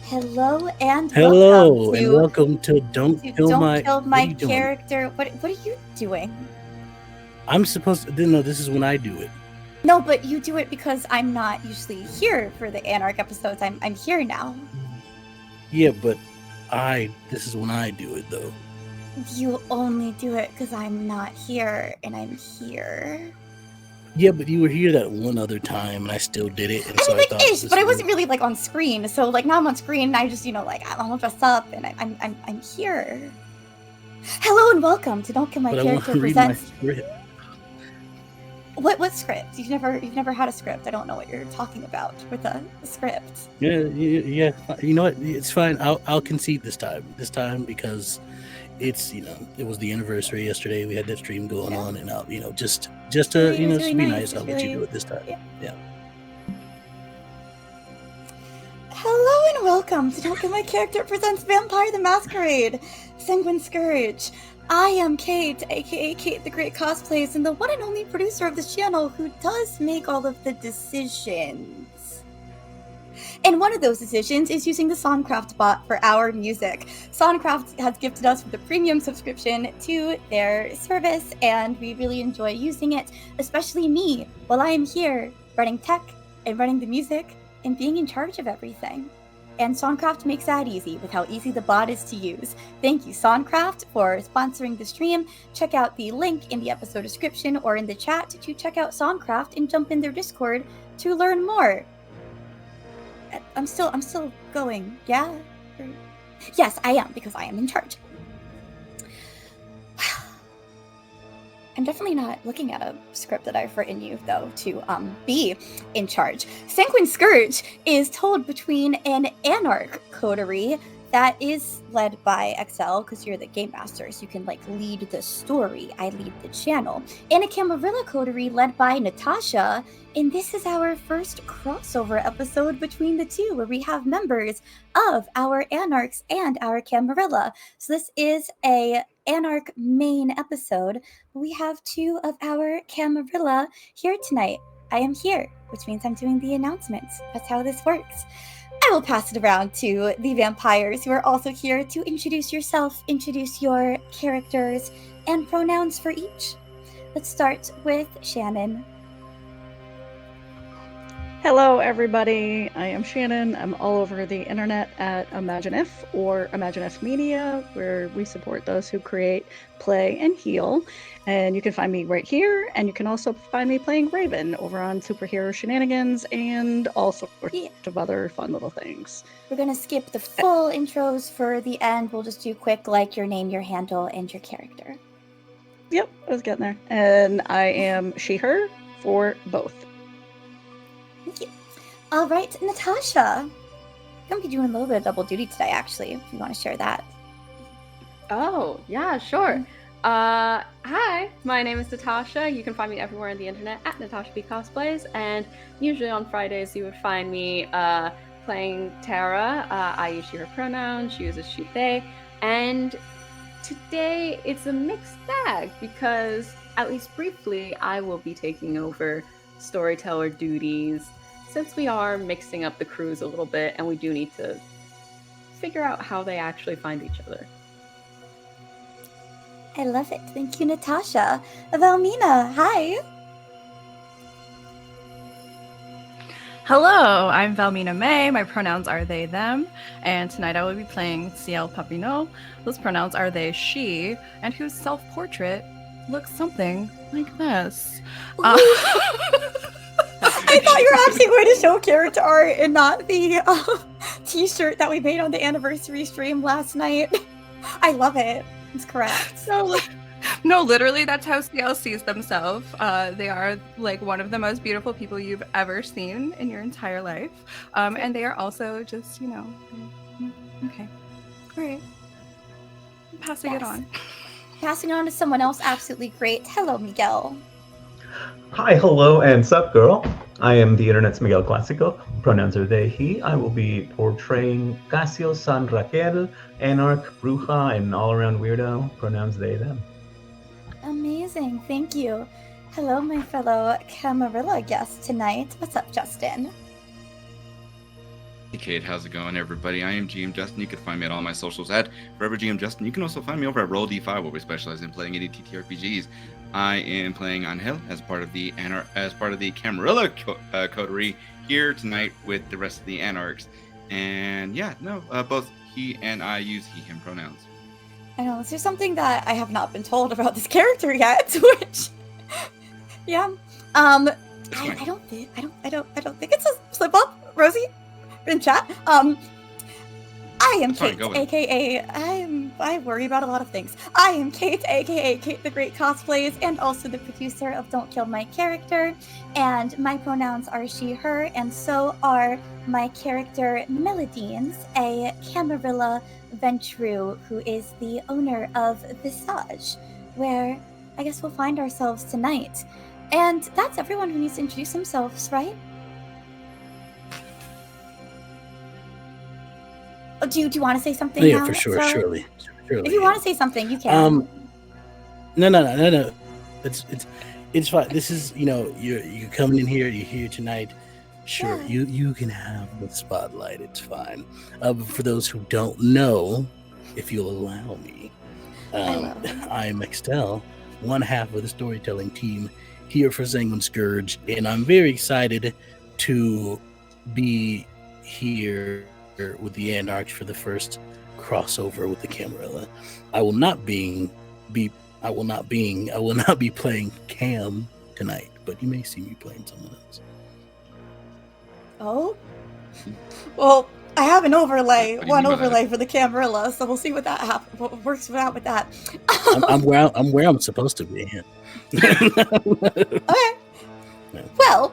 Hello and Hello, and welcome welcome to Don't to Kill Don't My... Kill What are My you doing? Character. What are you doing? I'm supposed to... No, this is when I do it. No, but you do it because I'm not usually here for the Anarch episodes. I'm here now. Yeah, but this is when I do it, though. You only do it because I'm not here, and I'm here. Yeah, but you were here that one other time, and I still did it, and I so mean, I thought... ish, but I wasn't really on screen. So now I'm on screen, and I just I'm all dressed up, and I'm here. Hello and welcome to Don't Kill My Character Presents. Script. What script? You've never had a script. I don't know what you're talking about with a script. Yeah. You know what? It's fine. I'll concede this time because it's it was the anniversary yesterday. We had that stream going on, and I'll just to really be nice. I'll let you do it this time. Yeah. Hello and welcome to Don't Kill My Character Presents Vampire the Masquerade, Sanguine Scourge. I am Kate, aka Kate the Great Cosplays, and the one and only producer of this channel who does make all of the decisions. And one of those decisions is using the Songcraft bot for our music. Songcraft has gifted us with a premium subscription to their service, and we really enjoy using it, especially me, while I am here running tech and running the music and being in charge of everything. And Songcraft makes that easy with how easy the bot is to use. Thank you, Songcraft, for sponsoring the stream. Check out the link in the episode description or in the chat to check out Songcraft and jump in their Discord to learn more. I'm still going, yeah? Yes, I am, because I am in charge. I'm definitely not looking at a script that I've written you, though, to be in charge. Sanguine Scourge is told between an Anarch coterie that is led by Extell, because you're the game master, so you can lead the story. I lead the channel. And a Camarilla coterie led by Natasha, and this is our first crossover episode between the two, where we have members of our Anarchs and our Camarilla. So this is a Anarch main episode. We have two of our Camarilla here tonight. I am here, which means I'm doing the announcements. That's how this works. I will pass it around to the vampires who are also here to introduce yourself, introduce your characters, and pronouns for each. Let's start with Shannon. Hello, everybody. I am Shannon. I'm all over the internet at ImagineIf or ImagineIf Media, where we support those who create, play, and heal. And you can find me right here, and you can also find me playing Raven over on Superhero Shenanigans and all sorts of other fun little things. We're going to skip the full intros for the end. We'll just do quick, your name, your handle, and your character. Yep, I was getting there. And I am she, her for both. Thank you. All right, Natasha. I'm going to be doing a little bit of double duty today, actually, if you want to share that. Oh, yeah, sure. Hi, my name is Natasha. You can find me everywhere on the internet at Natasha B Cosplays, and usually on Fridays you would find me playing Tara. I use she, her pronouns. She uses she, they, and today it's a mixed bag because, at least briefly, I will be taking over storyteller duties since we are mixing up the crews a little bit and we do need to figure out how they actually find each other. I love it. Thank you, Natasha. Valmina, hi. Hello, I'm Valmina May. My pronouns are they, them. And tonight I will be playing Ciel Papineau. Those pronouns are they, she, and whose self-portrait looks something like this. I thought you were actually going to show character art and not the t-shirt that we made on the anniversary stream last night. I love it. It's correct. No, literally, that's how Ciel sees themselves. They are one of the most beautiful people you've ever seen in your entire life. And they are also just, okay. Great. Passing it on. Passing it on to someone else absolutely great. Hello, Miguel. Hi, hello, and sup, girl. I am the internet's Miguel Clásico. Pronouns are they, he. I will be portraying Casio San Raquel, Anarch, Bruja, and all-around weirdo. Pronouns they, them. Amazing, thank you. Hello, my fellow Camarilla guest tonight. What's up, Justin? Hey Kate, how's it going, everybody? I am GM Justin. You can find me at all my socials at Forever GM Justin. You can also find me over at Roll D5, where we specialize in playing any TTRPGs. I am playing Angel as part of the Camarilla coterie here tonight with the rest of the Anarchs. And yeah, no, both he and I use he/him pronouns. I know, is there something that I have not been told about this character yet? Which, yeah, I don't think it's a slip up, Rosie, in chat. I am Kate, aka I worry about a lot of things. I am Kate, aka Kate the Great Cosplays, and also the producer of Don't Kill My Character. And my pronouns are she, her, and so are my character Melodines, a Camarilla Ventru who is the owner of Visage, where I guess we'll find ourselves tonight. And that's everyone who needs to introduce themselves, right? Do you want to say something? Yeah, now, for sure, surely. If you want to say something, you can. No. It's fine. This is, you're coming in here. You're here tonight. Sure, yeah. You can have the spotlight. It's fine. But for those who don't know, if you'll allow me, I'm Extell, one half of the storytelling team here for Sanguine Scourge, and I'm very excited to be here with the Anarchs for the first crossover with the Camarilla. I will not be playing Cam tonight, but you may see me playing someone else. Oh, well, I have an overlay, for the Camarilla, so we'll see what works out with that. I'm where I'm supposed to be. Okay. Well,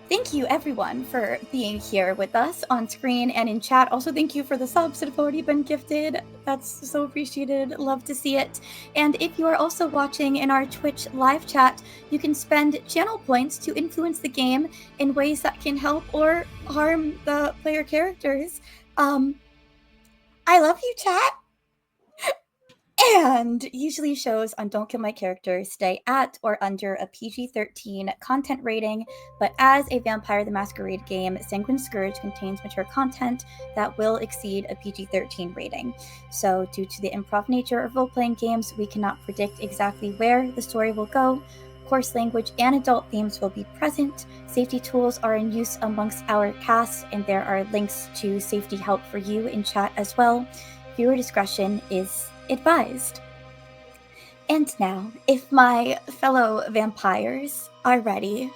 thank you everyone for being here with us on screen and in chat. Also, thank you for the subs that have already been gifted. That's so appreciated. Love to see it. And if you are also watching in our Twitch live chat, you can spend channel points to influence the game in ways that can help or harm the player characters. I love you, chat. And usually shows on Don't Kill My Character stay at or under a PG-13 content rating, but as a Vampire the Masquerade game, Sanguine Scourge contains mature content that will exceed a PG-13 rating. So due to the improv nature of role-playing games, we cannot predict exactly where the story will go. Coarse language and adult themes will be present. Safety tools are in use amongst our cast, and there are links to safety help for you in chat as well. Viewer discretion is advised. And now, if my fellow vampires are ready,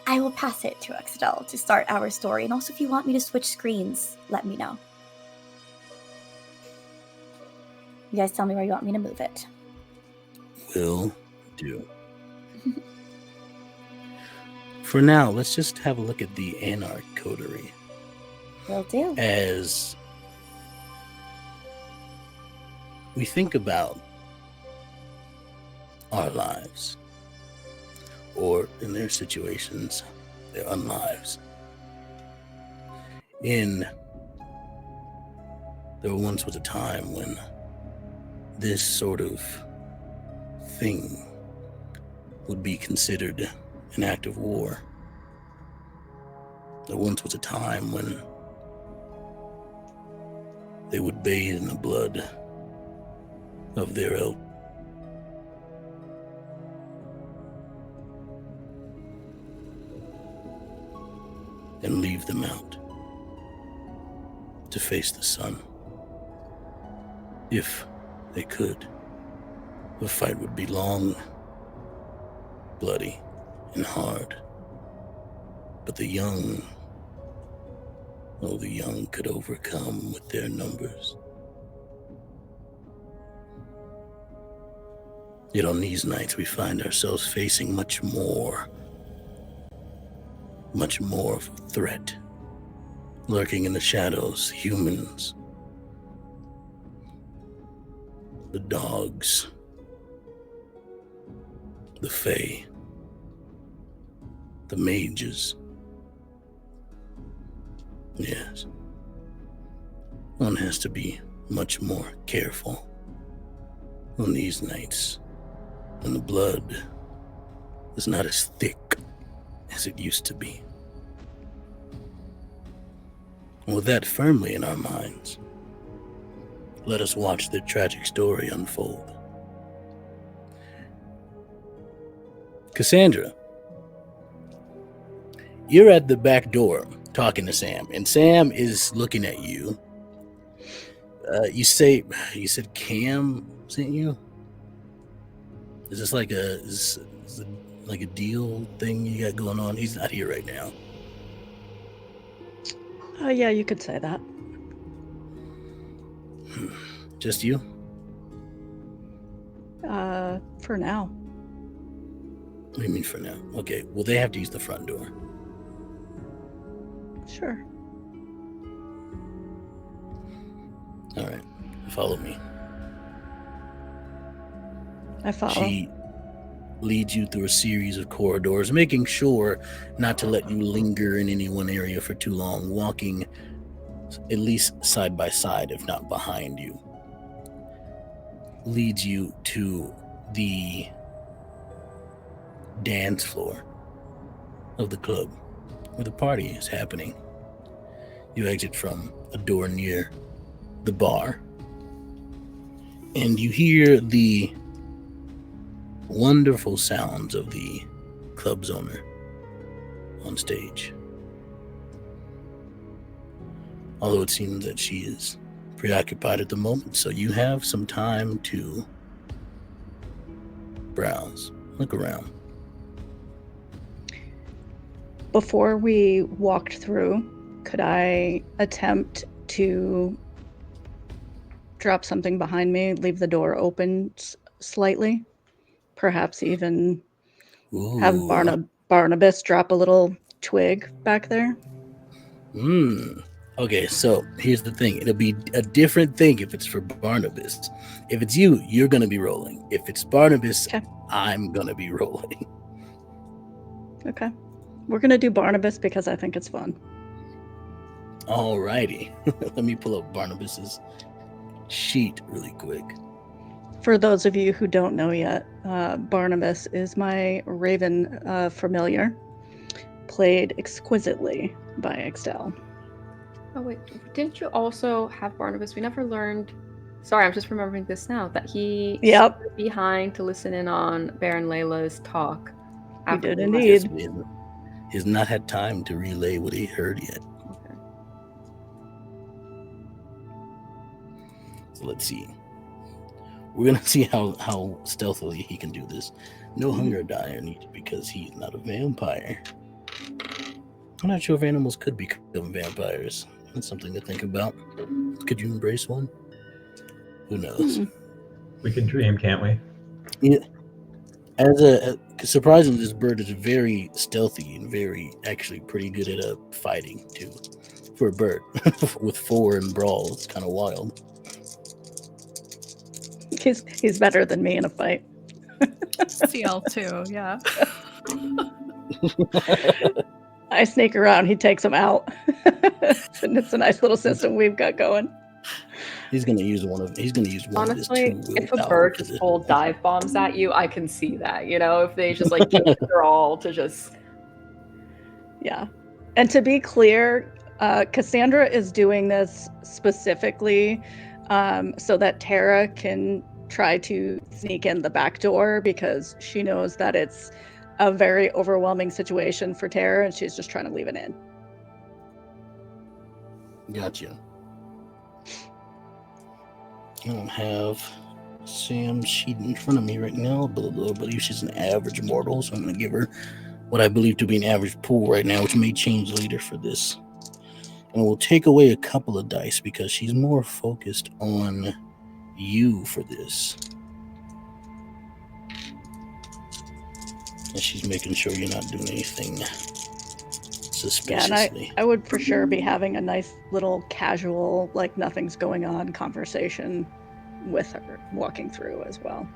I will pass it to Extell to start our story. And also, if you want me to switch screens, let me know. You guys tell me where you want me to move it. Will do. For now, let's just have a look at the Anarch coterie. Will do. As we think about our lives, or in their situations, their unlives. There once was a time when this sort of thing would be considered an act of war. There once was a time when they would bathe in the blood of their elders. And leave them out to face the sun. If they could, the fight would be long, bloody, and hard. But the young could overcome with their numbers. Yet on these nights we find ourselves facing much more of a threat, lurking in the shadows, humans, the dogs, the fae, the mages. Yes, one has to be much more careful on these nights when the blood is not as thick as it used to be. With that firmly in our minds, let us watch the tragic story unfold. Cassandra, you're at the back door talking to Sam, and Sam is looking at you. You said Cam sent you? Is this like is it like a deal thing you got going on? He's not here right now. Yeah, you could say that. Just you? For now. What do you mean for now? Okay, well, they have to use the front door. Sure. All right, follow me. I follow. She leads you through a series of corridors, making sure not to let you linger in any one area for too long, walking at least side by side, if not behind you. Leads you to the dance floor of the club where the party is happening. You exit from a door near the bar, and you hear the wonderful sounds of the club's owner on stage. Although it seems that she is preoccupied at the moment, so you have some time to browse, look around. Before we walked through, could I attempt to drop something behind me, leave the door open slightly? Perhaps even have Barnabas drop a little twig back there? Okay, so here's the thing. It'll be a different thing if it's for Barnabas. If it's you, you're going to be rolling. If it's Barnabas, okay, I'm going to be rolling. Okay. We're going to do Barnabas because I think it's fun. Alrighty. Let me pull up Barnabas's sheet really quick. For those of you who don't know yet, Barnabas is my Raven familiar, played exquisitely by Extell. Oh wait, didn't you also have Barnabas? We never learned. Sorry, I'm just remembering this now. That he stood behind to listen in on Baron Layla's talk. He did indeed. He's not had time to relay what he heard yet. Okay. So let's see. We're gonna see how stealthily he can do this. No hunger dire needed because he's not a vampire. I'm not sure if animals could become vampires. That's something to think about. Could you embrace one? Who knows? We can dream, can't we? Yeah. Surprisingly, this bird is very stealthy and very actually pretty good at fighting too. For a bird with 4 and brawl, it's kind of wild. He's better than me in a fight. Ciel too, yeah. I sneak around, he takes him out. And it's a nice little system we've got going. He's gonna use one Honestly, of his 2 if a bird just full dive bombs at you, I can see that. You know, if they just like give it their all to just. Yeah. And to be clear, Cassandra is doing this specifically so that Tara can try to sneak in the back door because she knows that it's a very overwhelming situation for Tara and she's just trying to leave it in. Gotcha. I don't have Sam's sheet in front of me right now, but I believe she's an average mortal, so I'm going to give her what I believe to be an average pool right now, which may change later for this. And we'll take away a couple of dice because she's more focused on you for this. And she's making sure you're not doing anything suspiciously. Yeah, and I would for sure be having a nice little casual, like nothing's going on conversation with her walking through as well.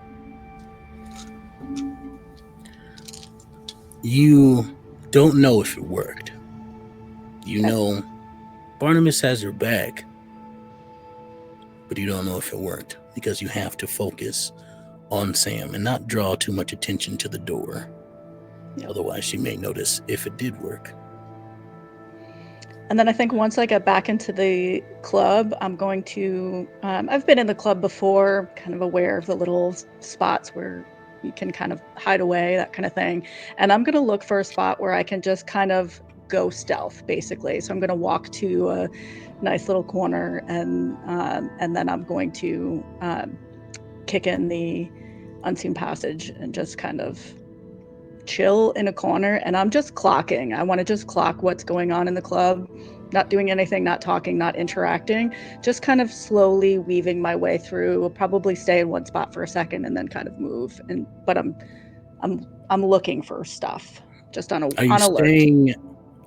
You don't know if it worked. You know Barnabas has your back, but you don't know if it worked because you have to focus on Sam and not draw too much attention to the door. Otherwise, she may notice if it did work. And then I think once I get back into the club, I'm going to, I've been in the club before, kind of aware of the little spots where you can kind of hide away, that kind of thing. And I'm going to look for a spot where I can just kind of go stealth, basically. So I'm going to walk to a nice little corner, and then I'm going to kick in the unseen passage and just kind of chill in a corner. And I'm just clocking. I want to just clock what's going on in the club, not doing anything, not talking, not interacting, just kind of slowly weaving my way through. I'll probably stay in one spot for a second and then kind of move. But I'm looking for stuff, just on alert.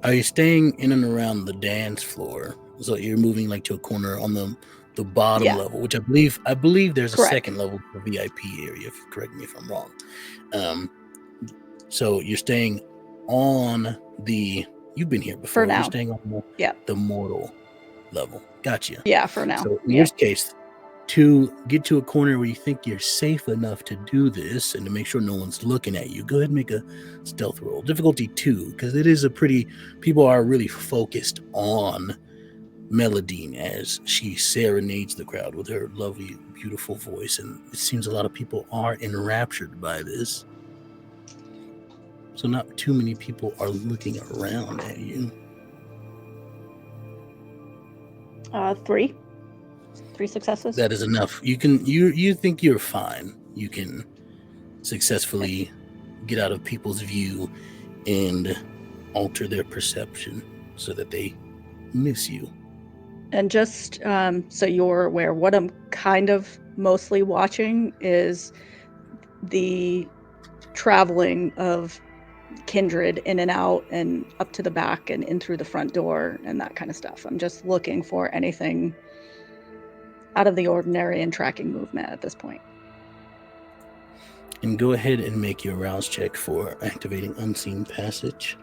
Are you staying in and around the dance floor? So you're moving like to a corner on the bottom level, which I believe there's a second level for VIP area. Correct me if I'm wrong. So you're staying on the. You've been here before. For now. You're staying on the mortal level. Gotcha. Yeah, for now. So in this case, to get to a corner where you think you're safe enough to do this and to make sure no one's looking at you, go ahead and make a stealth roll. Difficulty 2, because it is people are really focused on Melodine as she serenades the crowd with her lovely, beautiful voice. And it seems a lot of people are enraptured by this. So not too many people are looking around at you. 3 successes. That is enough. You think you're fine. You can successfully get out of people's view and alter their perception so that they miss you. And just so you're aware, what I'm kind of mostly watching is the traveling of kindred in and out and up to the back and in through the front door and that kind of stuff. I'm just looking for anything out of the ordinary and tracking movement at this point. And go ahead and make your rouse check for activating Unseen Passage.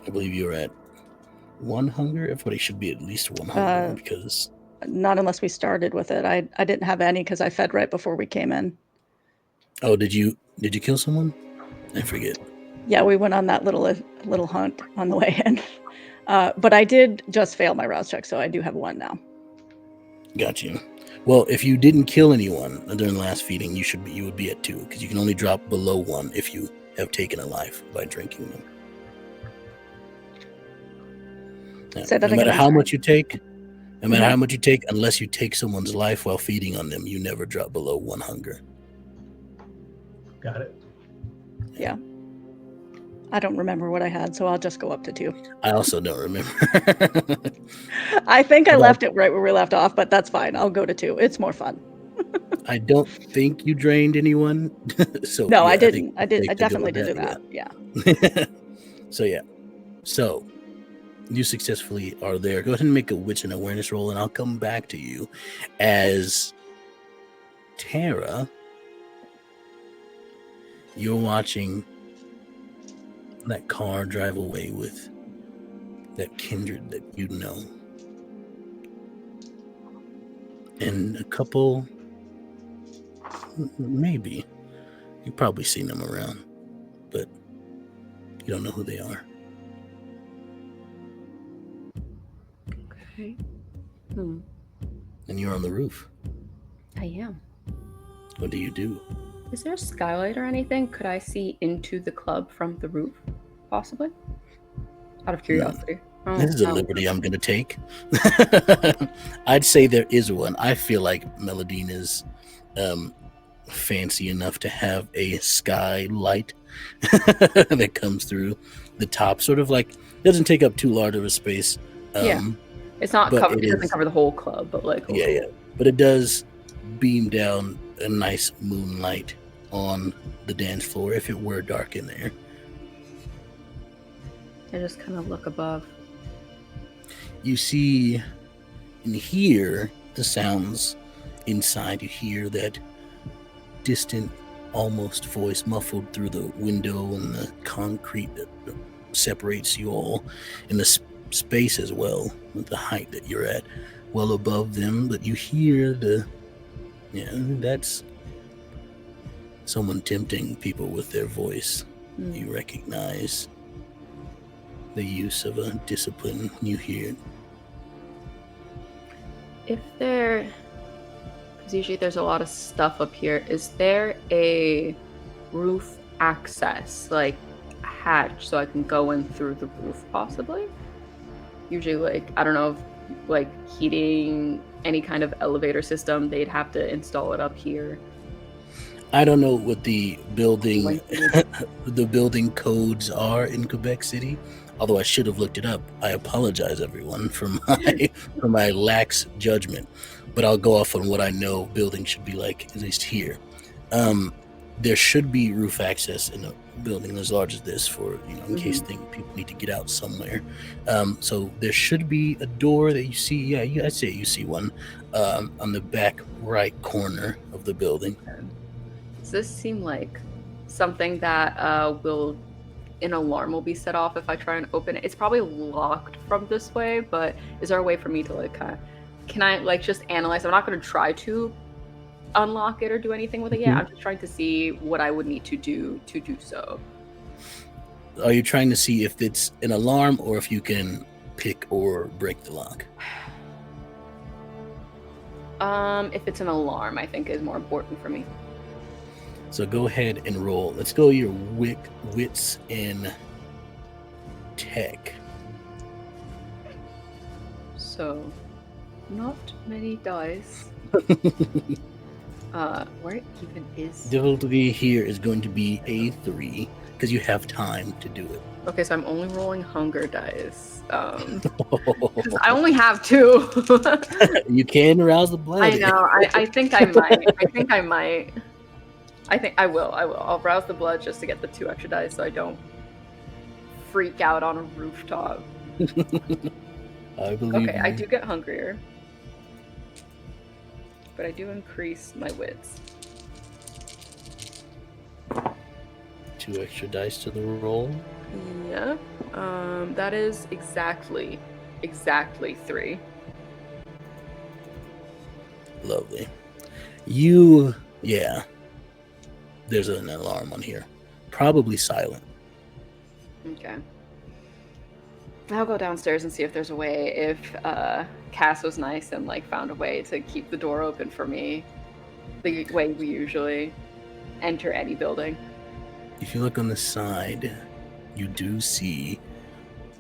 I believe you're at 1 hunger. Everybody should be at least 1 hunger because... Not unless we started with it. I didn't have any because I fed right before we came in. Oh, did you kill someone? I forget. Yeah, we went on that little hunt on the way in. But I did just fail my rouse check, so I do have 1 now. Got you. Well, if you didn't kill anyone during the last feeding, you would be at 2 because you can only drop below 1 if you have taken a life by drinking them. Now, no matter how much you take, unless you take someone's life while feeding on them, you never drop below 1 hunger. Got it. Yeah. I don't remember what I had, so I'll just go up to 2. I also don't remember. I think I left it right where we left off, but that's fine. I'll go to 2. It's more fun. I don't think you drained anyone. So no, I didn't. I definitely did do that. Yeah. So you successfully are there. Go ahead and make a wits and awareness roll, and I'll come back to you as Tara. You're watching that car drive away with that kindred that you know. And a couple, maybe, you've probably seen them around, but you don't know who they are. Okay. And you're on the roof. I am. What do you do? Is there a skylight or anything? Could I see into the club from the roof, possibly? Out of curiosity. No. This is a liberty I'm going to take. I'd say there is one. I feel like Melodine is fancy enough to have a skylight that comes through the top, sort of like, doesn't take up too large of a space. It's not covered. It doesn't cover the whole club, but like. But it does beam down a nice moonlight on the dance floor if it were dark in there. I just kind of look above. You see and hear the sounds inside. You hear that distant, almost voice muffled through the window and the concrete that separates you all, and the space as well, with the height that you're at, well above them. But you hear that's someone tempting people with their voice. You recognize the use of a discipline when you hear it. If there, because usually there's a lot of stuff up here, is there a roof access, like a hatch, so I can go in through the roof possibly? Usually, like, I don't know, if, like heating, any kind of elevator system, they'd have to install it up here. I don't know what the building the building codes are in Quebec City, although I should have looked it up. I apologize, everyone, for my lax judgment, but I'll go off on what I know buildings should be like, at least here. There should be roof access in a building as large as this for, in case people need to get out somewhere. So there should be a door that you see. Yeah, I'd say you see one on the back right corner of the building. Does this seem like something that an alarm will be set off if I try and open it? It's probably locked from this way, but is there a way for me to can I just analyze? I'm not going to try to unlock it or do anything with it yet. I'm just trying to see what I would need to do so. Are you trying to see if it's an alarm or if you can pick or break the lock? If it's an alarm, I think is more important for me. So go ahead and roll. Let's go your wits in tech. So, not many dice. Where even is... Difficulty here is going to be A3, because you have time to do it. Okay, so I'm only rolling hunger dice. 'Cause I only have 2. You can rouse the blood. I know, I think I might. I think I will. I'll rouse the blood just to get the 2 extra dice so I don't freak out on a rooftop. I believe Okay, you. I do get hungrier. But I do increase my wits. 2 extra dice to the roll. Yeah. That is exactly 3. Lovely. There's an alarm on here. Probably silent. Okay. I'll go downstairs and see if there's a way, if Cass was nice and found a way to keep the door open for me the way we usually enter any building. If you look on the side, you do see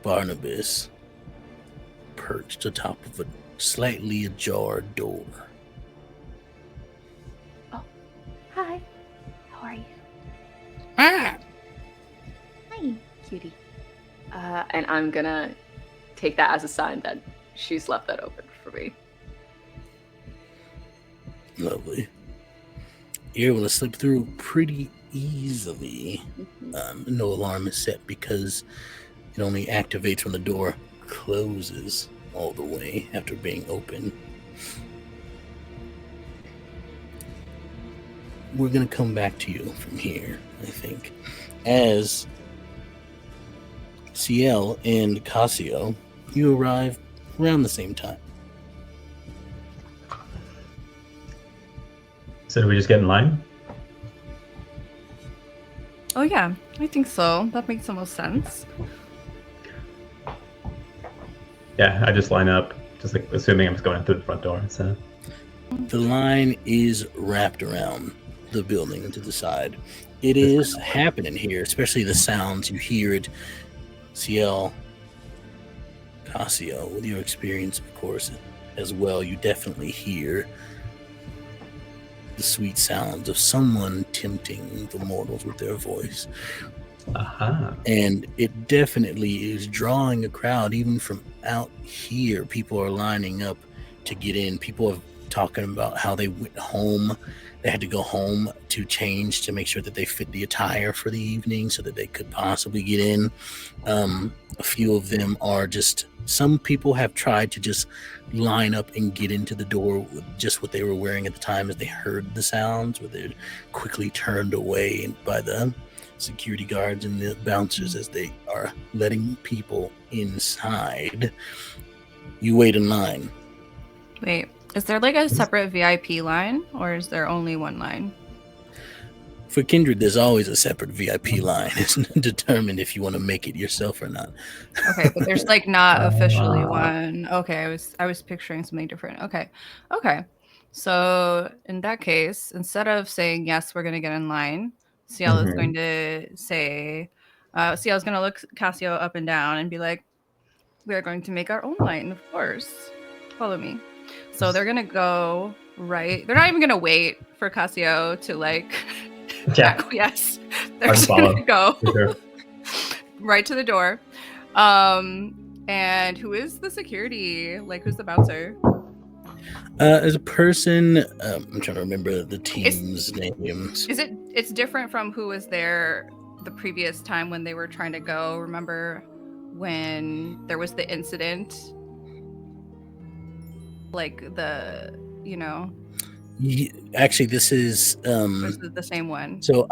Barnabas perched atop of a slightly ajar door. Oh, hi. How are you? Ah! Hi, cutie. And I'm gonna take that as a sign that she's left that open for me. Lovely. You're able to slip through pretty easily. No alarm is set because it only activates when the door closes all the way after being open. We're going to come back to you from here, I think, as Ciel and Cassio, you arrive around the same time. So do we just get in line? Oh yeah, I think so. That makes the most sense. Yeah, I just line up, just assuming I'm just going through the front door. So The line is wrapped around the building to the side. It is happening here, especially the sounds. You hear it. Ciel, Cassio, with your experience, of course, as well, you definitely hear the sweet sounds of someone tempting the mortals with their voice. Aha. And it definitely is drawing a crowd, even from out here. People are lining up to get in. People are talking about how they went home. They had to go home to change to make sure that they fit the attire for the evening so that they could possibly get in. A few of them are just, some people have tried to just line up and get into the door with just what they were wearing at the time as they heard the sounds, where they're quickly turned away by the security guards and the bouncers as they are letting people inside. You wait in line. Wait, is there a separate VIP line, or is there only one line? For Kindred, there's always a separate VIP line. It's determined if you want to make it yourself or not. Okay, but there's like not officially one. Okay, I was picturing something different. Okay. So in that case, instead of saying yes, we're gonna get in line, Ciel is going to say, Ciel is gonna look Cassio up and down and be like, "We are going to make our own line, of course. Follow me." So they're gonna go right. They're not even gonna wait for Cassio to like acquiesce. They're just gonna go right to the door. And who is the security? Like, who's the bouncer? As a person, I'm trying to remember the team's names. It's different from who was there the previous time when they were trying to go. Remember when there was the incident? Like Actually, this is the same one. So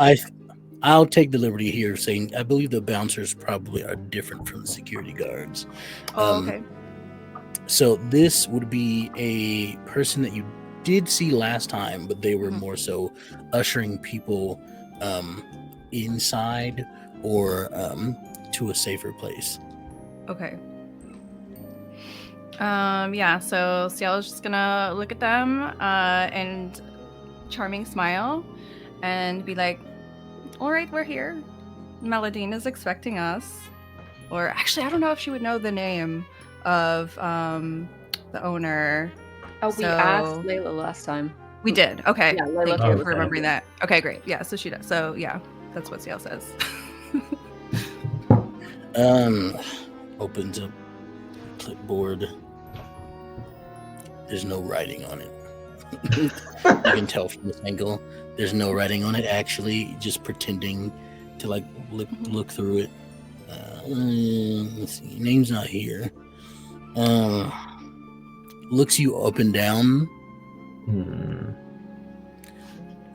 I'll take the liberty here of saying I believe the bouncers probably are different from the security guards. Okay. So this would be a person that you did see last time, but they were more so ushering people inside or to a safer place. Okay. So Ciel is just gonna look at them and charming smile and be like, "All right, we're here. Meladine is expecting us." Or actually, I don't know if she would know the name of the owner. Oh, we asked Layla last time. We did. Okay. Yeah, Thank you for remembering that. Okay, great. Yeah, so she does. So yeah, that's what Ciel says. Opens up clipboard. There's no writing on it. You can tell from this angle. There's no writing on it. Actually, just pretending to like look through it. Let's see. Name's not here. Looks you up and down.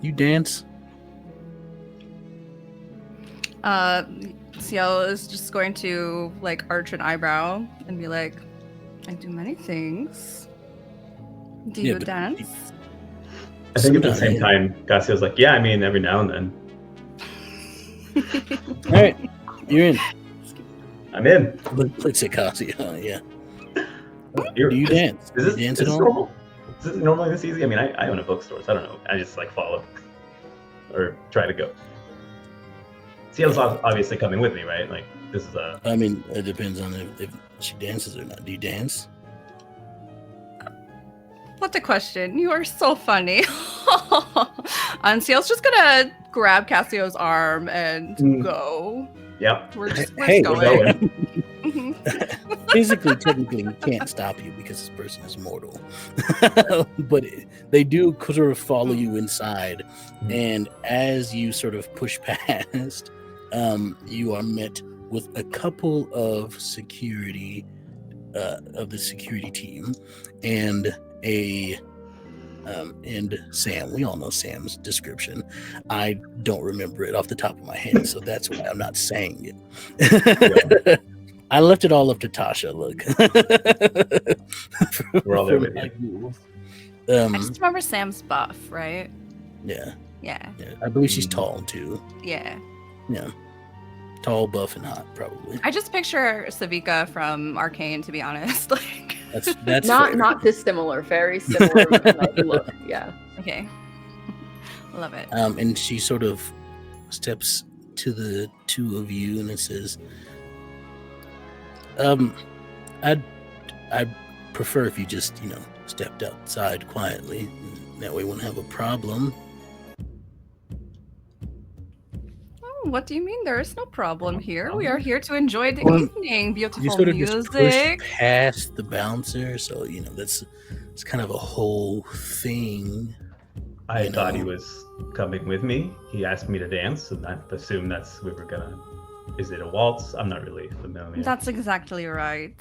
You dance. Ciel is just going to like arch an eyebrow and be like, "I do many things. Do you dance?" I think at the same time, Cassio's like, "Yeah, I mean, every now and then." All right, you're in. I'm in. Clicks at Cassio. Yeah. Do you dance? Is this, you dance is at all? Normal? Is this normally this easy? I mean, I own a bookstore, so I don't know. I just like follow or try to go. Ciel's obviously coming with me, right? Like this is a. I mean, it depends on if she dances or not. Do you dance? What a question. You are so funny. And Ciel's just gonna grab Cassio's arm and go. Yep. We're We're going. Physically, technically, we can't stop you because this person is mortal. But they do sort of follow you inside. And as you sort of push past, you are met with a couple of security of the security team and and Sam. We all know Sam's description. I don't remember it off the top of my head, so that's why I'm not saying it. I left it all up to Tasha. Look, we're all there with you. I just remember Sam's buff, right? Yeah. Yeah. I believe she's tall too. Yeah. Tall, buff, and hot, probably. I just picture Savika from Arcane, to be honest. Like that's not dissimilar, very similar look. Yeah. Okay. Love it. And she sort of steps to the two of you and it says, I'd prefer if you just, stepped outside quietly. That way we wouldn't have a problem. What do you mean? There is no problem here. We are here to enjoy the evening. Beautiful you sort of music. Just pushed past the bouncer, so it's kind of a whole thing. I thought he was coming with me. He asked me to dance, and I assumed we were gonna. Is it a waltz? I'm not really familiar. That's exactly right.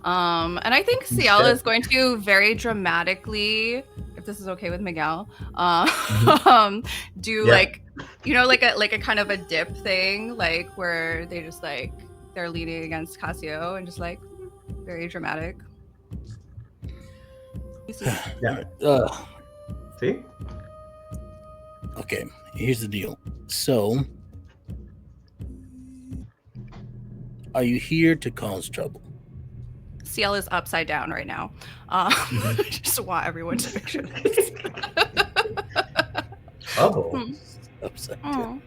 And I think Ciel is going to very dramatically, if this is okay with Miguel, do like a kind of a dip thing, like where they just like they're leaning against Cassio and just like very dramatic. Yeah. See? Okay, here's the deal. So, are you here to cause trouble? Ciel is upside down right now. I just want everyone to picture this. Trouble? Upside down.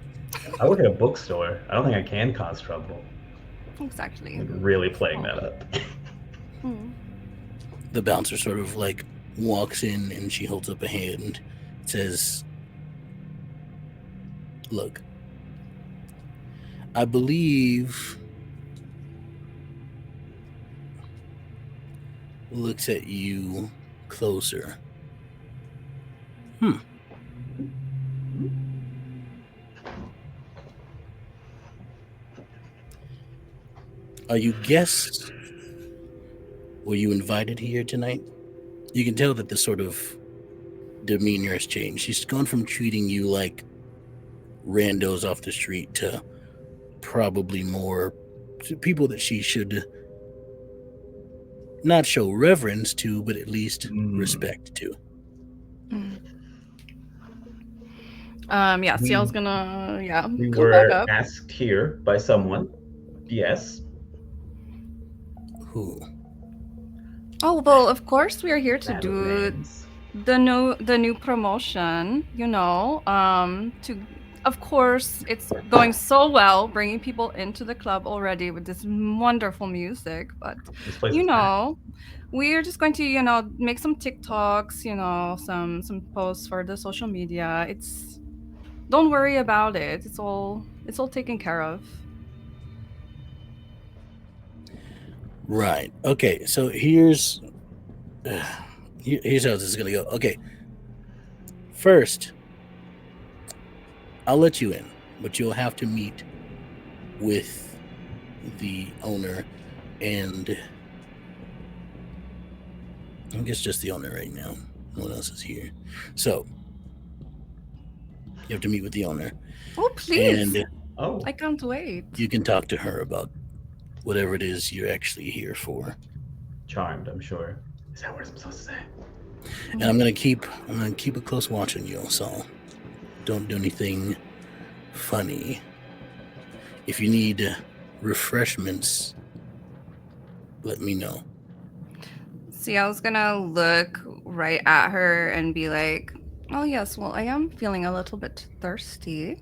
I work at a bookstore. I don't think I can cause trouble. Exactly. Like, really playing that up. The bouncer sort of like walks in and she holds up a hand, says, "Look, I believe," looks at you closer. Are you guests? Were you invited here tonight? You can tell that the sort of demeanor has changed. She's gone from treating you like randos off the street to probably more people that she should not show reverence to, but at least respect to. Yeah, Ciel's gonna, We go were back up. asked here by someone. Yes. Who? Oh, well, of course we are here to That do remains. the new promotion, of course it's going so well bringing people into the club already with this wonderful music, but This place is we're just going to make some TikToks, some posts for the social media. Don't worry about it, it's all taken care of. Right. Okay, so here's how this is gonna go. Okay. First, I'll let you in, but you'll have to meet with the owner and I guess just the owner right now. No one else is here. So you have to meet with the owner. Oh, please. And I can't wait. you can talk to her about whatever it is you're actually here for. charmed, I'm sure. Is that what I'm supposed to say? And I'm gonna keep a close watch on you, so don't do anything funny. If you need refreshments, let me know. Ciel's gonna look right at her and be like, "Oh yes, well I am feeling a little bit thirsty.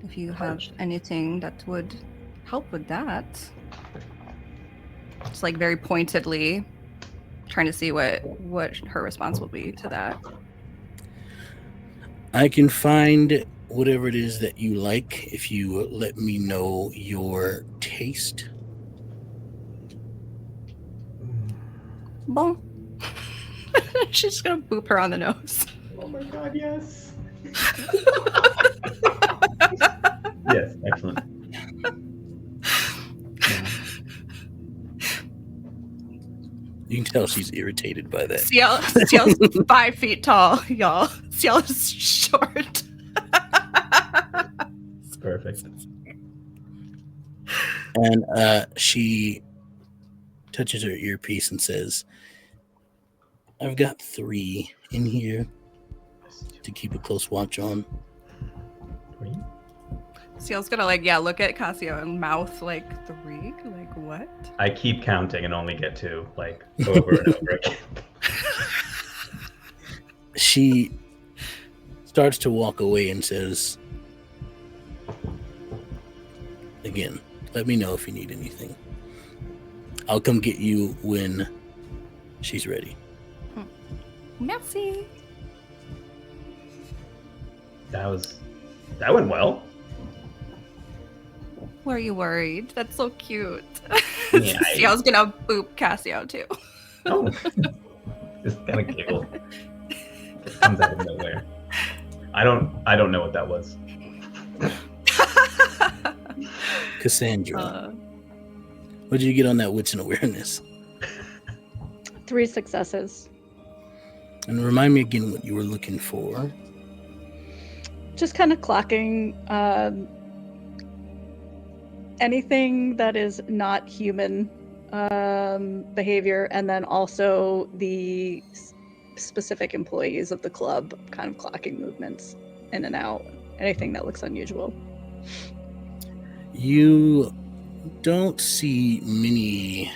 If you have anything that would help with that." Just like very pointedly trying to see what her response will be to that. I can find whatever it is that you like if you let me know your taste. Bon. She's gonna boop her on the nose. Oh my god, yes. Yes, excellent. You can tell she's irritated by that. Ciel's 5 feet tall, y'all. Ciel is short. Perfect. And she touches her earpiece and says, "I've got 3 in here to keep a close watch on." 3? Ciel's gonna look at Cassio and mouth 3. Like what? I keep counting and only get 2, over and over again. She starts to walk away and says, "Again, let me know if you need anything. I'll come get you when she's ready." Merci. That went well. Were you worried? That's so cute. Yeah, Ciel's gonna boop Cassio too. Oh, just kind of giggle. It comes out of nowhere. I don't know what that was. Cassandra, what did you get on that wits and awareness? 3 successes. And remind me again what you were looking for. Just kind of clocking anything that is not human behavior, and then also the specific employees of the club, kind of clocking movements in and out. anything that looks unusual. You don't see many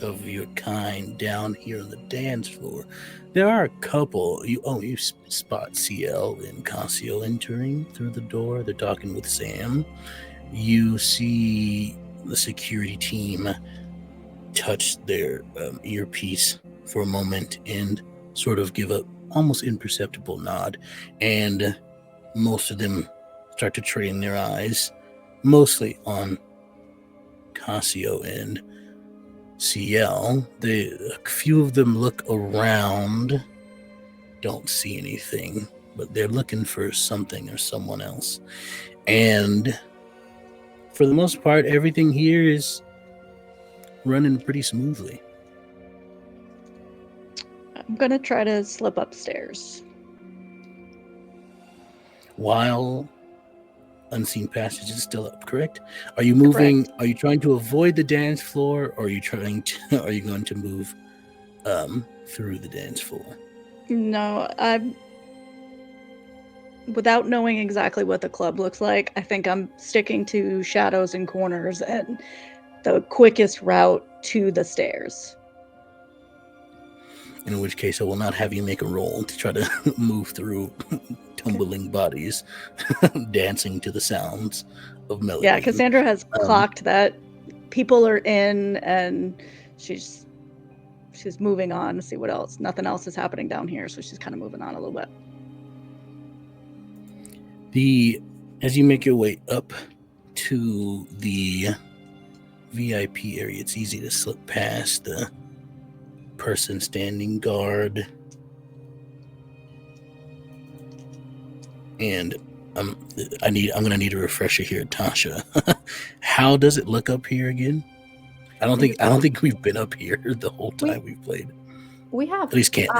of your kind down here on the dance floor. There are a couple. You spot Ciel and Cassio entering through the door. They're talking with Sam. You see the security team touch their earpiece for a moment and sort of give a almost imperceptible nod, and most of them start to train their eyes mostly on Cassio and Ciel. A few of them look around, don't see anything, but they're looking for something or someone else. And for the most part, everything here is running pretty smoothly. I'm gonna try to slip upstairs. While Unseen Passage is still up, correct? Are you moving? Correct. Are you trying to avoid the dance floor, or are you going to move through the dance floor? No, without knowing exactly what the club looks like, I think I'm sticking to shadows and corners and the quickest route to the stairs. In which case, I will not have you make a roll to try to move through tumbling bodies, dancing to the sounds of melody. Yeah, Cassandra has clocked that people are in, and she's moving on to see what else. Nothing else is happening down here, so she's kind of moving on a little bit. As you make your way up to the VIP area, it's easy to slip past the person standing guard, and I'm gonna need a refresher here, Tasha. How does it look up here again? I don't think we've been up here the whole time we've played. We have. At least can't.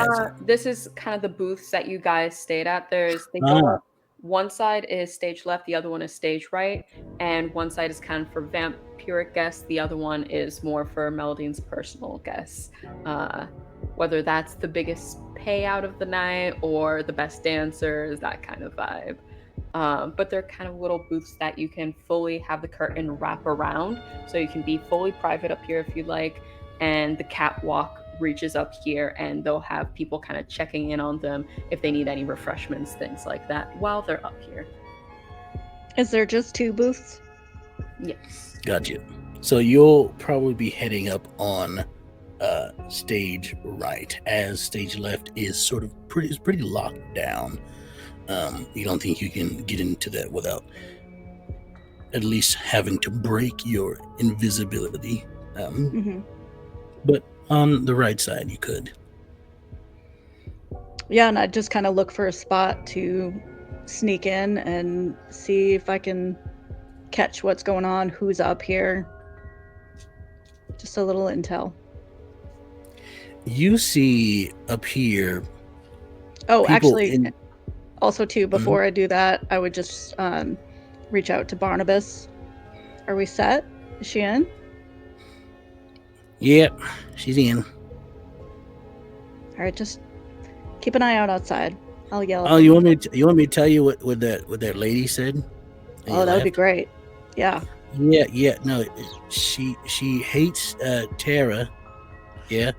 This is kind of the booths that you guys stayed at. They go up. One side is stage left, the other one is stage right, and one side is kind of for vampiric guests, the other one is more for Melodine's personal guests. Whether that's the biggest payout of the night or the best dancers, that kind of vibe. But they're kind of little booths that you can fully have the curtain wrap around, so you can be fully private up here if you'd like, and the catwalk reaches up here, and they'll have people kind of checking in on them if they need any refreshments, things like that, while they're up here. Is there just 2 booths? Yes. Gotcha. So you'll probably be heading up on stage right, as stage left is pretty locked down. You don't think you can get into that without at least having to break your invisibility. But on the right side, you could. Yeah, and I'd just kind of look for a spot to sneak in and see if I can catch what's going on, who's up here. Just a little intel. You see up here. Oh, actually, also too, before I do that, I would just reach out to Barnabas. Are we set? Is she in? Yep, she's in. All right, just keep an eye out outside. I'll yell. Oh, you want me to tell you what that lady said? Oh, that would be great. Yeah. Yeah. No, she hates Tara. Yeah.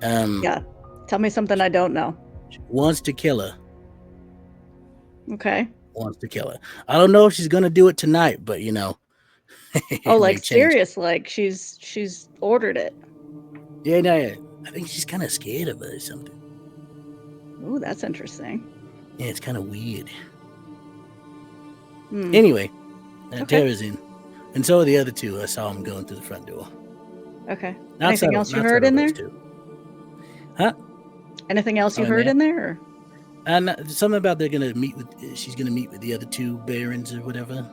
Yeah. Tell me something I don't know. Wants to kill her. Okay. Wants to kill her. I don't know if she's gonna do it tonight, but Oh, like serious? Like she's ordered it. Yeah, no, yeah. I think she's kind of scared of it or something. Ooh, that's interesting. Yeah, it's kind of weird. Anyway, Tara's in, and so are the other 2. I saw them going through the front door. Okay. Anything else you heard in there? Huh? Anything else you heard in there? Or? And something about she's gonna meet with the other 2 barons or whatever.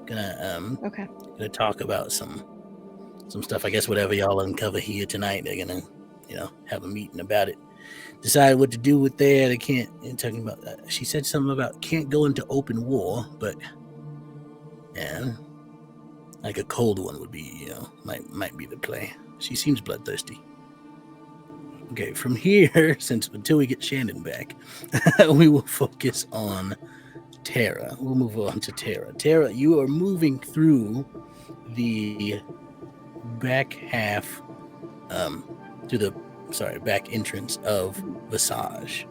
Gonna talk about some stuff. I guess whatever y'all uncover here tonight, they're gonna have a meeting about it. Decide what to do with there. They can't. Talking about she said something about can't go into open war, but like a cold one would be might be the play. She seems bloodthirsty. Okay, from here, until we get Shannon back, we will focus on Tara. We'll move on to Tara. Tara, you are moving through the back half, back entrance of Visage.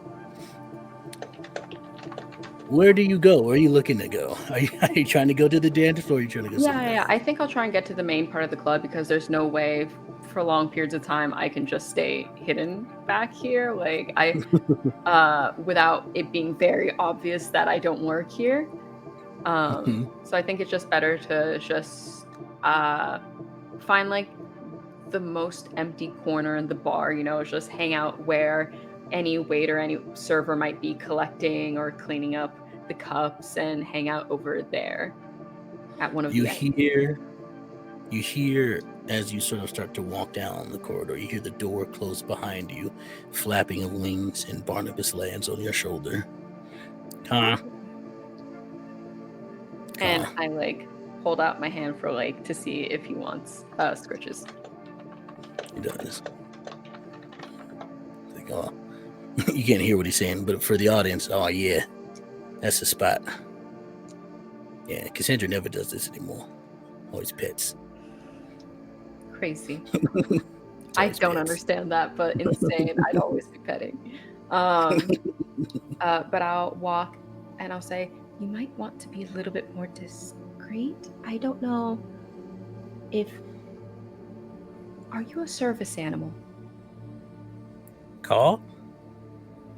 Where do you go? Where are you looking to go? Are you trying to go to the dance floor, or are you trying to go somewhere? Yeah. I think I'll try and get to the main part of the club because there's no way for long periods of time I can just stay hidden back here. Like without it being very obvious that I don't work here. So I think it's just better to just find like the most empty corner in the bar, just hang out where any waiter, any server might be collecting or cleaning up the cups and hang out over there at one of you the hear as you sort of start to walk down the corridor, you hear the door close behind you, flapping of wings, and Barnabas lands on your shoulder. And I like hold out my hand for like to see if he wants scritches. He does. Like, oh, you can't hear what he's saying, but for the audience, oh yeah, that's the spot. Yeah, Cassandra never does this anymore. Always pets. Crazy. I don't understand that, but insane. I'd always be petting. But I'll walk and I'll say, you might want to be a little bit more discreet. I don't know if... Are you a service animal? Call?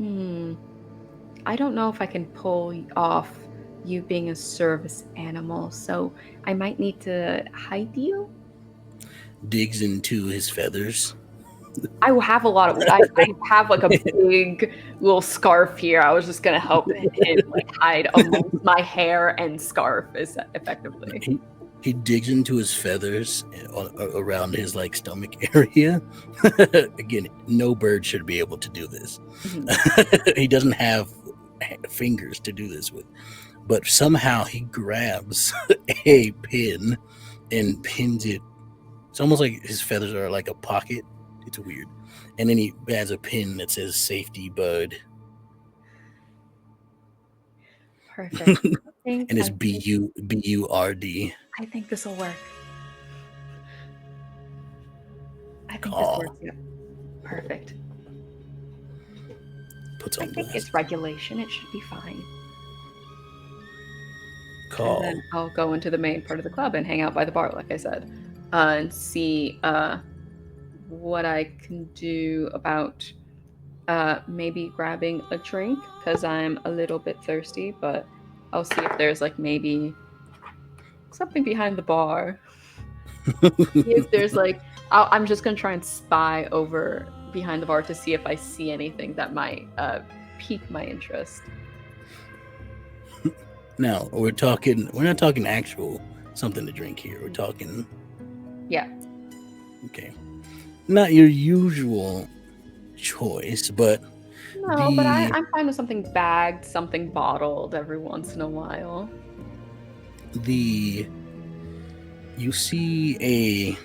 I don't know if I can pull off you being a service animal, so I might need to hide you. Digs into his feathers. I have a lot of... I have like a big little scarf here. I was just going to help him like hide amongst my hair and scarf effectively. He digs into his feathers around his like stomach area. Again, no bird should be able to do this. He doesn't have fingers to do this with. But somehow he grabs a pin and pins it. It's almost like his feathers are like a pocket. It's weird. And then he adds a pin that says safety bud. Perfect. And it's B-U-R-D. I think this will work. I think this works. Yeah. Perfect. Puts I on think glass. it's regulation. It should be fine. Call. And then I'll go into the main part of the club and hang out by the bar, like I said, and see what I can do about maybe grabbing a drink because I'm a little bit thirsty, but I'll see if there's like maybe something behind the bar. If there's like, I'm just gonna try and spy over behind the bar to see if I see anything that might pique my interest. Now we're not talking actual something to drink here. We're talking. Yeah. Okay. Not your usual choice, but. No, but I'm fine with something bagged, something bottled every once in a while. You see a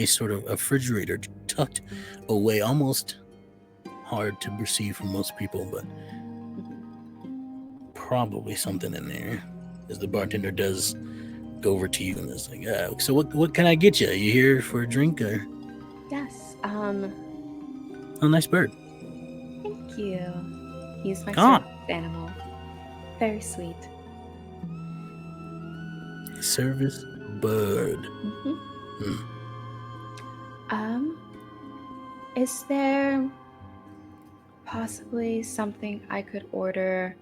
sort of refrigerator tucked away, almost hard to perceive for most people, but probably something in there. As the bartender does go over to you and is like, so what can I get you? Are you here for a drink or? Yes. Oh, nice bird. Thank you. He's my service animal. Very sweet. Service bird. Is there possibly something I could order?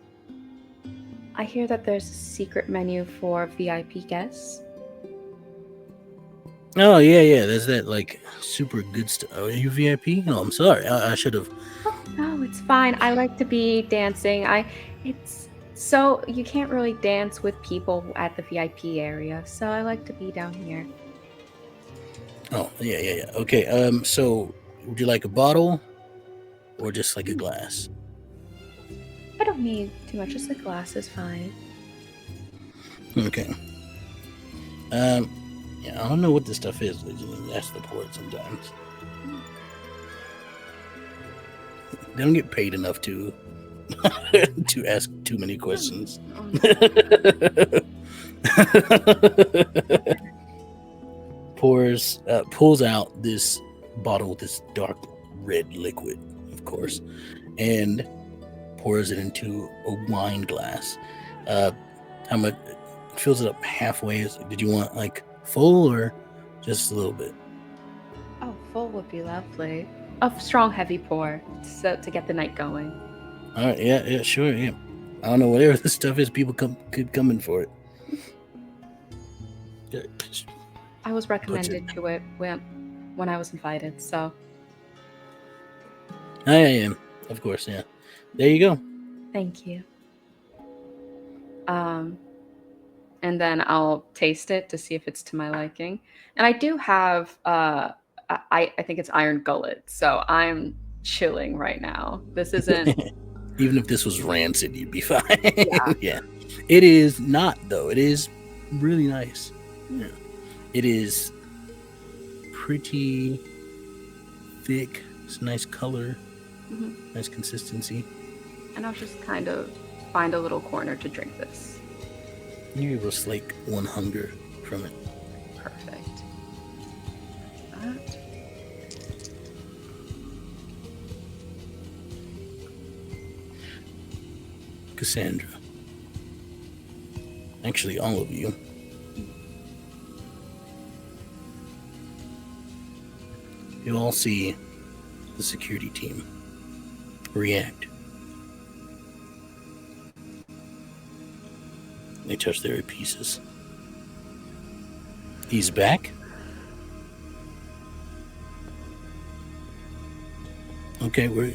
I hear that there's a secret menu for VIP guests. Oh, yeah. There's that, like, super good stuff. Oh, are you VIP? Oh, I'm sorry. I should have. Oh, no, it's fine. I like to be dancing. So you can't really dance with people at the VIP area, so I like to be down here. Oh, yeah. Okay, so would you like a bottle or just like a glass? I don't need too much. Just a glass is fine. Okay. Yeah, I don't know what this stuff is. They just ask the port sometimes. They don't get paid enough to to ask too many questions. Pulls out this bottle with this dark red liquid, of course, and pours it into a wine glass. How much? Fills it up halfway. Did you want like full or just a little bit? Oh, full would be lovely. A strong, heavy pour to get the night going. All right, yeah, sure, yeah. I don't know, whatever this stuff is, people could come in for it. Yeah, I was recommended to it when I was invited, so. I am, of course, yeah. There you go. Thank you. And then I'll taste it to see if it's to my liking. And I do have, I think it's Iron Gullet, so I'm chilling right now. This isn't... Even if this was rancid, you'd be fine. Yeah. Yeah. It is not, though. It is really nice. Yeah. It is pretty thick. It's a nice color. Mm-hmm. Nice consistency. And I'll just kind of find a little corner to drink this. You're able to slake one hunger from it. Perfect. That. Cassandra. Actually, all of you. You all see the security team react. They touch their pieces. He's back. Okay, well,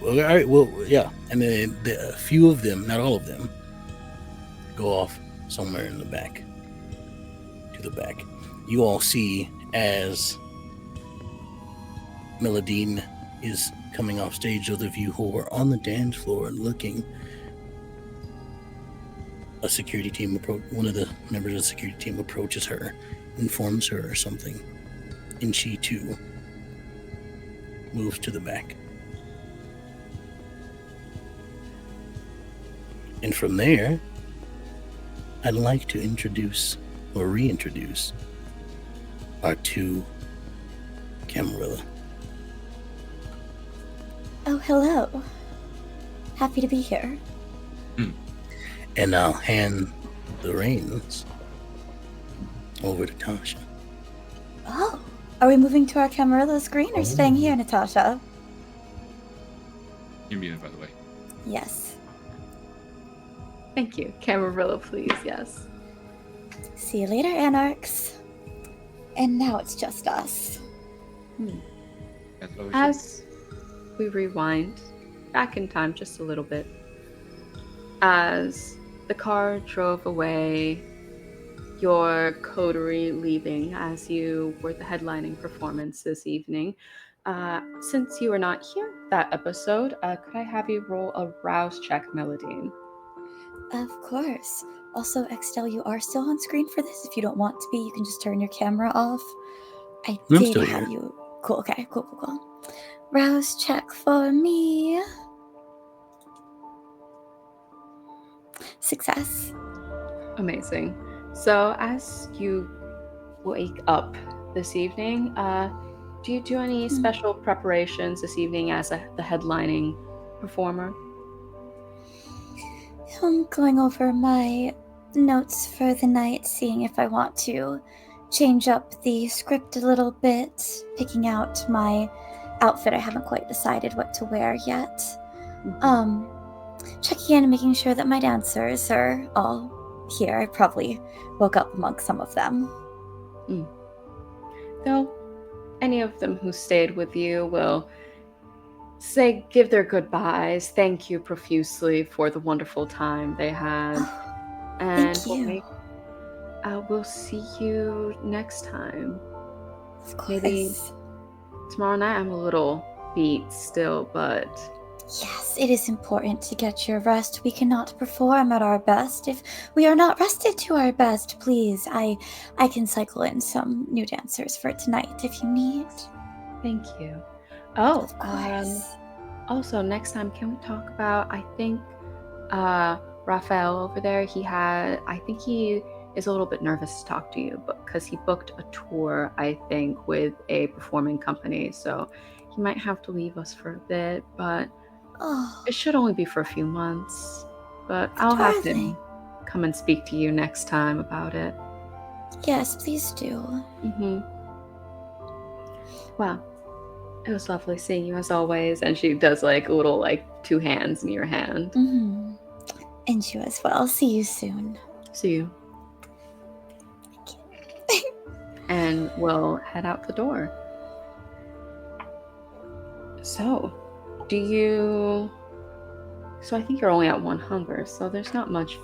all right, well, yeah. And then a few of them, not all of them, go off somewhere in the back. To the back. You all see as Meladine is coming off stage, those of you who are on the dance floor and looking, a security team one of the members of the security team approaches her, informs her or something, and she too moves to the back. And from there, I'd like to introduce or reintroduce our two Camarilla. Oh, hello. Happy to be here. And I'll hand the reins over to Natasha. Oh, are we moving to our Camarilla screen or staying here, Natasha? You're muted, by the way. Yes. Thank you. Camarilla, please, yes. See you later, Anarchs. And now it's just us. That's what we should. As we rewind back in time just a little bit, as the car drove away, your coterie leaving as you were the headlining performance this evening. Since you were not here that episode, could I have you roll a rouse check, Meladine? Of course. Also, Extell, you are still on screen for this. If you don't want to be, you can just turn your camera off. I did still have here. you. Cool, okay, cool. Rouse check for me. Success. Amazing. So as you wake up this evening, do you do any special preparations this evening as the headlining performer? I'm going over my notes for the night, seeing if I want to change up the script a little bit, picking out my outfit. I haven't quite decided what to wear yet. Checking in and making sure that my dancers are all here. I probably woke up amongst some of them. Though any of them who stayed with you will give their goodbyes, thank you profusely for the wonderful time they had. And Thank you. We'll see you next time. Of course. Maybe tomorrow night. I'm a little beat still, but Yes, it is important to get your rest. We cannot perform at our best if we are not rested to our best. Please, I can cycle in some new dancers for tonight if you need. thank you. Oh, Of course. Also, next time, can we talk about, I think, Raphael over there, I think he is a little bit nervous to talk to you, but because he booked a tour, I think, with a performing company, so he might have to leave us for a bit, but Oh, it should only be for a few months. But I'll have him come and speak to you next time about it. yes, please do. Wow. It was lovely seeing you as always. And she does like a little like 2 hands in your hand. Mm-hmm. And you as well. See you soon. See you. And we'll head out the door. So, so I think you're only at 1 hunger, so there's not much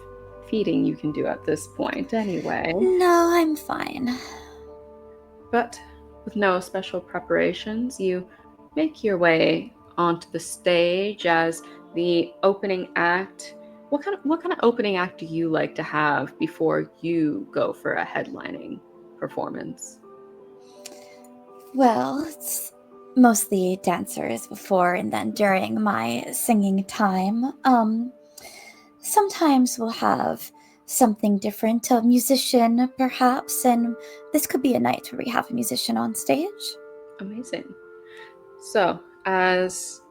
feeding you can do at this point anyway. No, I'm fine. But with no special preparations, you make your way onto the stage as the opening act. What kind of opening act do you like to have before you go for a headlining performance? Well, it's mostly dancers before and then during my singing time. Sometimes we'll have something different, a musician perhaps, and this could be a night where we have a musician on stage. Amazing. So, as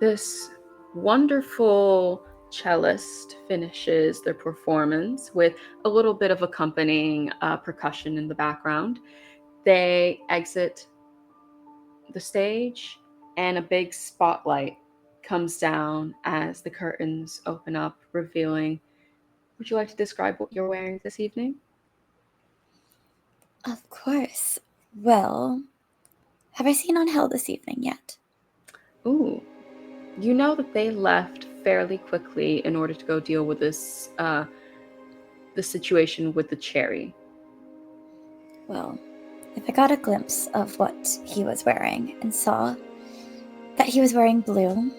this wonderful cellist finishes their performance with a little bit of accompanying percussion in the background, they exit the stage and a big spotlight comes down as the curtains open up, revealing. Would you like to describe what you're wearing this evening? Of course. Well, have I seen On Hell this evening yet? Ooh. You know that they left fairly quickly in order to go deal with this, the situation with the cherry. Well, if I got a glimpse of what he was wearing and saw that he was wearing blue,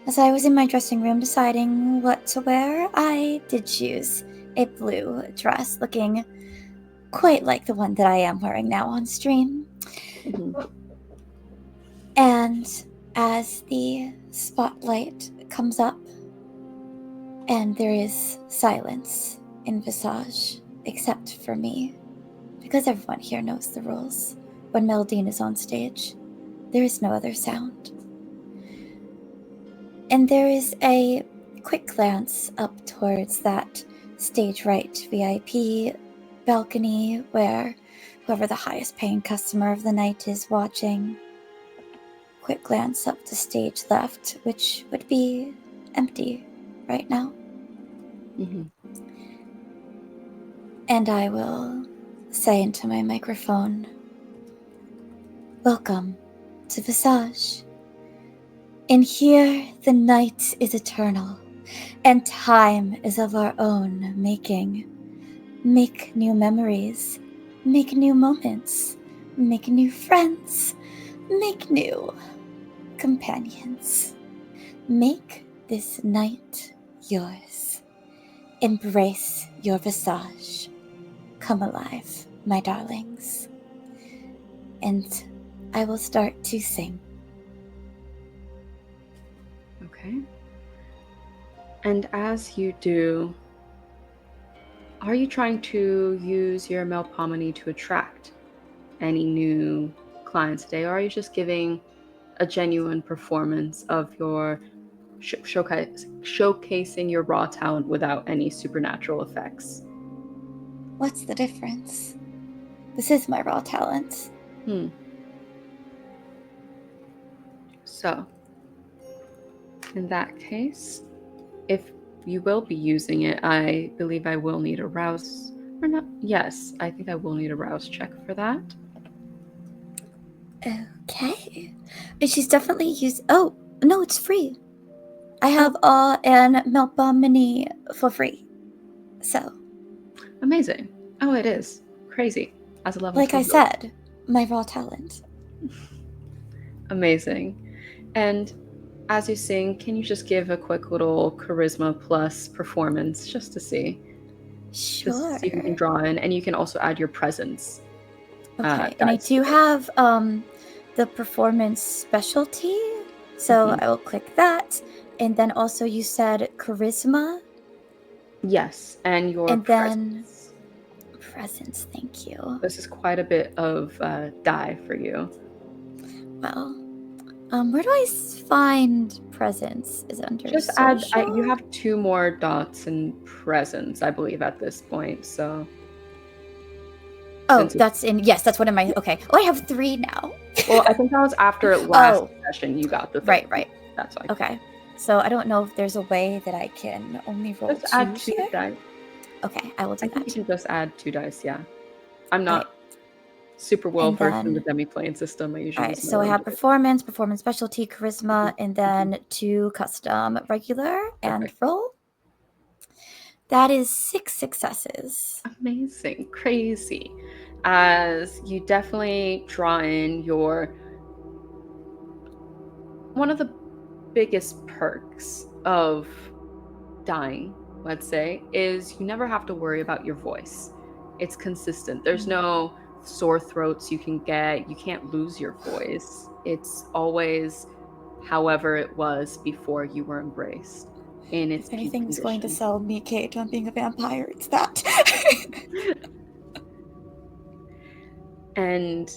as I was in my dressing room deciding what to wear, I did choose a blue dress looking quite like the one that I am wearing now on stream. Mm-hmm. And as the spotlight comes up and there is silence in Visage, except for me, because everyone here knows the rules. When Meldine is on stage, there is no other sound. And there is a quick glance up towards that stage right VIP balcony where whoever the highest paying customer of the night is watching. Quick glance up to stage left, which would be empty right now. Mm-hmm. And I will say into my microphone, "Welcome to Visage. In here, the night is eternal, and time is of our own making. Make new memories, make new moments, make new friends, make new companions. Make this night yours. Embrace your Visage. Come alive, my darlings." And I will start to sing. Okay. And as you do, are you trying to use your Melpomene to attract any new clients today, or are you just giving a genuine performance of your showcasing your raw talent without any supernatural effects? What's the difference? This is my raw talent. So, in that case, if you will be using it, I believe I will need a rouse. Or not? Yes, I think I will need a rouse check for that. Okay. And she's definitely used. Oh, no, it's free. I have an Melpomene for free. So. Amazing. Oh, it is. Crazy. As a level like 2 I build. said, my raw talent. Amazing. And as you sing, can you just give a quick little charisma plus performance just to see? Sure. Just so you can draw in, and you can also add your presence. Okay, and I do have the performance specialty, So I will click that. And then also you said charisma. Yes, and your And then presence. presence, thank you. This is quite a bit of die for you. Well, where do I find presence? Is it under Just social? add. You have 2 more dots in presence, I believe, at this point. So. Oh, that's in. Yes, that's one of my. Okay. Oh, I have 3 now. Well, I think that was after last session. You got the third. Right. That's why. Okay. So I don't know if there's a way that I can only roll Just 2 add 2 here. dice. Okay, I will do I that. think you can just add 2 dice. Yeah, I'm not super well versed in the demi-plane system. I usually. All right. So I have performance specialty, charisma, and then 2 custom regular and roll. That is 6 successes. Amazing, crazy. As you definitely draw in one of the biggest perks of dying, let's say, is you never have to worry about your voice. It's consistent. There's no sore throats you can get. You can't lose your voice. It's always however it was before you were embraced. In its if anything's going to sell me, Kate, on being a vampire, it's that. And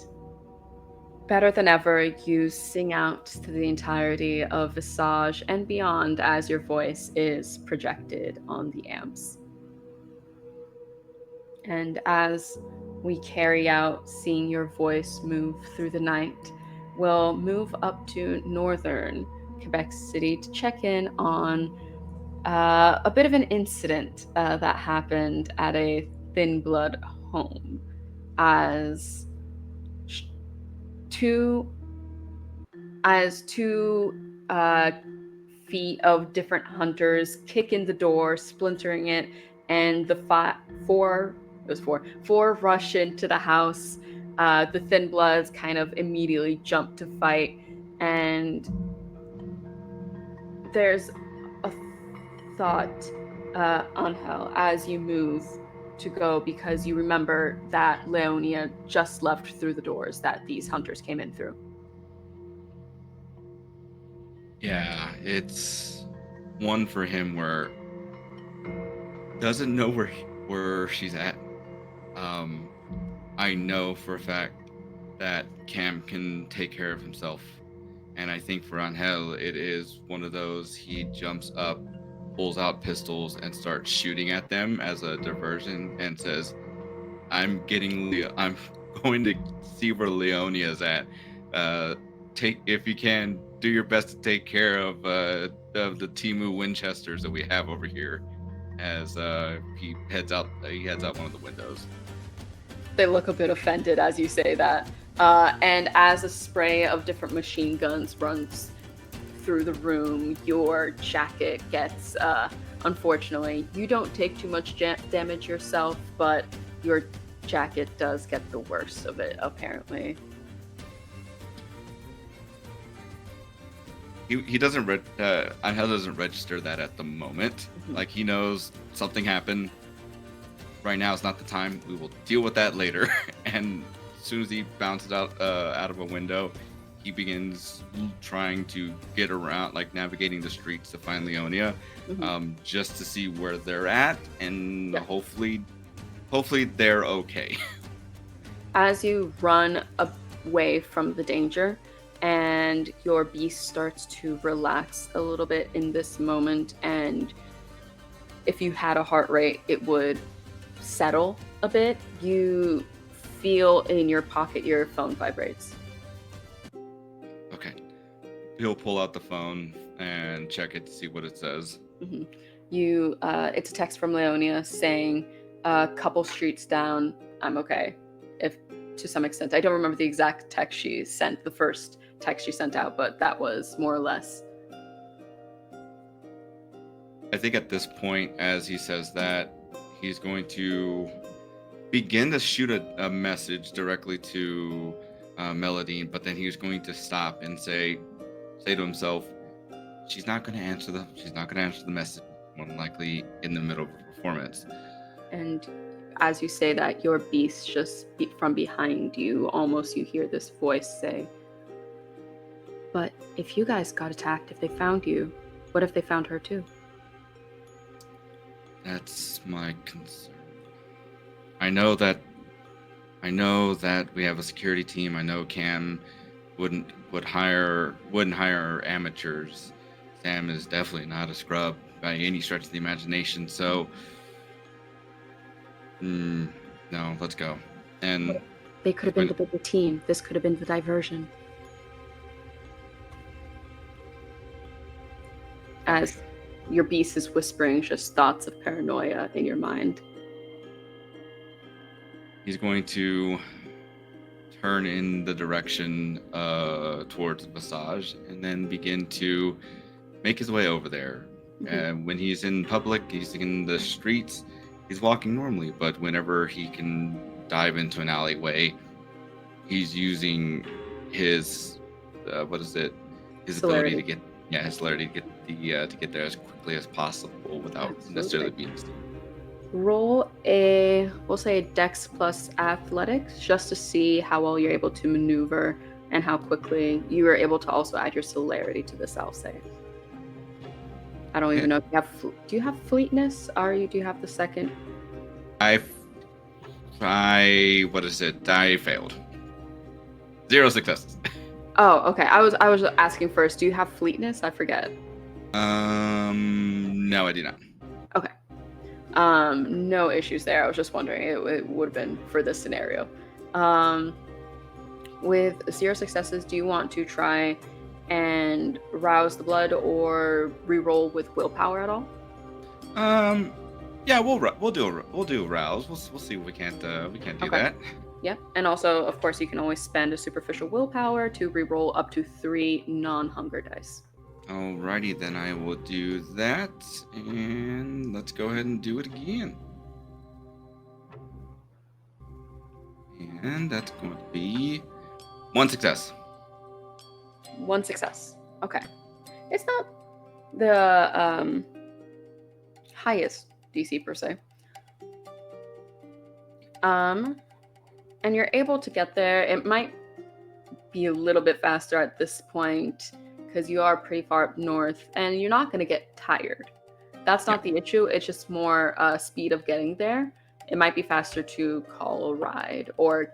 better than ever, you sing out to the entirety of Visage and beyond as your voice is projected on the amps. And as we carry out seeing your voice move through the night, we'll move up to northern Quebec City to check in on a bit of an incident that happened at a Thin Blood home as two feet of different hunters kick in the door, splintering it, and the four rush into the house. The Thin Bloods kind of immediately jump to fight, and there's a thought, Angel, as you move to go, because you remember that Leonia just left through the doors that these hunters came in through. Yeah, it's one for him where doesn't know where she's at. I know for a fact that Cam can take care of himself, and I think for Angel it is one of those, he jumps up, pulls out pistols, and starts shooting at them as a diversion, and says, I'm going to see where Leonia's at. If you can, do your best to take care of the Timu Winchesters that we have over here. As he heads out one of the windows. They look a bit offended as you say that, and as a spray of different machine guns runs through the room, your jacket gets. Unfortunately, you don't take too much damage yourself, but your jacket does get the worst of it, apparently. He doesn't Angel doesn't register that at the moment. Mm-hmm. Like, he knows something happened. Right now is not the time. We will deal with that later. And as soon as he bounces out of a window, he begins trying to get around, like navigating the streets to find Leonia, just to see where they're at, and hopefully they're okay. As you run away from the danger, and your beast starts to relax a little bit in this moment, and if you had a heart rate, it would settle a bit. You feel in your pocket your phone vibrates. Okay. He'll pull out the phone and check it to see what it says. Mm-hmm. It's a text from Leonia saying, a couple streets down, I'm okay. If to some extent, I don't remember the exact text she sent, the first text she sent out, but that was more or less. I think at this point, as he says that, he's going to begin to shoot a message directly to Melody, but then he's going to stop and say to himself, she's not going to answer the message, more than likely in the middle of a performance. And as you say that, your beast from behind you, almost you hear this voice say, But if you guys got attacked, if they found you, what if they found her too? That's my concern. I know that we have a security team. I know Cam wouldn't hire amateurs. Sam is definitely not a scrub by any stretch of the imagination. So, no, let's go. And they could have been the bigger team. This could have been the diversion. As your beast is whispering just thoughts of paranoia in your mind. He's going to turn in the direction towards Visage and then begin to make his way over there. When he's in public, he's in the streets, he's walking normally, but whenever he can dive into an alleyway, he's using his his ability to get his celerity to get there as quickly as possible without necessarily being seen. Roll we'll say a Dex plus Athletics, just to see how well you're able to maneuver and how quickly you are able to also add your celerity to this, I'll say. I don't even know if you have. Do you have fleetness? Do you have the second? I failed. 0 successes. Oh, okay. I was asking first. Do you have fleetness? I forget. No, I do not. Okay. No issues there. I was just wondering. It would have been for this scenario. With 0 successes, do you want to try and rouse the blood or re-roll with willpower at all? Yeah, we'll do rouse. We'll see if we can't do that. Yep. And also, of course, you can always spend a superficial willpower to re-roll up to 3 non-hunger dice. Alrighty, then I will do that, and let's go ahead and do it again. And that's going to be 1 success. 1 success. Okay. It's not the highest DC per se. And you're able to get there. It might be a little bit faster at this point because you are pretty far up north and you're not going to get tired. That's not the issue. It's just more speed of getting there. It might be faster to call a ride, or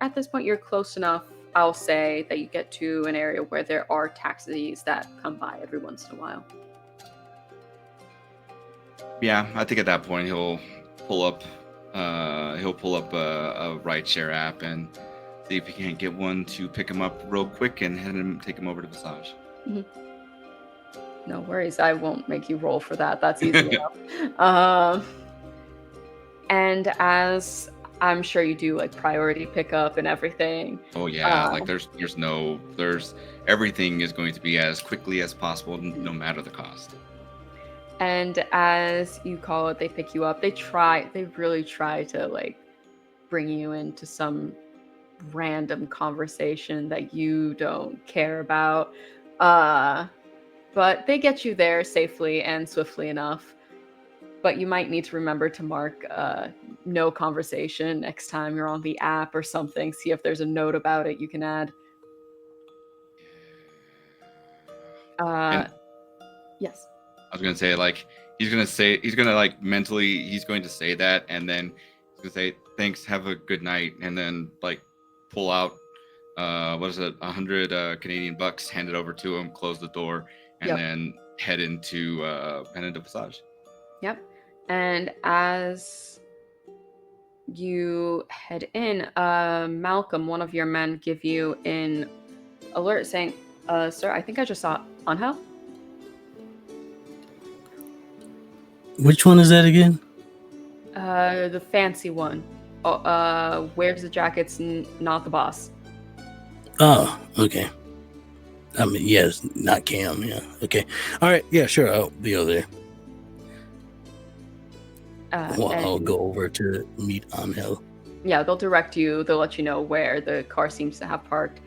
at this point you're close enough, I'll say, that you get to an area where there are taxis that come by every once in a while. Yeah, I think at that point he'll pull up a rideshare app and see if he can't get one to pick him up real quick and take him over to Visage. Mm-hmm. No worries, I won't make you roll for that. That's easy enough. And as I'm sure you do, like, priority pickup and everything. Oh yeah, like there's everything is going to be as quickly as possible, no matter the cost. And as you call it, they pick you up. They really try to, like, bring you into some random conversation that you don't care about. But they get you there safely and swiftly enough. But you might need to remember to mark no conversation next time you're on the app or something. See if there's a note about it you can add. Yes. I was gonna say, like, he's gonna say that, and then he's gonna say, "Thanks, have a good night," and then, like, pull out 100 Canadian bucks, hand it over to him, close the door, and then head into Visage. Yep. And as you head in, Malcom, one of your men, give you an alert saying, "Sir, I think I just saw Angel." Which one is that again? The fancy one. Wears the jackets, not the boss. Oh, okay. I mean, yes, not Cam. Yeah, okay. All right. Yeah, sure. I'll be over there. I'll go over to meet Angel. Yeah, they'll direct you. They'll let you know where the car seems to have parked.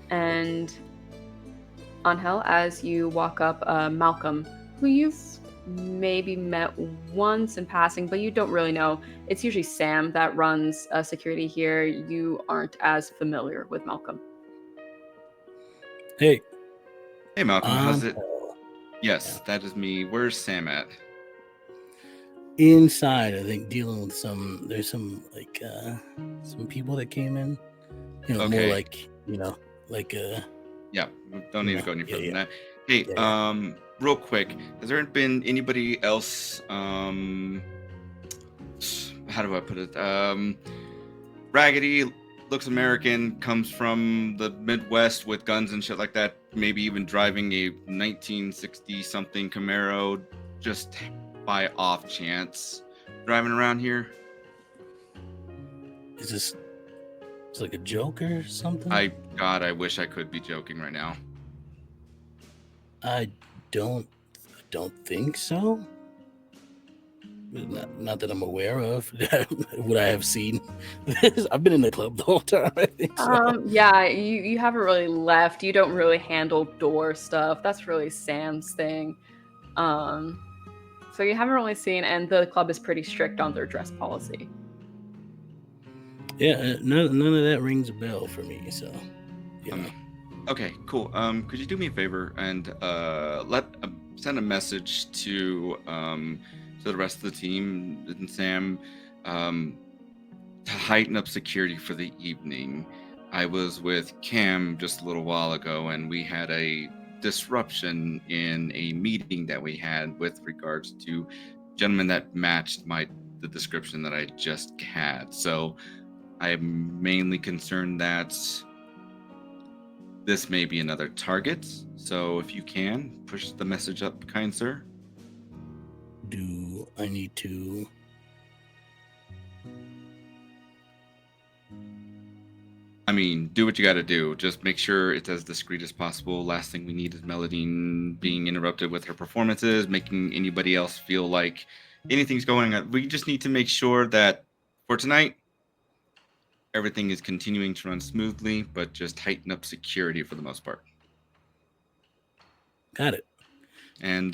And Angel, as you walk up, Malcom, who you've maybe met once in passing, but you don't really know. It's usually Sam that runs security here. You aren't as familiar with Malcom. Hey, Hey, Malcolm, how's it? Angel. Yes, that is me. Where's Sam at? Inside, I think dealing with there's some some people that came in. More Okay. like Yeah, we don't need to go any further than that. Hey, Yeah. real quick, has there been anybody else? How do I put it? Raggedy, looks American, comes from the Midwest with guns and shit like that. Maybe even driving a 1960 something Camaro, just by off chance, driving around here. Is this? It's like a joke or something? I wish I could be joking right now. I don't think so. Not that I'm aware of. Would I have seen this? I've been in the club the whole time, I think so. Yeah, you haven't really left. You don't really handle door stuff. That's really Sam's thing. So you haven't really seen, and the club is pretty strict on their dress policy. Yeah, none of that rings a bell for me. So, Okay, cool. Could you do me a favor and send a message to the rest of the team and Sam to heighten up security for the evening. I was with Cam just a little while ago, and we had a disruption in a meeting that we had with regards to gentlemen that matched the description that I just had. So I am mainly concerned that this may be another target. So if you can, push the message up, kind sir. Do I need to? I mean, do what you got to do. Just make sure it's as discreet as possible. Last thing we need is Melodine being interrupted with her performances, making anybody else feel like anything's going on. We just need to make sure that for tonight, everything is continuing to run smoothly, but just heighten up security for the most part. Got it. And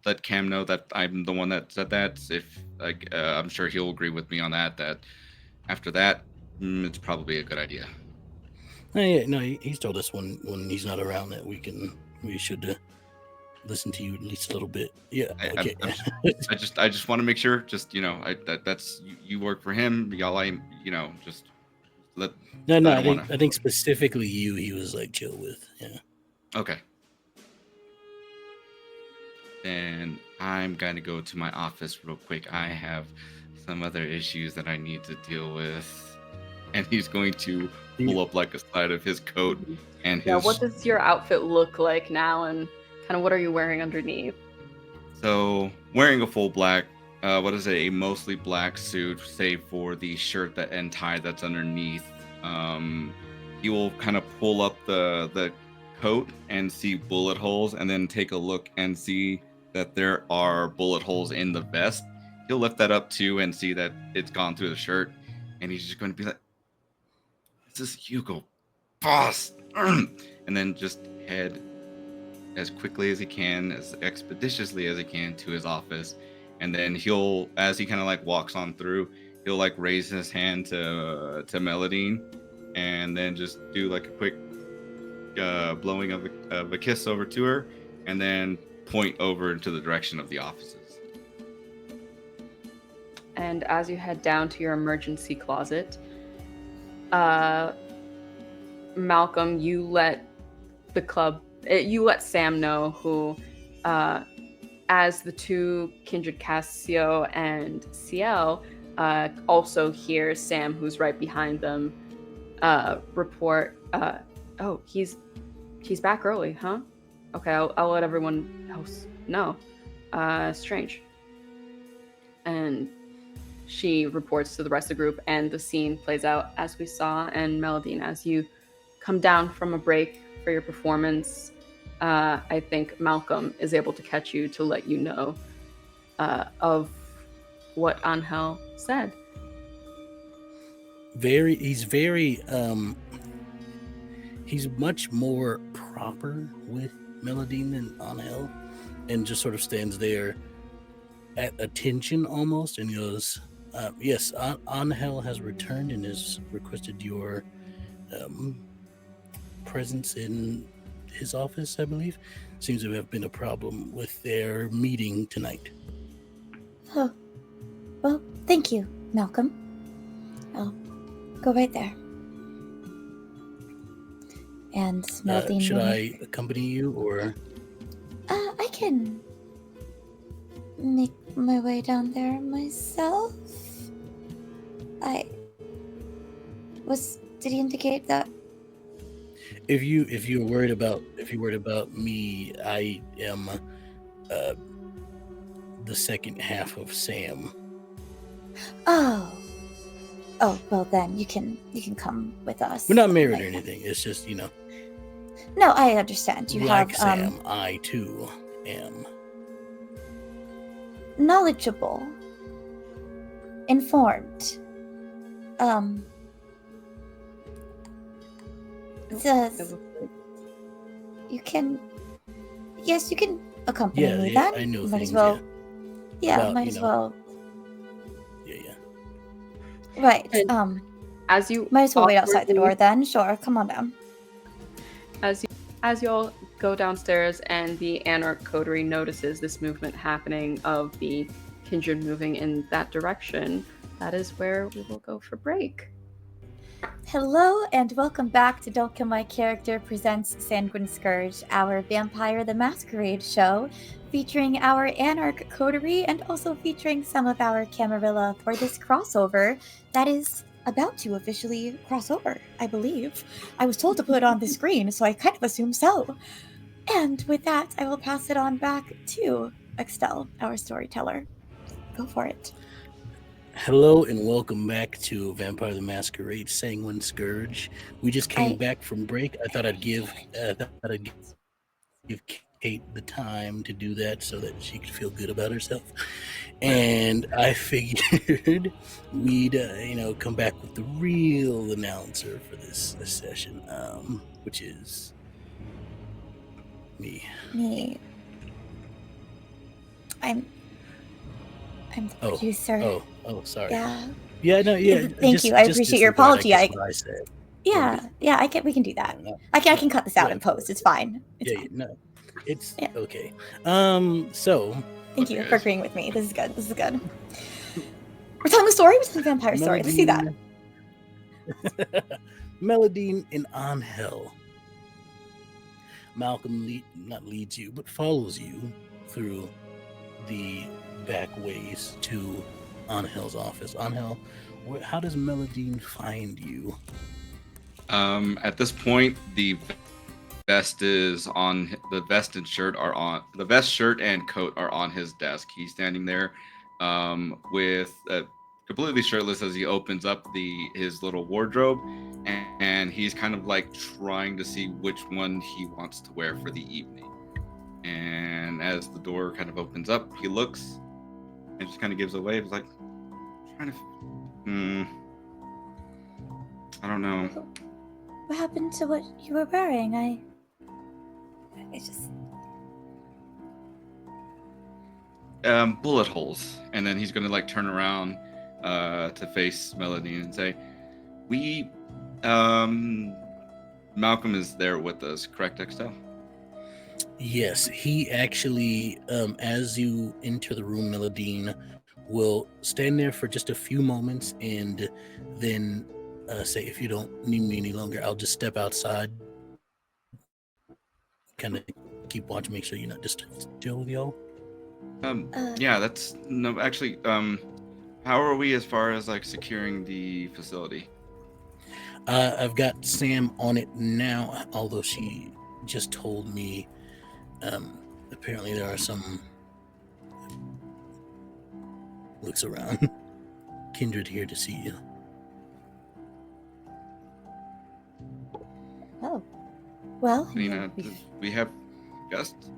let Cam know that I'm the one that said that. If I'm sure he'll agree with me on that. That after that, it's probably a good idea. Yeah, no, he's told us when he's not around that we should listen to you at least a little bit. Yeah. Okay. I just want to make sure. Just that's you work for him. Y'all, just let. No. I think specifically you. He was like chill with. Yeah. Okay. And I'm going to go to my office real quick. I have some other issues that I need to deal with. And he's going to pull up like a side of his coat and his... Yeah, what does your outfit look like now, and kind of what are you wearing underneath? So, wearing a full black, a mostly black suit, save for the shirt and tie that's underneath. He will kind of pull up the coat and see bullet holes, and then take a look and see that there are bullet holes in the vest. He'll lift that up too and see that it's gone through the shirt, and he's just going to be like, "This is Hugo, boss," and then just head as quickly as he can, as expeditiously as he can to his office. And then he'll, as he kind of like walks on through, he'll like raise his hand to Melodine, and then just do like a quick blowing of a kiss over to her, and then point over into the direction of the offices. And as you head down to your emergency closet, Malcolm, you let Sam know, who, as the two kindred Cassio and Ciel, also hear Sam, who's right behind them, report, "Oh, he's back early, huh? Okay, I'll let everyone else know. Strange." And she reports to the rest of the group, and the scene plays out as we saw. And Melodine, as you come down from a break for your performance, I think Malcom is able to catch you to let you know of what Angel said. He's much more proper with Melodine than Angel, and just sort of stands there at attention almost, and he goes, "Yes, Angel has returned and has requested your presence in his office, I believe. Seems to have been a problem with their meeting tonight. Oh, well, thank you, Malcolm. I'll go right there. And Meldine should will I accompany you, or? I can make my way down there myself. Did he indicate that? If you're worried about me, I am the second half of Sam. Oh, well then you can come with us. We're not married or anything. It's just, you know. No, I understand. You like have Sam, I too am knowledgeable, informed. You can accompany me then. I know might things, as well. Yeah, About, might as well. Yeah. Right. And as you might as well wait outside the awkwardly- door then. Sure, come on down. As you all go downstairs and the Anarch coterie notices this movement happening of the kindred moving in that direction, that is where we will go for break. Hello and welcome back to Don't Kill My Character presents Sanguine Scourge, our Vampire the Masquerade show, featuring our Anarch coterie and also featuring some of our Camarilla for this crossover that is about to officially cross over, I believe. I was told to put it on the screen, so I kind of assume so. And with that, I will pass it on back to Extell, our storyteller. Go for it. Hello and welcome back to Vampire the Masquerade Sanguine Scourge. We just came back from break. I thought I'd give Kate the time to do that so that she could feel good about herself. And I figured we'd come back with the real announcer for this session, which is me. I'm the producer. Oh, sorry. Yeah, no, yeah. Thank you. I appreciate your apology. I said. Yeah. We can do that. I can cut this out in post. It's fine. It's okay. So thank you for agreeing with me. This is good. We're telling a story. We're telling a vampire story. Let's do that. Meldine and Angel. Malcolm not leads you, but follows you through the back ways to Angel's office. Angel, how does Meldine find you? At this point, the vest and shirt are on. The vest, shirt, and coat are on his desk. He's standing there, with completely shirtless as he opens up his little wardrobe, and he's kind of like trying to see which one he wants to wear for the evening. And as the door kind of opens up, he looks and just kind of gives a wave. He's like, trying to. I don't know. What happened to what you were wearing? I just. Bullet holes. And then he's gonna like turn around to face Meldine and say, Malcolm is there with us, correct, Extell? Yes, he actually, as you enter the room, Meldine will stand there for just a few moments and then say, if you don't need me any longer, I'll just step outside. Kind of keep watching, make sure you're not just chill with y'all. Yeah, that's no. Actually, how are we as far as like securing the facility? I've got Sam on it now, although she just told me. Apparently there are some. Looks around. Kindred here to see you. Oh, well. We have guests.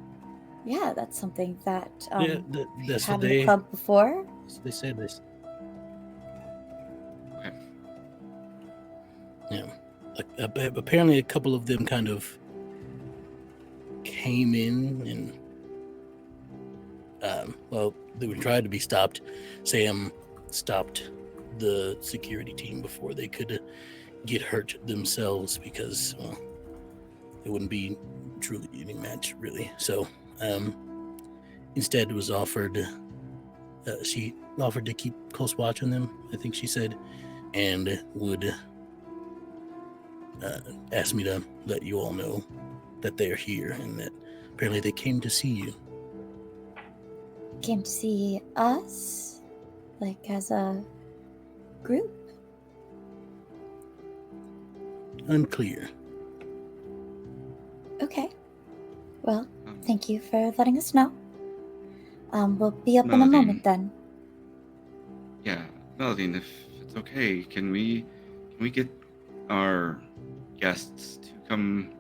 Yeah, that's something that that's had what in the club before. They said this. Okay. Yeah. Apparently, a couple of them kind of came in and they were trying to be stopped. Sam stopped the security team before they could get hurt themselves because it wouldn't be truly any match, really. So instead was offered. She offered to keep close watch on them, I think she said, and would ask me to let you all know that they're here and that apparently they came to see you. Came to see us? Like as a group? Unclear. Okay. Well, thank you for letting us know. We'll be up in a Melody. moment then. Yeah, Melody, if it's okay, can we get our guests to come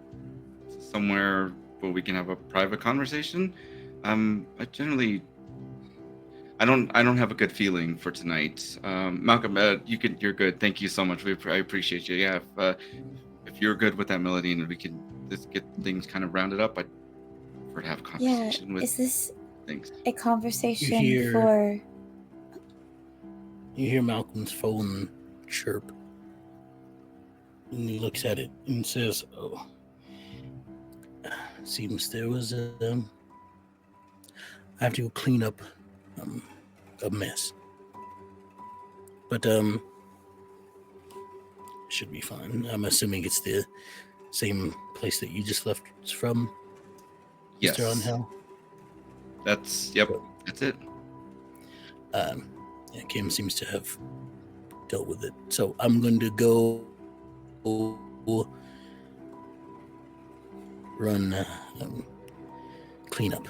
somewhere where we can have a private conversation? I don't have a good feeling for tonight. Malcolm, you're good. Thank you so much. I appreciate you. Yeah, if you're good with that, Melody, and we can just get things kind of rounded up, I'd prefer to have a conversation with. Is this things. a conversation You hear Malcolm's phone chirp, and he looks at it and says, "Oh, seems there was I have to go clean up a mess, but should be fine. I'm assuming it's the same place that you just left from, Yes. Mr. Angel." That's it. Kim seems to have dealt with it. So I'm going to go run cleanup.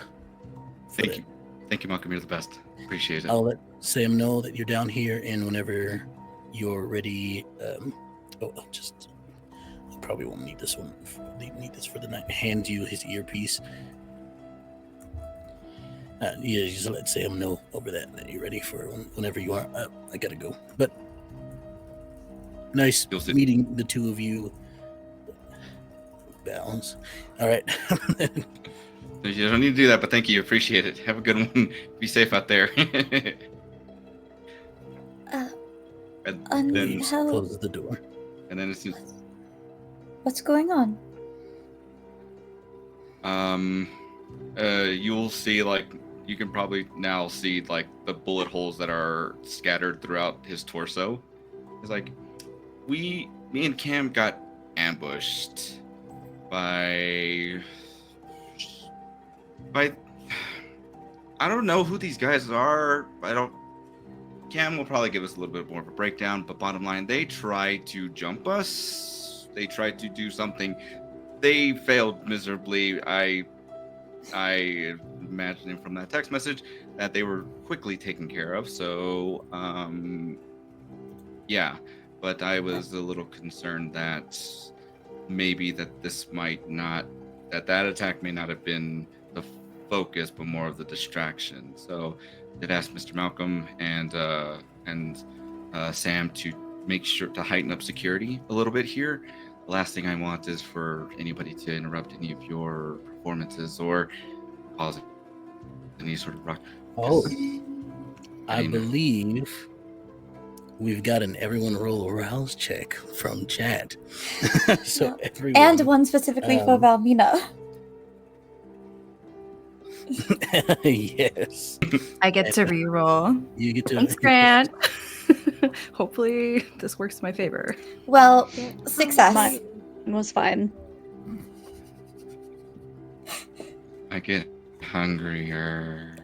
Thank you. Thank you, Malcolm. You're the best. Appreciate it. I'll let Sam know that you're down here, and whenever you're ready, I probably won't need this one. Need this for the night. Hand you his earpiece. Just let Sam know over that you're ready for whenever you are. I gotta go. But nice meeting the two of you. Balance. All right. You don't need to do that, but thank you. Appreciate it. Have a good one. Be safe out there. And then closes the door. And then it's what's going on? You'll see, you can probably now see the bullet holes that are scattered throughout his torso. It's me and Cam got ambushed by I don't know who these guys are. Cam will probably give us a little bit more of a breakdown, but bottom line, they tried to jump us. They tried to do something. They failed miserably. I imagining from that text message that they were quickly taken care of. So, yeah, but I was a little concerned that maybe that that attack may not have been the focus, but more of the distraction. So, did ask Mr. Malcolm and Sam to make sure to heighten up security a little bit here. The last thing I want is for anybody to interrupt any of your performances or cause any sort of rock. Oh, I believe we've got an everyone roll a rouse check from chat. So everyone, and one specifically for Valmina. Yes. I get to re-roll. You get to. Thanks, Grant. Hopefully this works in my favor. Well, success. Mine was fine. I get hungrier.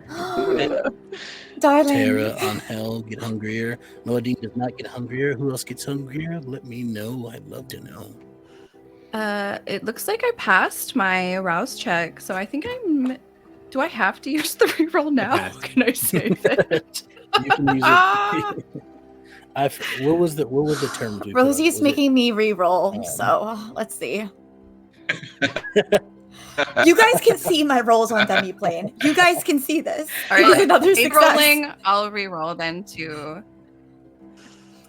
Darling. Tara on hell get hungrier. Melody does not get hungrier. Who else gets hungrier? Let me know. I'd love to know. It looks like I passed my arouse check, so I think do I have to use the reroll now? Can I save it? You can use it. What was the term? Rosie's making me re-roll, so let's see. You guys can see my rolls on Demiplane. You guys can see this. All right, another success. Rolling, I'll re-roll then to.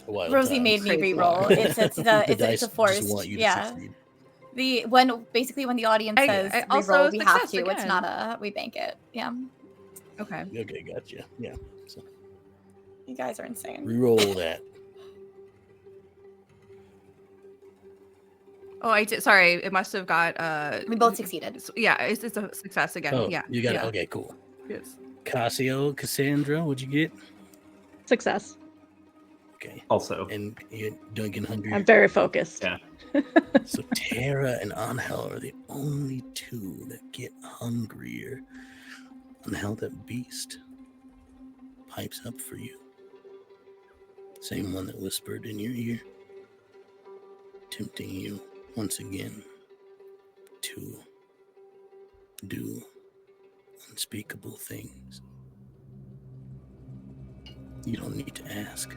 Rosie made me re-roll. It's a force. Yeah. When the audience says re-roll, we have to. Again. It's not we bank it. Yeah. Okay. Okay, gotcha. Yeah. So. You guys are insane. Re-roll that. Oh, I did. Sorry, it must have got. We both succeeded. Yeah, it's a success again. Oh, Yeah, you got yeah. it. Okay, cool. Yes. Cassandra, what'd you get? Success. Okay. Also, And you're Duncan hungry. I'm very focused. Yeah. So Tara and Angel are the only two that get hungrier. Angel, that beast pipes up for you. Same one that whispered in your ear, tempting you once again to do unspeakable things. You don't need to ask.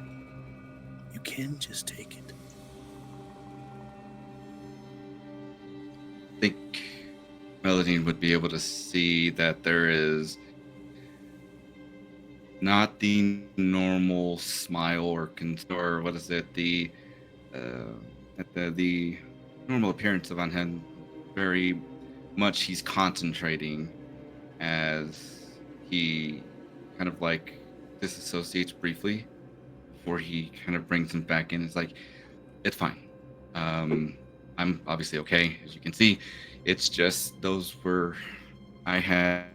You can just take it. I think Melodine would be able to see that there is not the normal smile or what is it, the normal appearance of Angel. Very much he's concentrating as he kind of like disassociates briefly before he kind of brings him back in. It's like, it's fine. I'm obviously okay, as you can see. It's just I had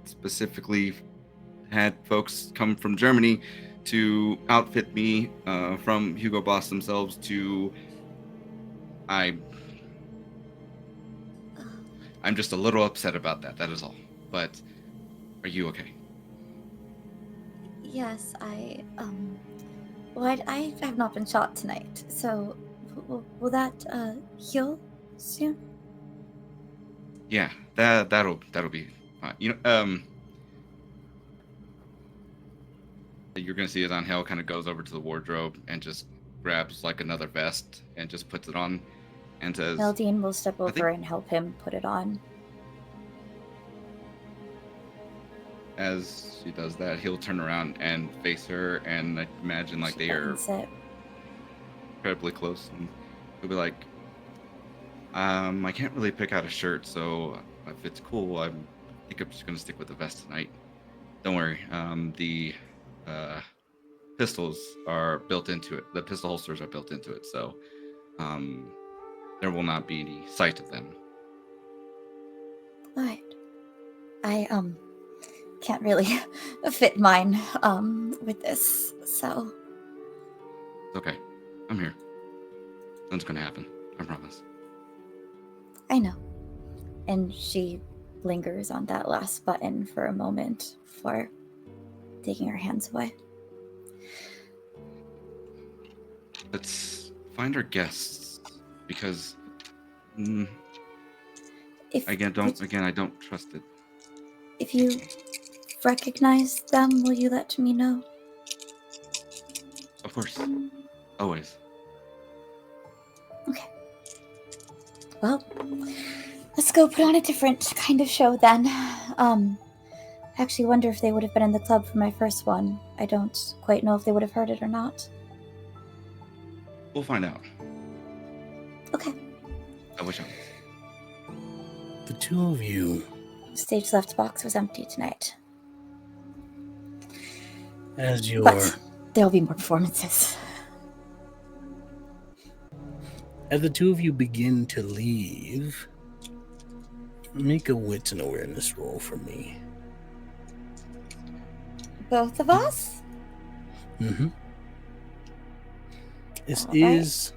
specifically had folks come from Germany to outfit me from Hugo Boss themselves I'm just a little upset about that. That is all. But are you okay? Yes, I have not been shot tonight, so will that heal soon? Yeah, that'll be fine. You're gonna see as Angel kind of goes over to the wardrobe and just grabs like another vest and just puts it on and says, Melodine will step over and help him put it on. As she does that, he'll turn around and face her, and I imagine like they are incredibly close, and he'll be like, I can't really pick out a shirt, so if it's cool, I think I'm just gonna stick with the vest tonight. Don't worry. The pistols are built into it. The pistol holsters are built into it, so there will not be any sight of them. Right. I can't really fit mine with this, so. It's okay. I'm here. Nothing's gonna happen. I promise. I know. And she lingers on that last button for a moment before taking her hands away. Let's find our guests, because I don't trust it. If you recognize them, will you let me know? Of course. Always. Okay. Well, let's go put on a different kind of show then. I actually wonder if they would have been in the club for my first one. I don't quite know if they would have heard it or not. We'll find out. Okay. I wish I was. The two of you, Stage left box was empty tonight. as your But there'll be more performances. as the two of you begin to leave, make a wits and awareness roll for me. Both of us? Mm-hmm. This All right. is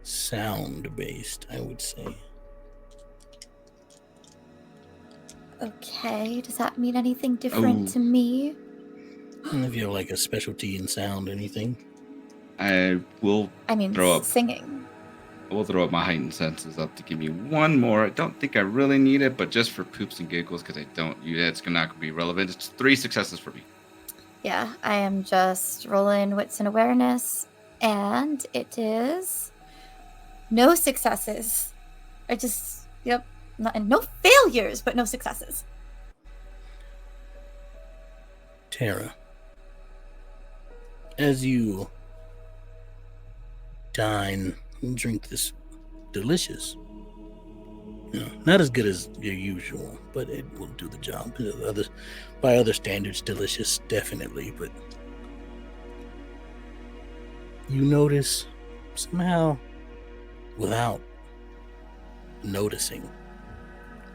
sound-based, I would say. Okay, does that mean anything different to me? And if you have like a specialty in sound, anything. I will throw up. Singing. We'll throw up my heightened senses up to give me one more. I don't think I really need it, but just for poops and giggles, because it's not going to be relevant. It's 3 successes for me. Yeah, I am just rolling wits and awareness, and it is no successes. No failures, but no successes. Tara, as you dine and drink this delicious, not as good as your usual, but it will do the job. By other standards, delicious, definitely, but you notice somehow without noticing,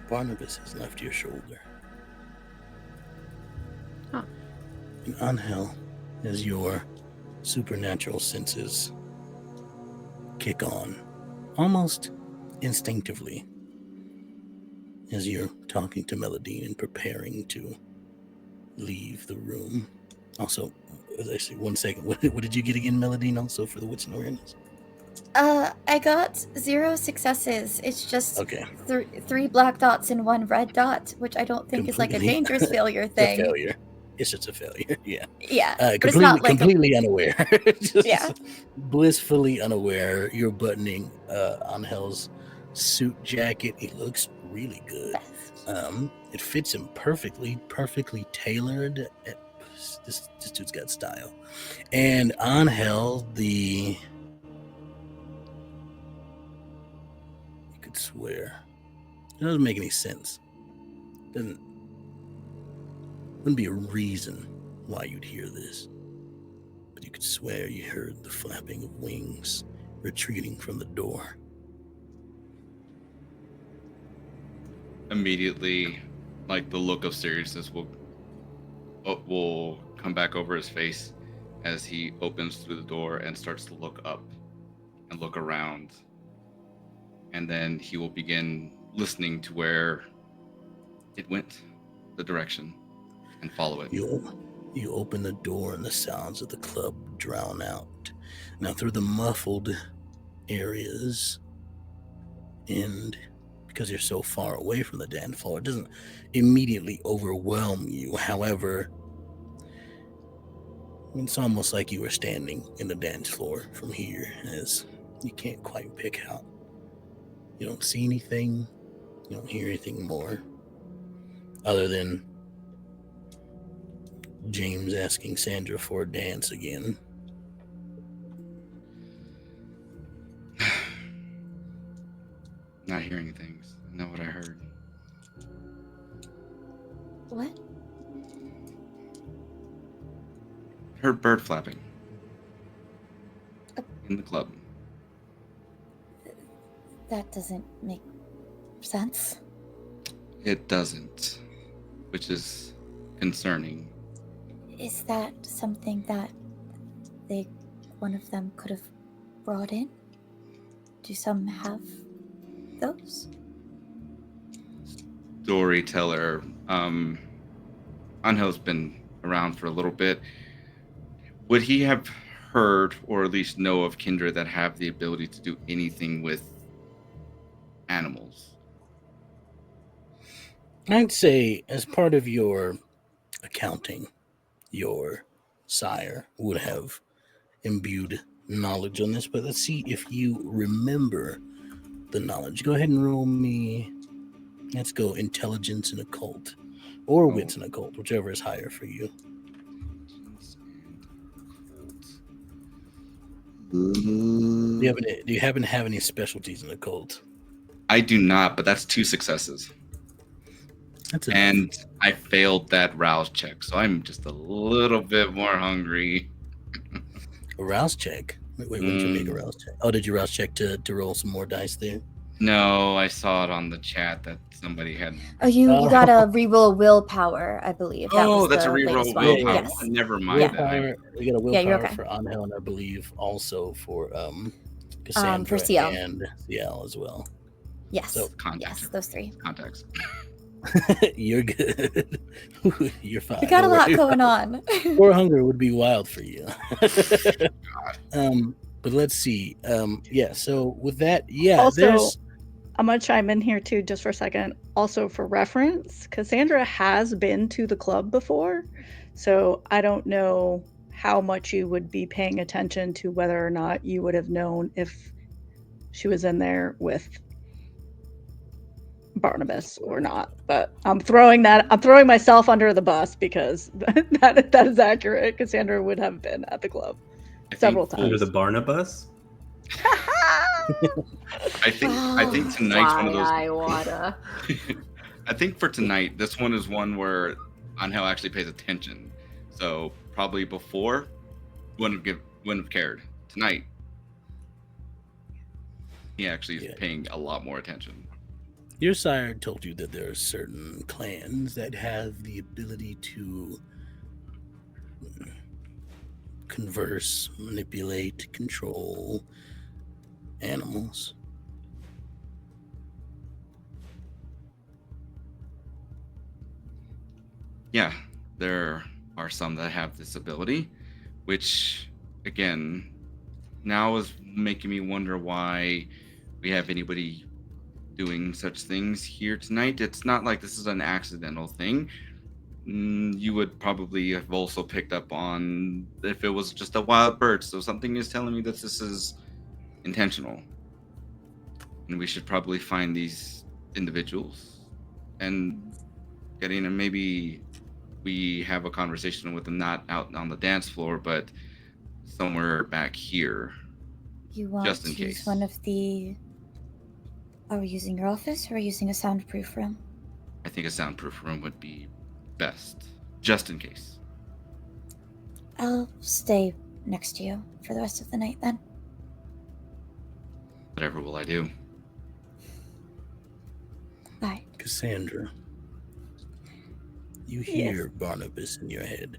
Barnabas has left your shoulder. Huh. And Angel, as your supernatural senses kick on, almost instinctively, as you're talking to Melodine and preparing to leave the room. Also, actually, 1 second. What did you get again, Melodine, also for the Wits and Awareness? I got 0 successes. It's just Okay. 3 black dots and 1 red dot, which I don't think is like a Completely. dangerous failure It's thing. a failure. It's just a failure, yeah. Yeah, but Completely, it's not like completely unaware. Just Yeah. blissfully unaware. You're buttoning Angel's suit jacket. It looks really good. It fits him perfectly tailored. This dude's got style. And Angel, you could swear. It doesn't make any sense. Wouldn't be a reason why you'd hear this. But you could swear you heard the flapping of wings retreating from the door. Immediately, like the look of seriousness will come back over his face as he opens through the door and starts to look up and look around. And then he will begin listening to where it went, the direction, and follow it. You open the door and the sounds of the club drown out. Now through the muffled areas, and because you're so far away from the dance floor, it doesn't immediately overwhelm you. However, it's almost like you were standing in the dance floor from here, as you can't quite pick out. You don't see anything, you don't hear anything more, other than James asking Sandra for a dance again. Not hearing things. I know what I heard. What? Heard bird flapping. In the club. That doesn't make sense. It doesn't. Which is concerning. Is that something that one of them could have brought in? Do some have those? Storyteller. Angel's been around for a little bit. Would he have heard or at least know of kindred that have the ability to do anything with animals? I'd say, as part of your accounting, your sire would have imbued knowledge on this, but let's see if you remember the knowledge. Go ahead and roll me. Let's go intelligence and occult, or wits and occult, whichever is higher for you. Do you happen to have any specialties in occult? I do not, but that's 2 successes. That's and I failed that rouse check, so I'm just a little bit more hungry. A rouse check? Wait, when did you make a rouse check? Oh, did you rouse check to roll some more dice there? No, I saw it on the chat that somebody had. Oh, you got a reroll willpower, I believe. That's a reroll willpower. Yes. Never mind. Willpower. We got a willpower you're okay. for Angel, and I believe also for Cassandra for Ciel. and Ciel as well. Yes. So yes, those 3. Context. You're good. You're fine. We got a lot going on. 4 hunger would be wild for you. But let's see. So with that, also, I'm gonna chime in here too, just for a second. Also, for reference, Cassandra has been to the club before, so I don't know how much you would be paying attention to whether or not you would have known if she was in there with Barnabas or not. But I'm throwing myself under the bus because that is accurate. Cassandra would have been at the club several times. Under the Barnabas? I think tonight's one of those. I think for tonight, this one is one where Angel actually pays attention. So probably before, wouldn't have cared. Tonight, He actually is paying a lot more attention. Your sire told you that there are certain clans that have the ability to converse, manipulate, control animals. Yeah, there are some that have this ability, which, again, now is making me wonder why we have anybody doing such things here tonight. It's not like this is an accidental thing. You would probably have also picked up on if it was just a wild bird. So something is telling me that this is intentional. And we should probably find these individuals and getting, and maybe we have a conversation with them, not out on the dance floor, but somewhere back here. You want just in to use case. one of the... Are we using your office or are we using a soundproof room? I think a soundproof room would be best, just in case. I'll stay next to you for the rest of the night then. Whatever will I do? Bye. Cassandra, you hear Barnabas in your head.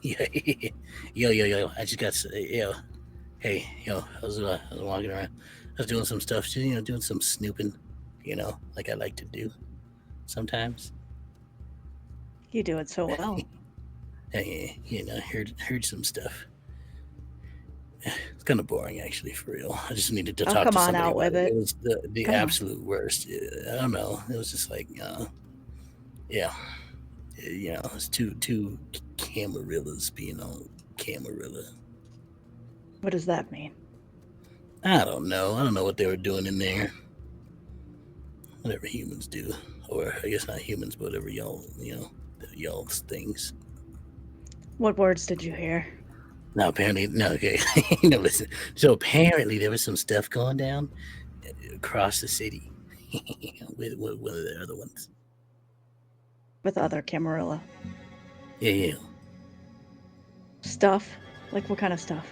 Yeah, yo, I just got, hey, I was walking around. I was doing some stuff, doing some snooping, like I like to do sometimes. You do it so well. Hey, heard some stuff. It's kind of boring, actually, for real. I just needed to talk to somebody. Come on out with it. It was the absolute worst. I don't know. It was just like, it's two Camarillas being on Camarilla. What does that mean? I don't know. I don't know what they were doing in there. Whatever humans do. Or I guess not humans, but whatever y'all's things. What words did you hear? No, apparently, no, okay. No, listen. So apparently there was some stuff going down across the city with one of the other ones. With other Camarilla? Yeah. Stuff? Like what kind of stuff?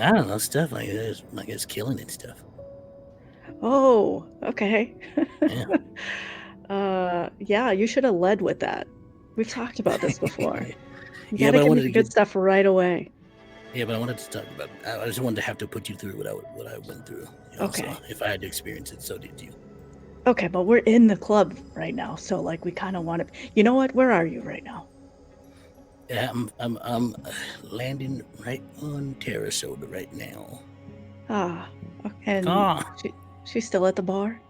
I don't know, stuff like this, like it's killing and stuff. Oh, okay. Yeah. Yeah, you should have led with that. We've talked about this before. You Yeah, gotta but I give wanted me to good get- stuff right away. Yeah, but I wanted to talk about. I just wanted to have to put you through what I went through. Okay. So if I had to experience it, so did you. Okay, but we're in the club right now, so like we kind of want to. You know what? Where are you right now? Yeah, I'm landing right on Terrasoda right now. Ah, okay. And Ah. she's still at the bar.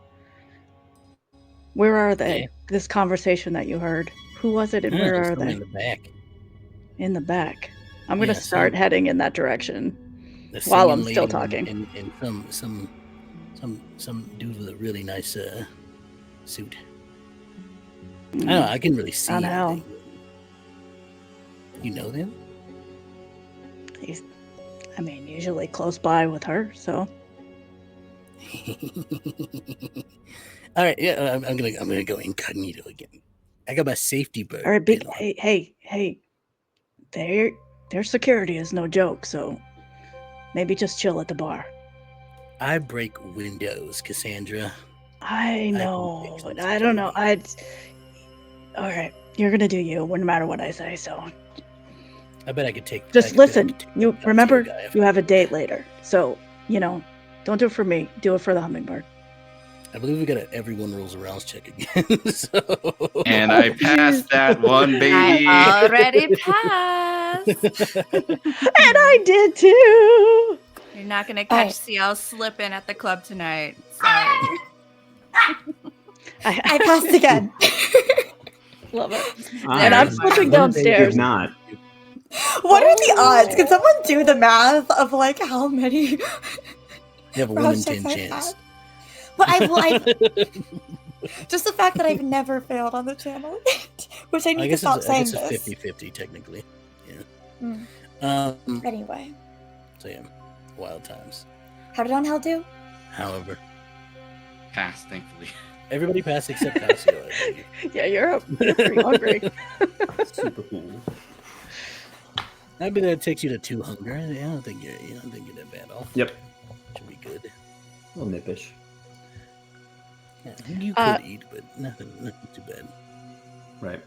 Where are they? Yeah. This conversation that you heard. Who was it, and where There's are someone they? in the back? In the back. I'm gonna Yeah, start heading in that direction The while I'm singing still lady talking. and some dude with a really nice suit. I don't know. I can really see. I know. anything. You know them? He's, usually close by with her, so. All right, yeah, I'm gonna go incognito again. I got my safety bird. All right, big. pin on. Hey. Their security is no joke, so maybe just chill at the bar. I break windows, Cassandra. I know, fix but this I don't know. security. All right, you're gonna do you, no matter what I say. So I bet I could take. just I bet I listen. could take You that to remember a guy if- you have a date later, so don't do it for me. Do it for the hummingbird. I believe we got an everyone rules around check again. So. And I passed that one, baby. I already passed. And I did too. You're not gonna catch Alright. Ciel slipping at the club tonight. Sorry. I passed again. Love it. And I'm slipping They downstairs. did not. What are the odds? Can someone do the math of like how many You have a 1 in round 10 checks I've chance. had? But I've just the fact that I've never failed on the channel, which I need I to guess stop it's saying 50-50 technically. Yeah. this. Anyway, So yeah, wild times. how did Angel do? However, Passed, thankfully. everybody passed except Cassio. I believe. Yeah, you're pretty hungry. Super cool. Maybe that takes you to 2 hunger. Yeah, I don't think you're that bad off. Yep. Should be good. A little nippish. Yeah, you could eat, but nothing too bad. Right.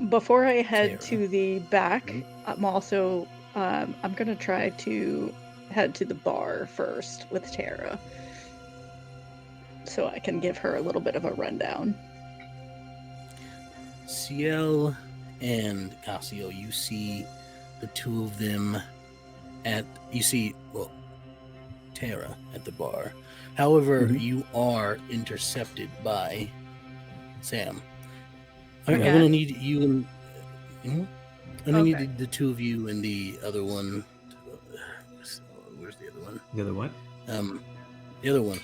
Before I head Tara. to the back, Mhm. I'm also I'm gonna try to head to the bar first with Tara, so I can give her a little bit of a rundown. Ciel and Cassio, you see the two of them Tara at the bar. However, Mhm. you are intercepted by Sam. I'm Okay. gonna need you and I'm gonna Okay. need the two of you and the other one. Where's the other one? The other what? The other one.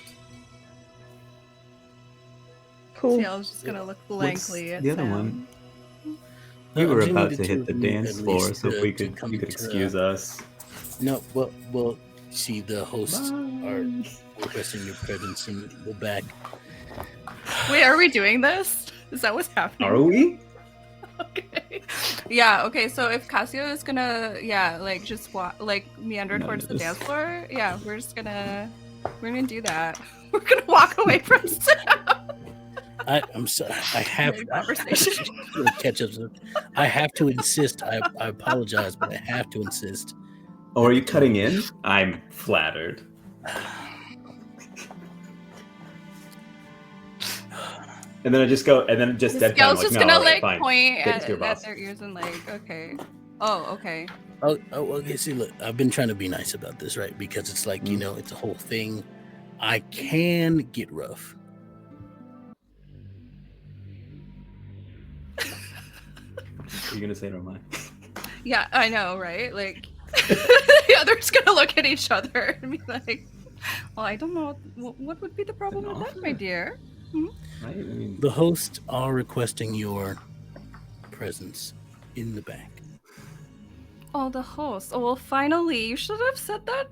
Cool. Ciel's just gonna look blankly at the other Sam. one? We I'm were just gonna about need to the two hit the of you dance at floor, least so if to we could, come you could to, excuse us. No, well, see, the hosts are Bye. requesting your presence in the back. Wait, are we doing this? Is that what's happening? Are we? Okay. Yeah. Okay. So if Cassio is gonna, just meander No, towards the no. dance floor, we're gonna do that. We're gonna walk away from Sam. I'm sorry. I have Conversation. catch up. I have to insist. I apologize, but I have to insist. Oh, are you cutting in? I'm flattered. And then I just go, and then just The deadpan, scale's like, just no, gonna all right, fine. point Take it to your at boss. their ears and okay. Oh, okay. Oh, okay. See, look, I've been trying to be nice about this, right? Because it's like, it's a whole thing. I can get rough. You're gonna say no, mine. Yeah, I know, right? Like, the others gonna look at each other and be like, "Well, I don't know what would be the problem with that, my dear." Right? I mean, The hosts are requesting your presence in the back. Oh, the host. Oh, well, finally. You should have said that.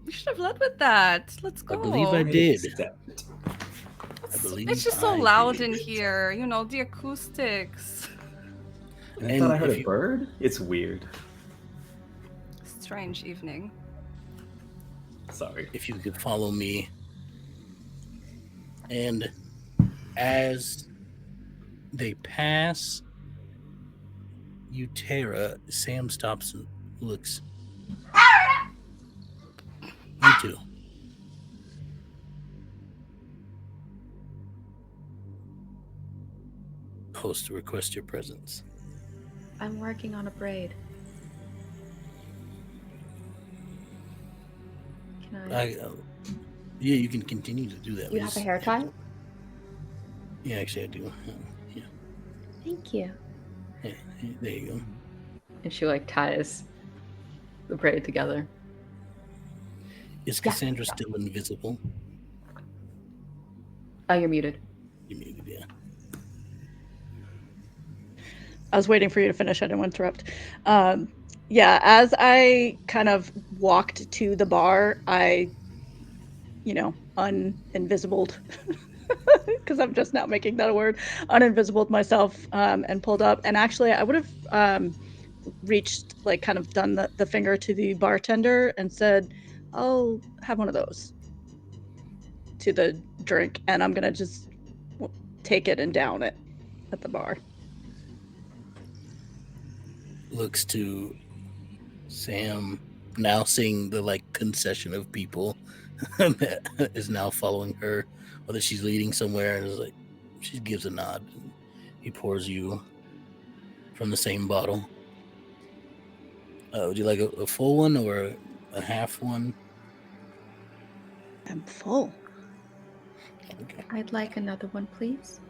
You should have led with that. Let's go. I believe I did. accept. It's just so loud in here. You know, the acoustics. And I thought I heard a bird? It's weird. Strange evening. Sorry. If you could follow me. And as they pass you, Tara, Sam stops and looks. You too. Host to request your presence. I'm working on a braid. Can I? Yeah, you can continue to do that. You have a hair tie? Yeah, actually, I do. Yeah. Thank you. Yeah, there you go. And she ties the braid together. Is Cassandra still invisible? Oh, you're muted. You're muted, yeah. I was waiting for you to finish. I didn't want to interrupt. As I kind of walked to the bar, I, uninvisibled, because I'm just now making that a word, uninvisibled myself and pulled up. And actually, I would have reached, kind of done the finger to the bartender and said, I'll have one of those to the drink. And I'm going to just take it and down it at the bar. Looks to Sam, now seeing the concession of people that is now following her, whether she's leading somewhere, and is she gives a nod. And he pours you from the same bottle. Would you like a full one or a half one? I'm full. Okay. I'd like another one, please.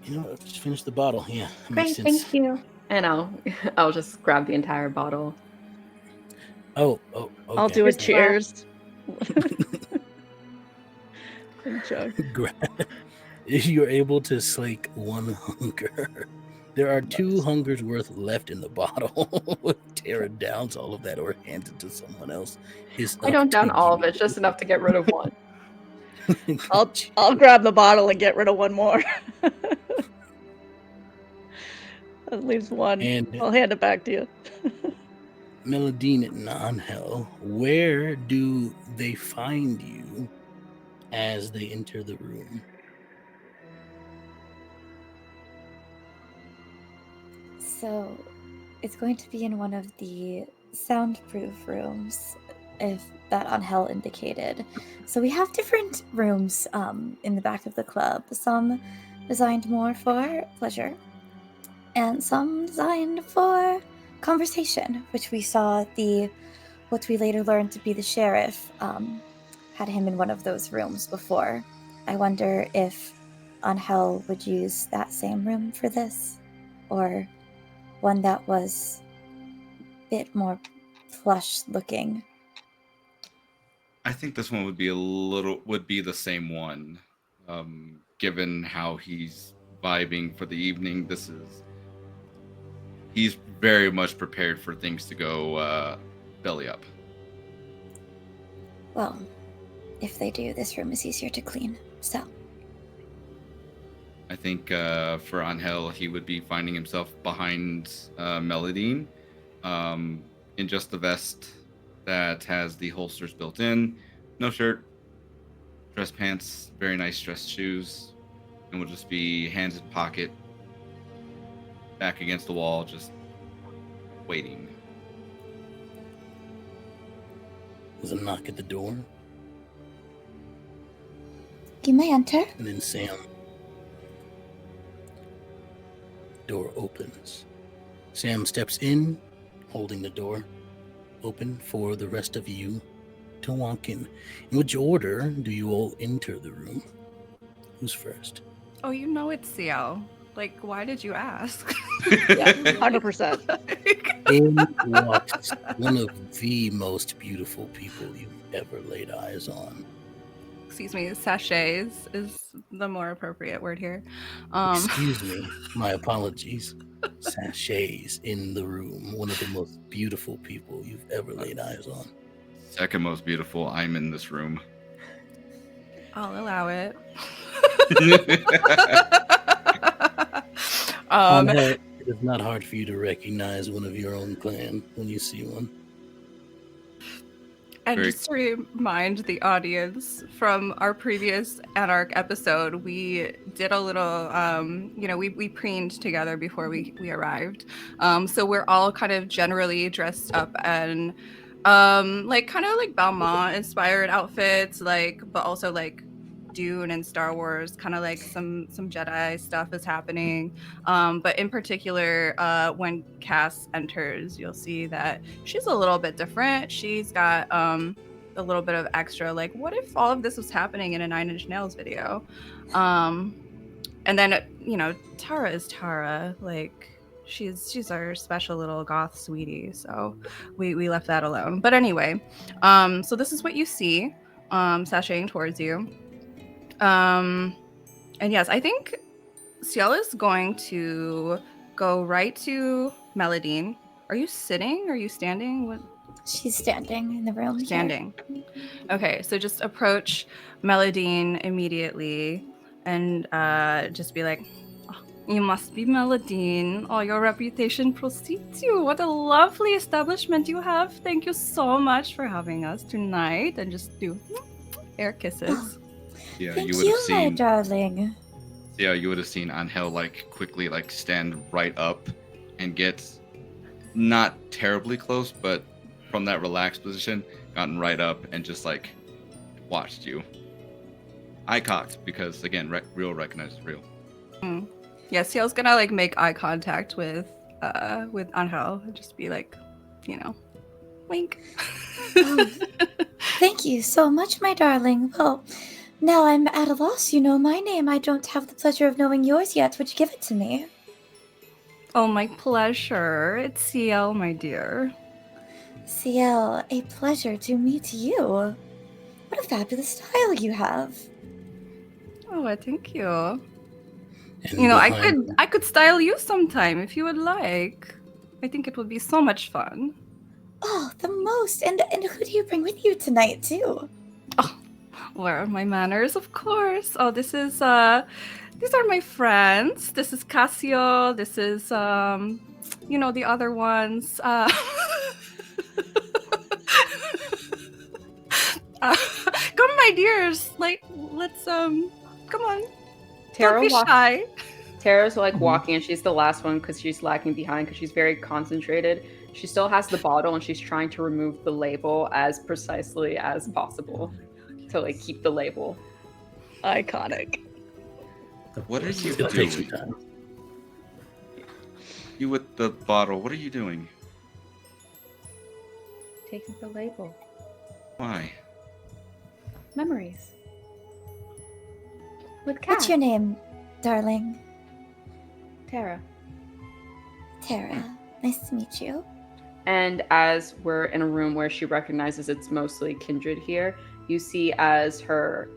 Just finish the bottle. Yeah, that Great, makes sense. thank you. And I'll just grab the entire bottle. Oh, okay. I'll do a cheers. You're able to slake one hunger. There are 2 hungers worth left in the bottle. Tara downs all of that or hands it to someone else. I don't down all of it, just enough to get rid of one. I'll grab the bottle and get rid of one more. That leaves one. And I'll hand it back to you. Melodine and Angel, where do they find you as they enter the room? So, it's going to be in one of the soundproof rooms, if that Angel indicated. So we have different rooms in the back of the club. Some designed more for pleasure, and some designed for conversation, which we saw what we later learned to be the sheriff had him in one of those rooms before. I wonder if Angel would use that same room for this, or one that was a bit more plush looking. I think this one would be the same one, given how he's vibing for the evening. He's very much prepared for things to go belly up. Well, if they do, this room is easier to clean, so. I think for Angel, he would be finding himself behind Melodine, in just the vest that has the holsters built in, no shirt, dress pants, very nice dress shoes, and will just be hands in pocket, back against the wall, just waiting. There's a knock at the door, You may enter. and then Sam. Door opens. Sam steps in, holding the door open for the rest of you to walk in. In which order do you all enter the room? Who's first? Oh, you know it's Ciel. Like, why did you ask? Yeah, 100%. In walks one of the most beautiful people you've ever laid eyes on. Excuse me, sachets is the more appropriate word here. Excuse me, my apologies. Sachets in the room. One of the most beautiful people you've ever laid eyes on. Second most beautiful, I'm in this room. I'll allow it. It is not hard for you to recognize one of your own clan when you see one. And Very- just to remind the audience, from our previous Anarch episode, we did a little, we preened together before we arrived. So we're all kind of generally dressed up and kind of like Valmina inspired outfits, but also like Dune and Star Wars, kind of like some Jedi stuff is happening. But in particular, when Cass enters, you'll see that she's a little bit different. She's got a little bit of extra, like, what if all of this was happening in a Nine Inch Nails video? And then, Tara is Tara. Like, she's our special little goth sweetie. So we left that alone. But anyway, so this is what you see sashaying towards you. And yes, I think Ciel is going to go right to Melodine. Are you sitting? Are you standing? What? She's standing in the room. Standing. Okay, so just approach Melodine immediately and just be like, "Oh, you must be Melodine. Oh, your reputation precedes you. What a lovely establishment you have. Thank you so much for having us tonight." And just do air kisses. Yeah, Thank you would have you, my seen. darling. Yeah, you would have seen Angel quickly stand right up and get not terribly close, but from that relaxed position, gotten right up and just watched you. Eye cocked because again, real recognizes real. Yeah, Ciel's gonna make eye contact with Angel and just be wink. Thank you so much, my darling. Well, now I'm at a loss. You know my name. I don't have the pleasure of knowing yours yet. Would you give it to me? Oh, my pleasure. It's Ciel, my dear. Ciel, a pleasure to meet you. What a fabulous style you have. Oh, thank you. And I could style you sometime if you would like. I think it would be so much fun. Oh, the most. And who do you bring with you tonight, too? Where are my manners? Of course. Oh, these are my friends. This is Cassio. This is, the other ones. Come, my dears. Like, let's come on. Tara Don't be walks. shy. Tara's like walking, and she's the last one because she's lagging behind because she's very concentrated. She still has the bottle, and she's trying to remove the label as precisely as possible to like keep the label. Iconic. What are you It'll take some doing? time. You with the bottle, what are you doing? Taking the label. Why? Memories. With Kat. What's your name, darling? Tara. Tara. Nice to meet you. And as we're in a room where she recognizes it's mostly kindred here, you see as her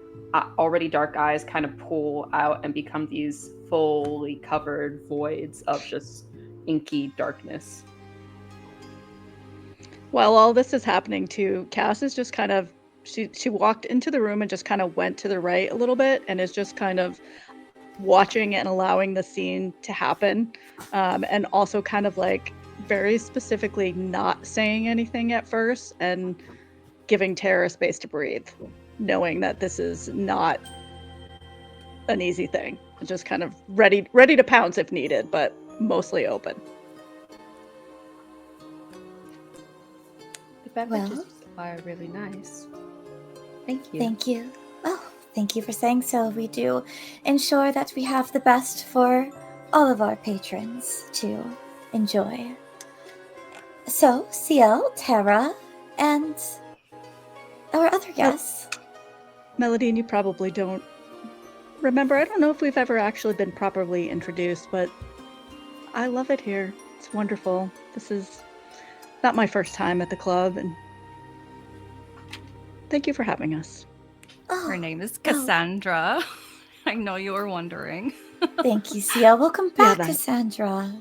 already dark eyes kind of pull out and become these fully covered voids of just inky darkness. While all this is happening too, Cass is just kind of she walked into the room and just kind of went to the right a little bit and is just kind of watching and allowing the scene to happen, and also kind of like very specifically not saying anything at first and giving Tara space to breathe, knowing that this is not an easy thing. Just kind of ready to pounce if needed, but mostly open. The beverages Well. you supply are really nice. Thank you. Thank you. Oh, thank you for saying so. We do ensure that we have the best for all of our patrons to enjoy. So, Ciel, Tara, and our other guests. Melody, you probably don't remember. I don't know if we've ever actually been properly introduced, but I love it here. It's wonderful. This is not my first time at the club, and thank you for having us. Oh, Her name is Cassandra. I know you were wondering. thank you, Ciel. Welcome Yeah, back, that- Cassandra.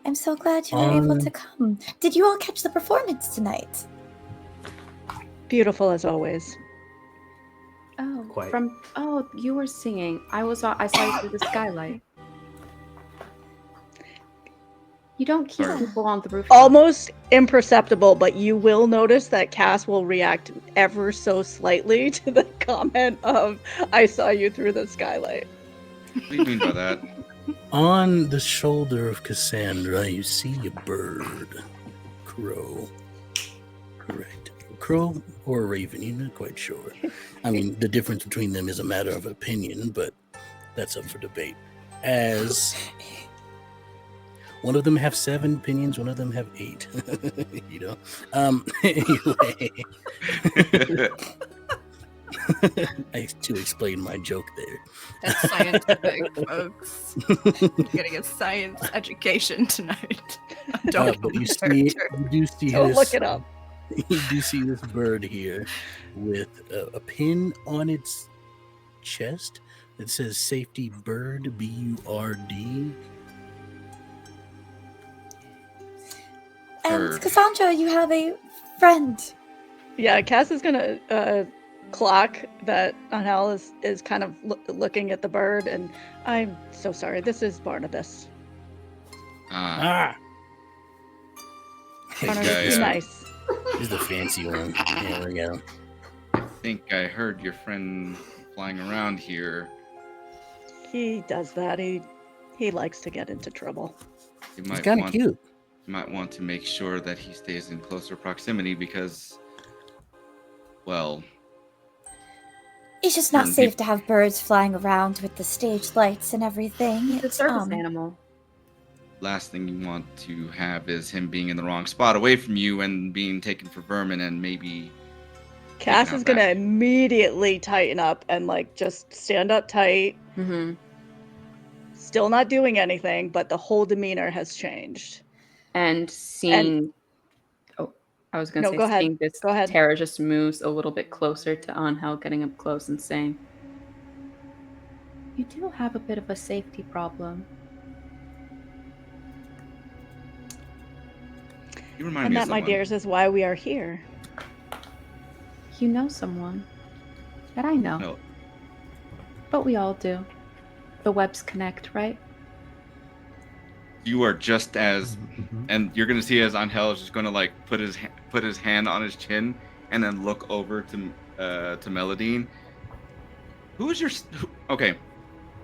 I'm so glad you were able to come. Did you all catch the performance tonight? Beautiful as always. Oh, Quite. you were singing. I saw you through the skylight. You don't keep Sorry. people on the roof. Almost imperceptible, but you will notice that Cass will react ever so slightly to the comment of, I saw you through the skylight. What do you mean by that? On the shoulder of Cassandra, you see a bird. Crow. Correct. Crow or a raven, you're not quite sure. I mean, the difference between them is a matter of opinion, but that's up for debate. As one of them have 7 opinions, one of them have 8. You know? Anyway. I had to explain my joke there. That's scientific, folks. You're getting a science education tonight. Don't But you character. do see Don't this. look it up. You do see this bird here with a pin on its chest that says "Safety Bird" BURD. And Bird. Cassandra, you have a friend. Yeah, Cass is gonna clock that Angel is kind of looking at the bird, and I'm so sorry. This is Barnabas. Ah, Barnabas guy, is uh, nice. he's the fancy one. There we go. I think I heard your friend flying around here. He does that. He likes to get into trouble. You He's might kind of want, cute. you might want to make sure that he stays in closer proximity because, well, It's just not Certain safe peop- to have birds flying around with the stage lights and everything. He's a It's, service animal. last thing you want to have is him being in the wrong spot away from you and being taken for vermin and maybe Cass out is gonna back. immediately tighten up and like just stand up tight. Mm-hmm. Still not doing anything, but the whole demeanor has changed. And seeing, I was gonna No, say, go ahead. seeing this, Go ahead. Tara just moves a little bit closer to Angel, getting up close and saying, "You do have a bit of a safety problem." you remind And me that, of my someone. dears, is why we are here. You know someone that I know, No, but we all do. The webs connect, right? you are just as, Mhm. and you're gonna see as Angel is just gonna like put his hand on his chin and then look over to to Melodine. Who's your? Okay,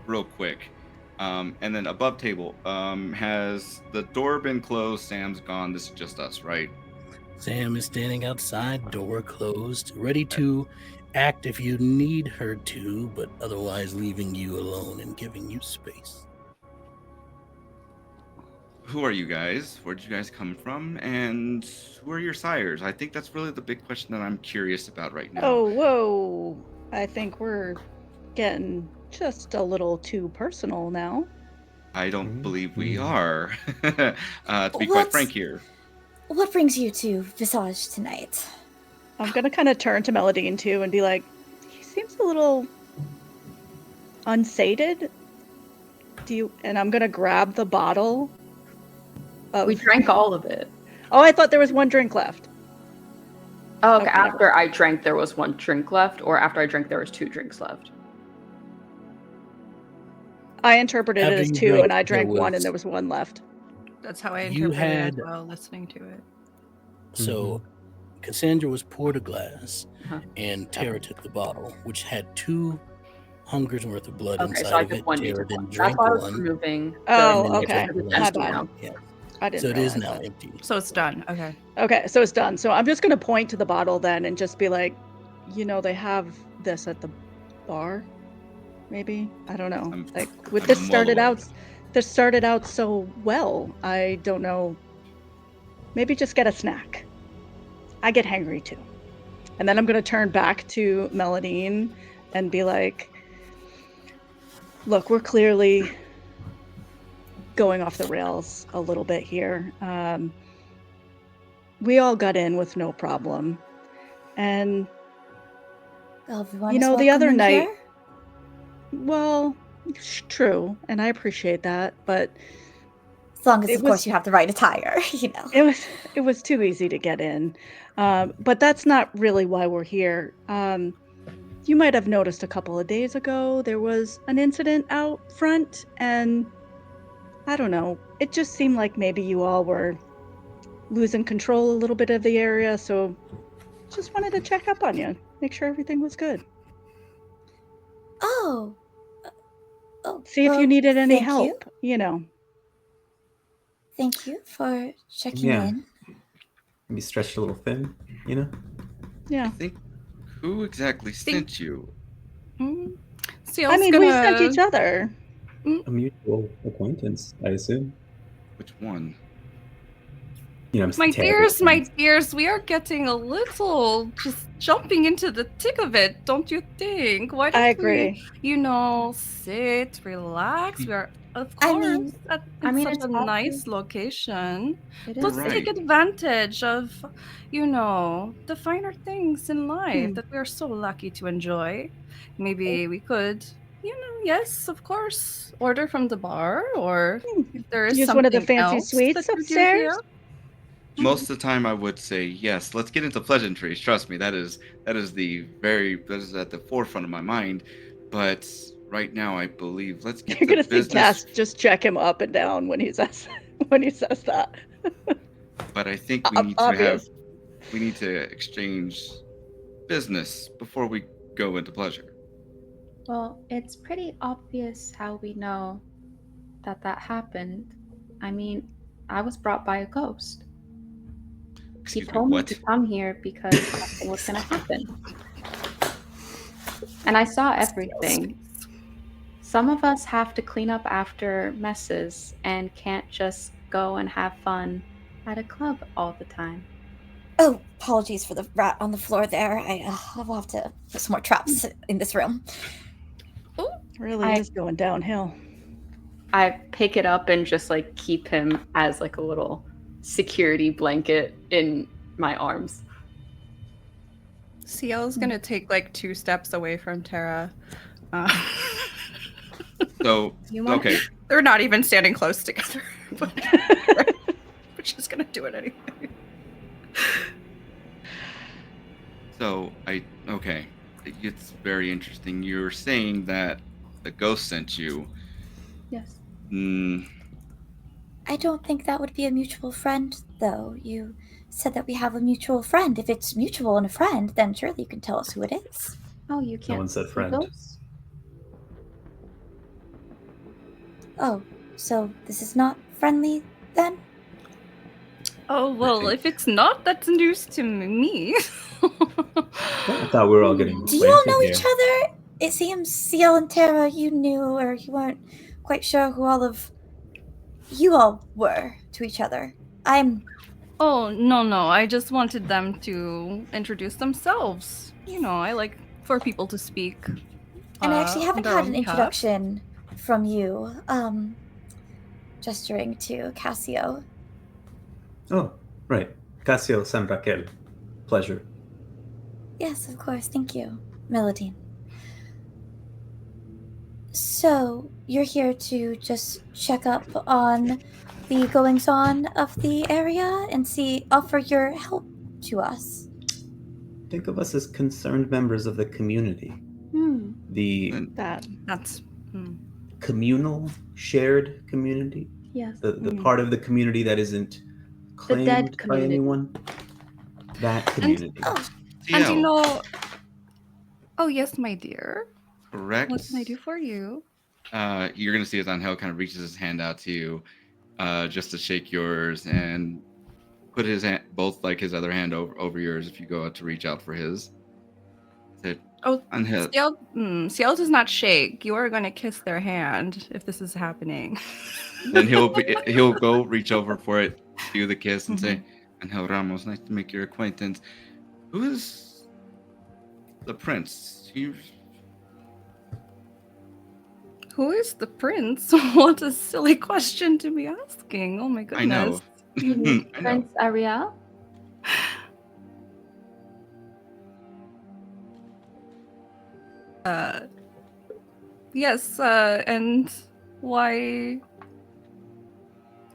real quick. And then above table, has the door been closed? Sam's gone. This is just us, right? Sam is standing outside, door closed, ready to act if you need her to, but otherwise leaving you alone and giving you space. Who are you guys? Where did you guys come from? And who are your sires? I think that's really the big question that I'm curious about right now. Oh, whoa. I think we're getting just a little too personal now. I don't believe we are. To be quite frank here. What brings you to Visage tonight? I'm going to kind of turn to Melodine, too, and be like, he seems a little unsated. And I'm going to grab the bottle. We drank all of it. Oh, I thought there was one drink left. Oh, okay. After I drank, there was one drink left, or after I drank, there was 2 drinks left. I interpreted it as 2, and I drank 1, and there was 1 left. That's how I interpreted it as well, listening to it. So, Cassandra was poured a glass, and Tara took the bottle, which had 2 hungers worth of blood inside of it. Tara then drank one. Okay. My bad. Yeah. I didn't. So it is now empty. So it's done. Okay. Okay, so it's done. So I'm just going to point to the bottle then and just be like, they have this at the bar. Maybe, I don't know. This started out so well. I don't know. Maybe just get a snack. I get hangry too. And then I'm going to turn back to Melodine and be like, look, we're clearly going off the rails a little bit here. We all got in with no problem. And, the other night... Here? Well, true, and I appreciate that, but as long as, of course, you have the right attire, It was too easy to get in, but that's not really why we're here. You might have noticed a couple of days ago there was an incident out front, and I don't know. It just seemed like maybe you all were losing control a little bit of the area, so just wanted to check up on you, make sure everything was good. Oh. See if you needed any help, Thank you for checking in. Maybe stretched a little thin, Yeah. I think, who exactly sent you? We sent each other. A mutual acquaintance, I assume. Which one? My dears, we are getting a little just jumping into the thick of it, don't you think? Why don't I agree. we, sit, relax? We are, of course, at such a nice location. Let's take advantage of, the finer things in life that we are so lucky to enjoy. Maybe we could, yes, of course, order from the bar, or if there is use one of the fancy suites upstairs. Most of the time, I would say yes. Let's get into pleasantries. Trust me, that is at the forefront of my mind. But right now, I believe let's get. You're gonna see Cass just check him up and down when he says that. But I think we need to exchange business before we go into pleasure. Well, it's pretty obvious how we know that happened. I mean, I was brought by a ghost. He told me to come here because something was going to happen. And I saw everything. Some of us have to clean up after messes and can't just go and have fun at a club all the time. Oh, apologies for the rat on the floor there. I'll have to put some more traps in this room. Really is going downhill. I pick it up and just keep him as a little security blanket in my arms. Ciel's gonna take 2 steps away from Tara. So okay, they're not even standing close together, but she's gonna do it anyway. So it's very interesting. You're saying that the ghost sent you. Yes. I don't think that would be a mutual friend, though. You said that we have a mutual friend. If it's mutual and a friend, then surely you can tell us who it is. Oh, you can't. No one said see friend. those? Oh, so this is not friendly then? Oh, well, if it's not, that's news to me. I thought we were all getting Do you all acquainted know here. each other? It seems Ciel and Terra you knew, or you weren't quite sure who all of you all were to each other. Oh, no. I just wanted them to introduce themselves. You know, I like for people to speak. And I actually haven't on their had own an behalf. introduction from you. Gesturing to Cassio. Oh, right. Casio San Raquel. Pleasure. Yes, of course, thank you, Melodine. So, you're here to just check up on the goings-on of the area and offer your help to us. Think of us as concerned members of the community. The That's communal, shared community. Yes. The part of the community that isn't claimed by community. anyone. That community. And you Ciel, know. Oh yes, my dear. correct. What can I do for you? You're gonna see as Angel kind of reaches his hand out to you, just to shake yours and put his hand, both like his other hand over yours if you go out to reach out for his. Said, Oh, Angel, Ciel does not shake. You are going to kiss their hand if this is happening. then he'll go reach over for it, do the kiss, and say, Angel Ramos, nice to make your acquaintance. Who is the prince? Who is the prince? What a silly question to be asking. Oh my goodness. I know. You mean I know. Prince Ariel? Yes, and why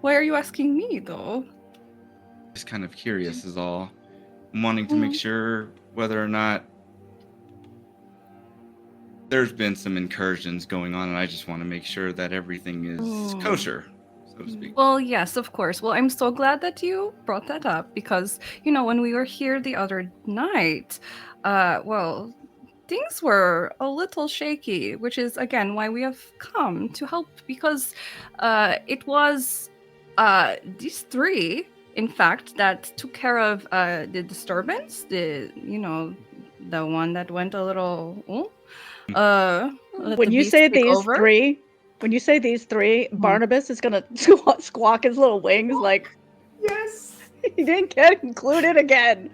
are you asking me though? Just kind of curious is all. I'm wanting to make sure whether or not there's been some incursions going on, and I just want to make sure that everything is kosher, so to speak. Well, yes, of course. Well, I'm so glad that you brought that up because, you know, when we were here the other night, well, things were a little shaky, which is, again, why we have come to help because it was these three, in fact, that took care of the disturbance, the one that went a little... when you say these three, Barnabas is gonna squawk his little wings like, yes, he didn't get included again.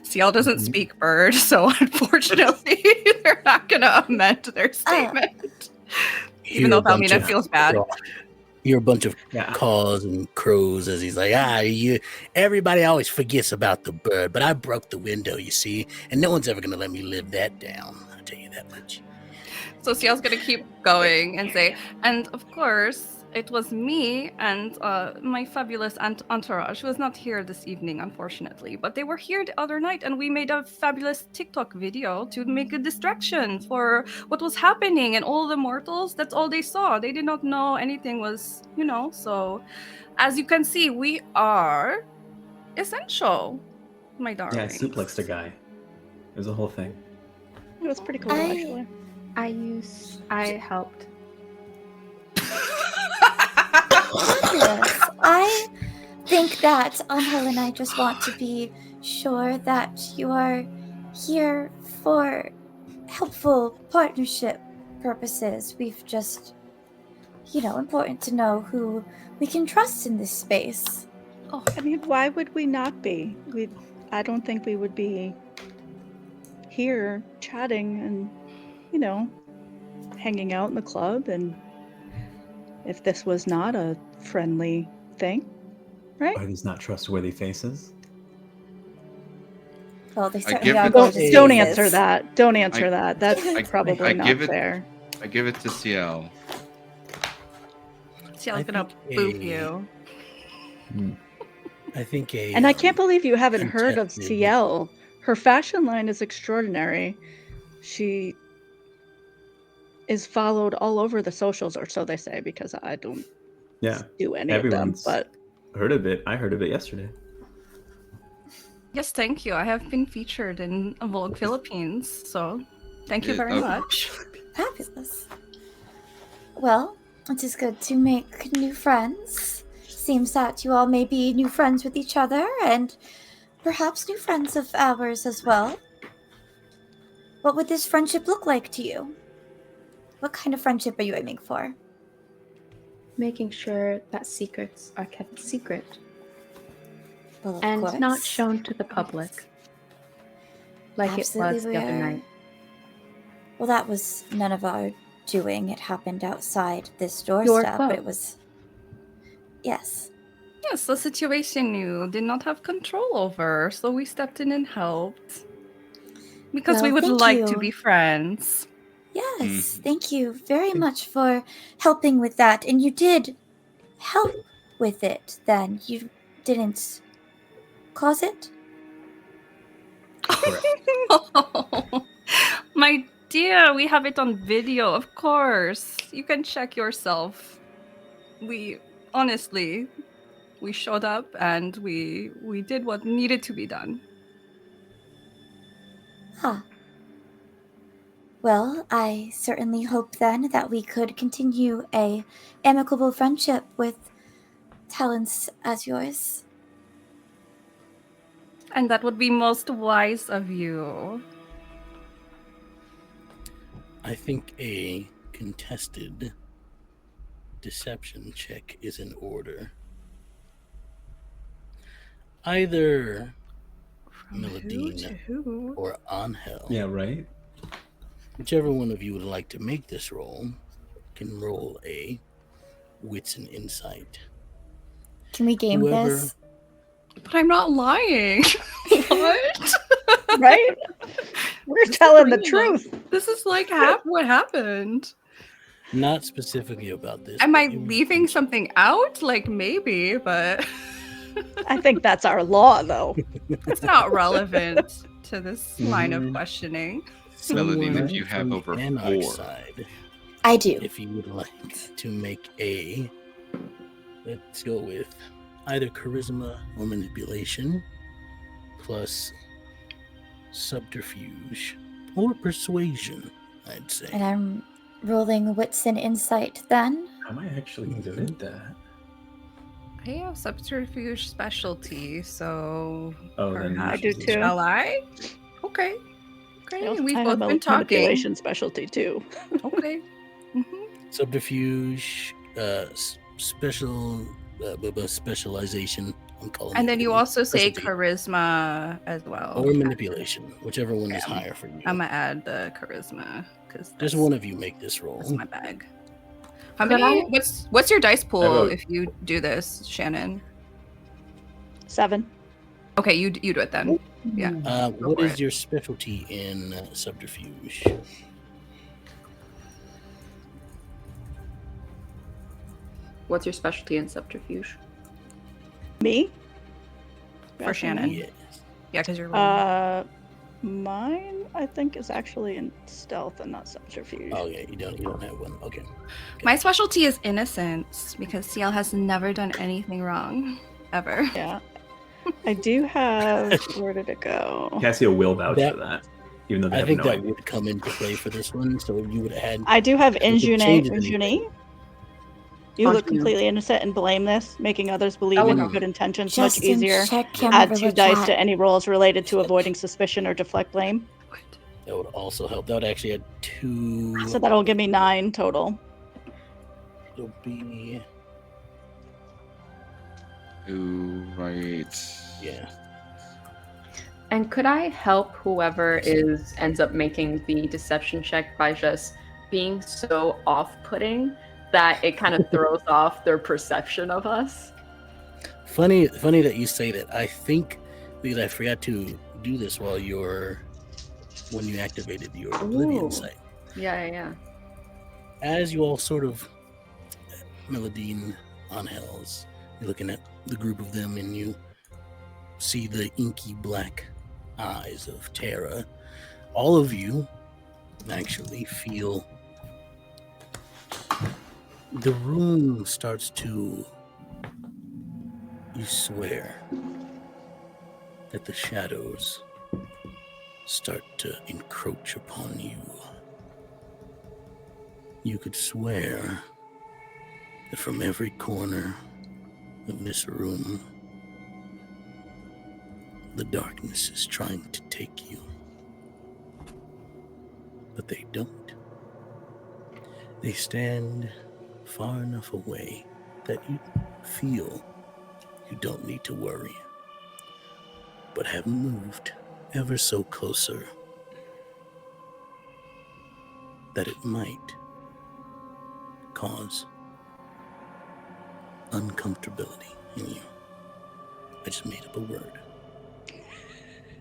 Ciel doesn't speak bird, so unfortunately they're not gonna amend their statement. Even though Valmina feels bad. You're a bunch of caws and crows as he's like, everybody always forgets about the bird, but I broke the window, you see, and no one's ever going to let me live that down. I'll tell you that much. So Ciel's going to keep going and say, and of course, it was me and my fabulous entourage who was not here this evening, unfortunately, but they were here the other night and we made a fabulous TikTok video to make a distraction for what was happening, and all the mortals, that's all they saw. They did not know anything was, so as you can see, we are essential, my darling. Yeah, I suplexed a guy. It was a whole thing. It was pretty cool, actually. I helped. Fabulous. I think that Angel and I just want to be sure that you are here for helpful partnership purposes. We've just, important to know who we can trust in this space. Oh, I mean, why would we not be? I don't think we would be here chatting and, hanging out in the club and if this was not a friendly thing, right? Are these not trustworthy faces? Well, they certainly are. Don't answer that. Don't answer that. That's probably not fair. I give it to Ciel. Ciel's gonna boop you. I think and I can't believe you haven't heard of Ciel. Her fashion line is extraordinary. She is followed all over the socials, or so they say, because I don't do any of them. But heard of it. I heard of it yesterday. Yes, thank you. I have been featured in Vogue Philippines, so thank you Yeah, very much. Fabulous. Well, it is good to make new friends. Seems that you all may be new friends with each other, and perhaps new friends of ours as well. What would this friendship look like to you? What kind of friendship are you aiming for? Making sure that secrets are kept secret Well, of and course. not shown to the public like Absolutely, it was the other night. Well, that was none of our doing. It happened outside this Your doorstep, but club. it was... Yes. Yes, the situation you did not have control over, so we stepped in and helped. Because we Well, would thank like to you. be friends. Yes, thank you very much for helping with that. And you did help with it, then. You didn't cause it? Correct. My dear, we have it on video, of course. You can check yourself. We honestly, we showed up and we did what needed to be done. Ah. Well, I certainly hope then that we could continue a amicable friendship with talents as yours. And that would be most wise of you. I think a contested deception check is in order. Either From who Meladine to who? or Angel, Yeah, right? whichever one of you would like to make this roll, can roll a wits and insight. Can we game Whoever- this? But I'm not lying. What? Right? We're telling the truth. This is like what happened. Not specifically about this. Am but I it would leaving be- something out? Like maybe, but I think that's our law, though. it's not relevant to this line of Mhm. questioning. Meladine, Someone if you have from the over Anarch 4. side, I do. if you would like to make a, let's go with either charisma or manipulation, plus subterfuge or persuasion, I'd say. And I'm rolling wits and insight then. I might actually good at that. I have subterfuge specialty, so Oh, then you perhaps I do should- too. shall I? Okay. Great. We've I both have been talking. manipulation specialty too. Okay. Subterfuge, special, specialization. I'm calling And it then you maybe. also say Specialty. charisma as well. Or manipulation, whichever one is Yeah, higher for you. I'm gonna add the charisma because Just one of you make this roll. that's my bag. How Could many? I- What's your dice pool have a- if you do this, Shannon? 7. Okay, you do it then. Yeah. What for is it. your specialty in subterfuge? What's your specialty in subterfuge? Me? For Shannon. Yes. Yeah, because you're rolling. Mine, I think, is actually in stealth and not subterfuge. Oh yeah, you don't have one. Okay. My specialty is innocence because Ciel has never done anything wrong, ever. Yeah. I do have. Where did it go? Cassio will vouch That- for that, even though they I have think no that idea. would come into play for this one, so you would have had. I do have If it changes Injuni. You look completely innocent and blameless, making others believe in your good intentions much Justin, easier. check Add Camarilla 2 dice chat. to any rolls related to avoiding suspicion or deflect blame. That would also help. That would actually add 2. So that'll give me 9 total. It'll be Ooh, right. yeah. And could I help whoever ends up making the deception check by just being so off-putting that it kind of throws off their perception of us? Funny that you say that. I think because I forgot to do this when you activated your Oblivion Ooh. sight. Yeah. As you all sort of, Meladine, Angels, you're looking at the group of them and you see the inky black eyes of Terra. All of you actually feel the room starts to, you swear, that the shadows start to encroach upon you. You could swear that from every corner of this room, the darkness is trying to take you. But they don't. They stand far enough away that you feel you don't need to worry, but have moved ever so closer that it might cause uncomfortability in you. I just made up a word.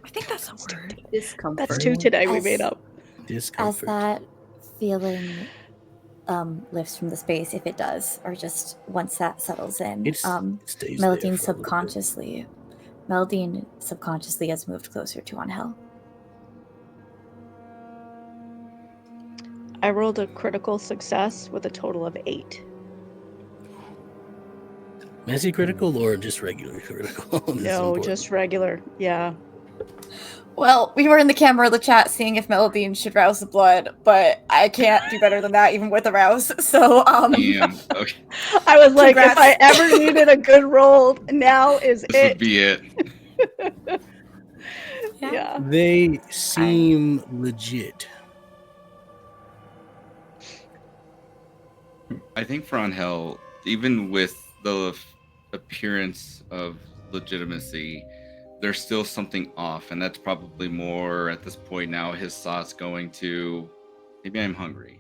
I think that's a word. Discomfort. That's 2 today we As- made up. Discomfort. As that feeling lifts from the space, if it does, or just once that settles in, It stays there Meldine for a little bit. subconsciously has moved closer to Angel. I rolled a critical success with a total of 8. Messy critical or just regular critical? This is No, important. just regular. Yeah. Well, we were in the Camarilla chat seeing if Meldine should rouse the blood, but I can't do better than that even with a rouse. So, Damn. Okay. I was like, if I Congrats. ever needed a good roll, now is This would it. be it. Yeah. They seem legit. I think for Angel, even with the appearance of legitimacy, there's still something off, and that's probably more at this point now his thoughts going to, maybe I'm hungry.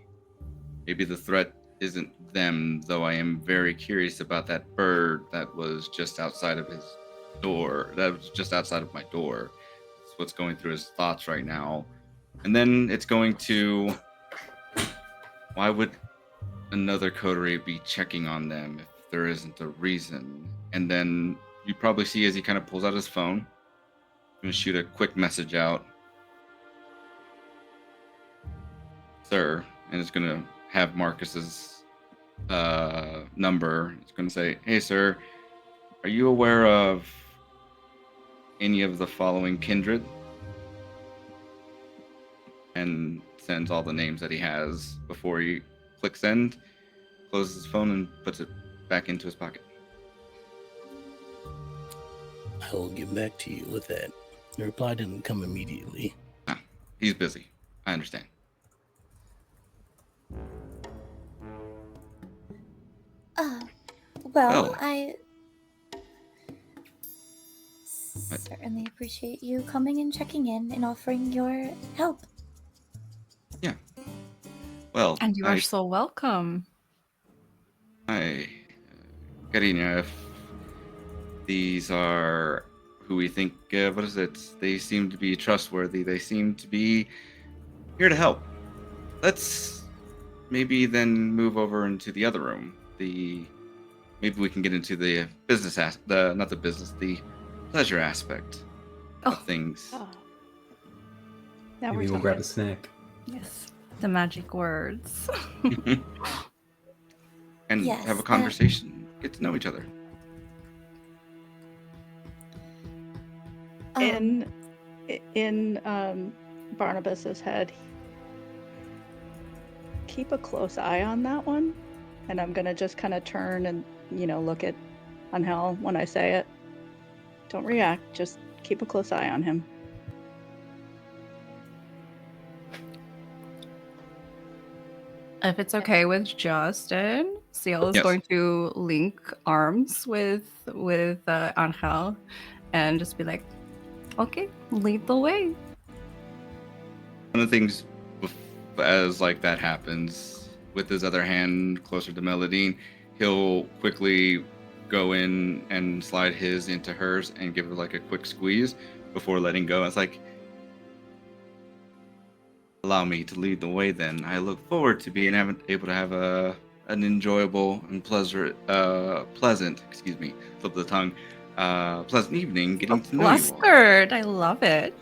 Maybe the threat isn't them, though I am very curious about that bird that was just outside of his door, that was just outside of my door. That's what's going through his thoughts right now. And then it's going to, why would another coterie be checking on them if there isn't a reason? And then you probably see as he kind of pulls out his phone, going to shoot a quick message out, sir, and it's going to have Marcus's number. It's going to say, hey sir, are you aware of any of the following kindred? And sends all the names that he has before he clicks send, closes his phone, and puts it back into his pocket. I will get back to you with that. The reply didn't come immediately. He's busy. I understand. Well, Well. I certainly appreciate you coming and checking in and offering your help. Yeah. Well, And you are so welcome. Karina, if these are who we think, what is it? They seem to be trustworthy. They seem to be here to help. Let's maybe then move over into the other room. Maybe we can get into the business the pleasure aspect of things. Oh. Now Maybe we're we'll grab a talking. snack. Yes. The magic words. And Yes, have a conversation. Get to know each other. In Barnabas's head, keep a close eye on that one, and I'm gonna just kind of turn and look at Angel when I say it. Don't react. Just keep a close eye on him. If it's okay with Justin, Ciel is Yes. going to link arms with Angel and just be like, okay, lead the way. One of the things, as like that happens, with his other hand closer to Meladine, he'll quickly go in and slide his into hers and give her like a quick squeeze before letting go. It's like, allow me to lead the way then. I look forward to being able to have an enjoyable and pleasant, slip of the tongue, pleasant evening getting to know you all. Flustered. I love it.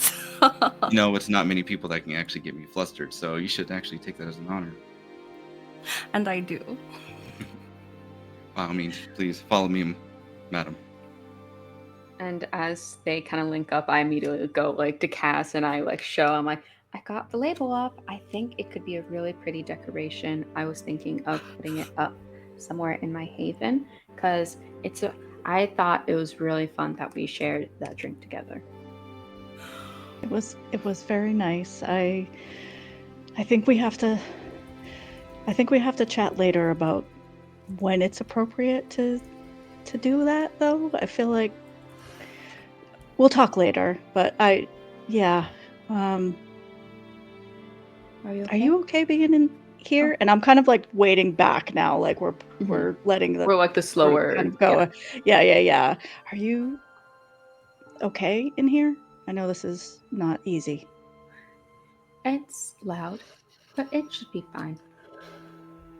It's not many people that can actually get me flustered, so you should actually take that as an honor. And I do. By all means, please follow me, madam. And as they kind of link up, I immediately go like to Cass and I like show. I'm like, I got the label up. I think it could be a really pretty decoration. I was thinking of putting it up somewhere in my haven because I thought it was really fun that we shared that drink together. It was very nice. I think we have to chat later about when it's appropriate to do that though. I feel like we'll talk later, but Are are you okay being in here? And I'm kind of like waiting back now, like we're letting We're like the slower kind of go. Yeah. Are you okay in here? I know this is not easy. It's loud, but it should be fine.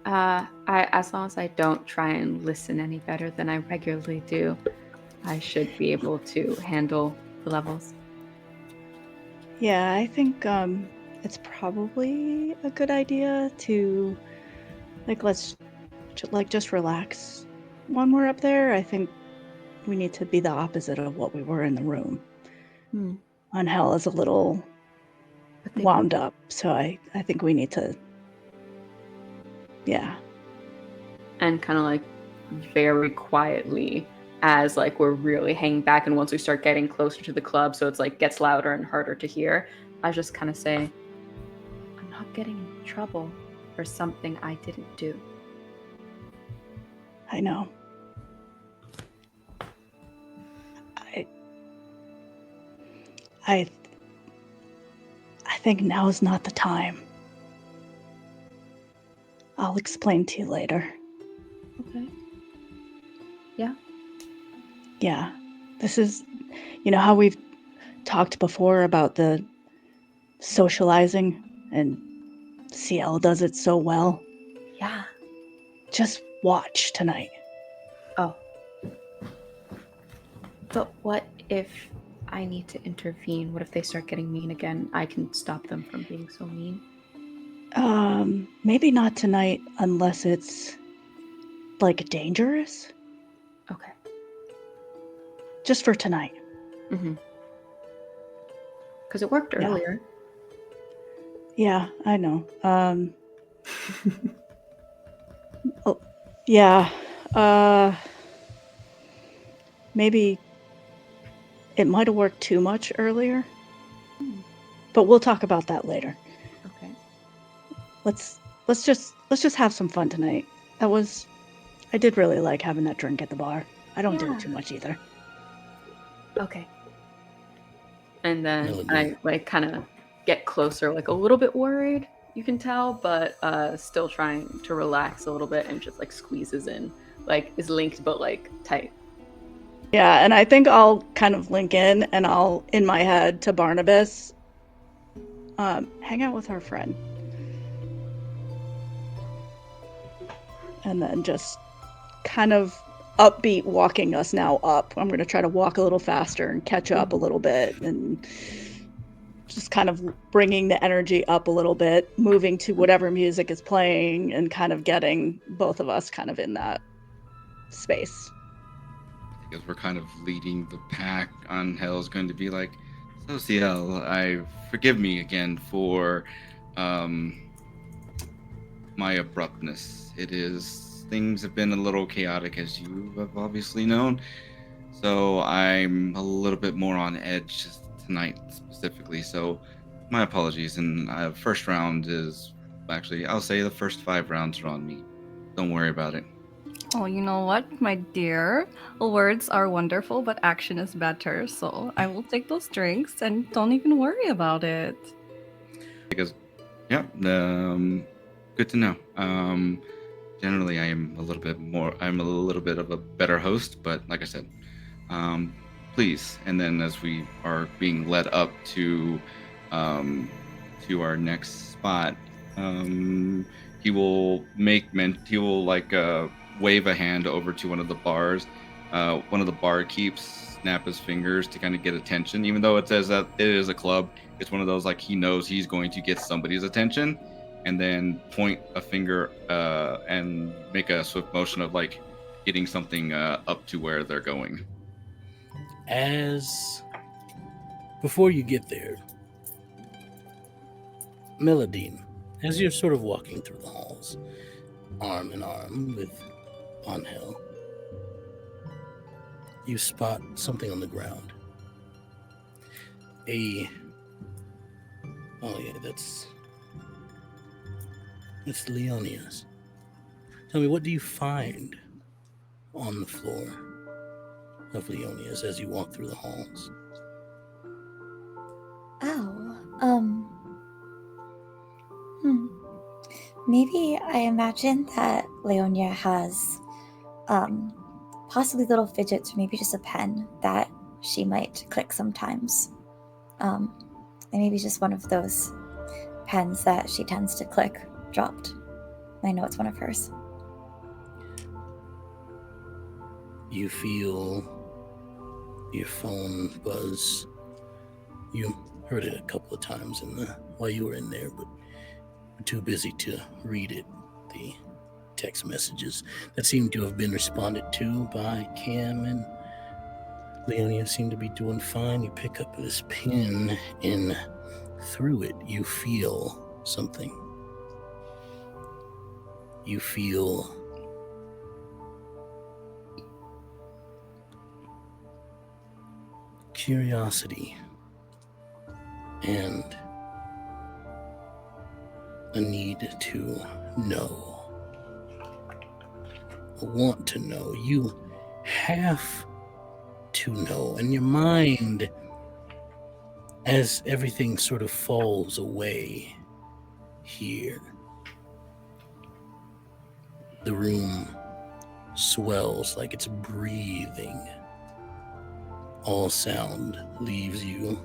As long as I don't try and listen any better than I regularly do, I should be able to handle the levels. Yeah, I think it's probably a good idea to let's just relax when we're up there. I think we need to be the opposite of what we were in the room. Angel is a little wound up, so I think we need to and kind of like very quietly as like we're really hanging back, and once we start getting closer to the club, so it's like gets louder and harder to hear, I just kind of say, I'm not getting in trouble for something I didn't do. I know. I think now is not the time. I'll explain to you later. Okay. Yeah. Yeah. This is, how we've talked before about the socializing, and Ciel does it so well. Yeah. Just watch tonight. Oh. But what if I need to intervene? What if they start getting mean again? I can stop them from being so mean. Maybe not tonight unless it's dangerous. Okay. Just for tonight. Because it worked earlier. Yeah, I know. Oh, yeah. Maybe it might have worked too much earlier. But we'll talk about that later. Okay. Let's just have some fun tonight. I did really like having that drink at the bar. I don't do it too much either. Okay. And then I kind of get closer, like a little bit worried, you can tell, but still trying to relax a little bit, and just squeezes in, is linked but tight. Yeah, and I think I'll kind of link in, and I'll, in my head, to Barnabas, hang out with her friend. And then just kind of upbeat walking us now up. I'm going to try to walk a little faster and catch up a little bit, and just kind of bringing the energy up a little bit, moving to whatever music is playing, and kind of getting both of us kind of in that space. Because we're kind of leading the pack, Angel is going to be like, so Ciel, forgive me again for my abruptness. Things have been a little chaotic, as you have obviously known. So I'm a little bit more on edge tonight specifically. So my apologies. And first round is actually, I'll say the first 5 rounds are on me. Don't worry about it. Oh, you know what, my dear? Words are wonderful, but action is better. So I will take those drinks and don't even worry about it. Because, yeah, good to know. Generally, I'm a little bit of a better host, but like I said, please. And then as we are being led up to our next spot, he will wave a hand over to one of the bars. One of the barkeeps snap his fingers to kind of get attention, even though it says that it is a club. It's one of those he knows he's going to get somebody's attention, and then point a finger and make a swift motion of getting something up to where they're going. Before you get there, Melodine, as you're sort of walking through the halls, arm in arm with Angel, you spot something on the ground. That's Leonia's. Tell me, what do you find on the floor of Leonia's as you walk through the halls? Maybe I imagine that Leonia has possibly little fidgets, or maybe just a pen that she might click sometimes. And maybe just one of those pens that she tends to click dropped. I know it's one of hers. You feel your phone buzz. You heard it a couple of times while you were in there, but were too busy to read it. The text messages that seem to have been responded to by Cam and Leonia seem to be doing fine. You pick up this pen, and through it, you feel something. You feel curiosity and a need to know, a want to know. You have to know, and your mind, as everything sort of falls away here, the room swells like it's breathing. All sound leaves you.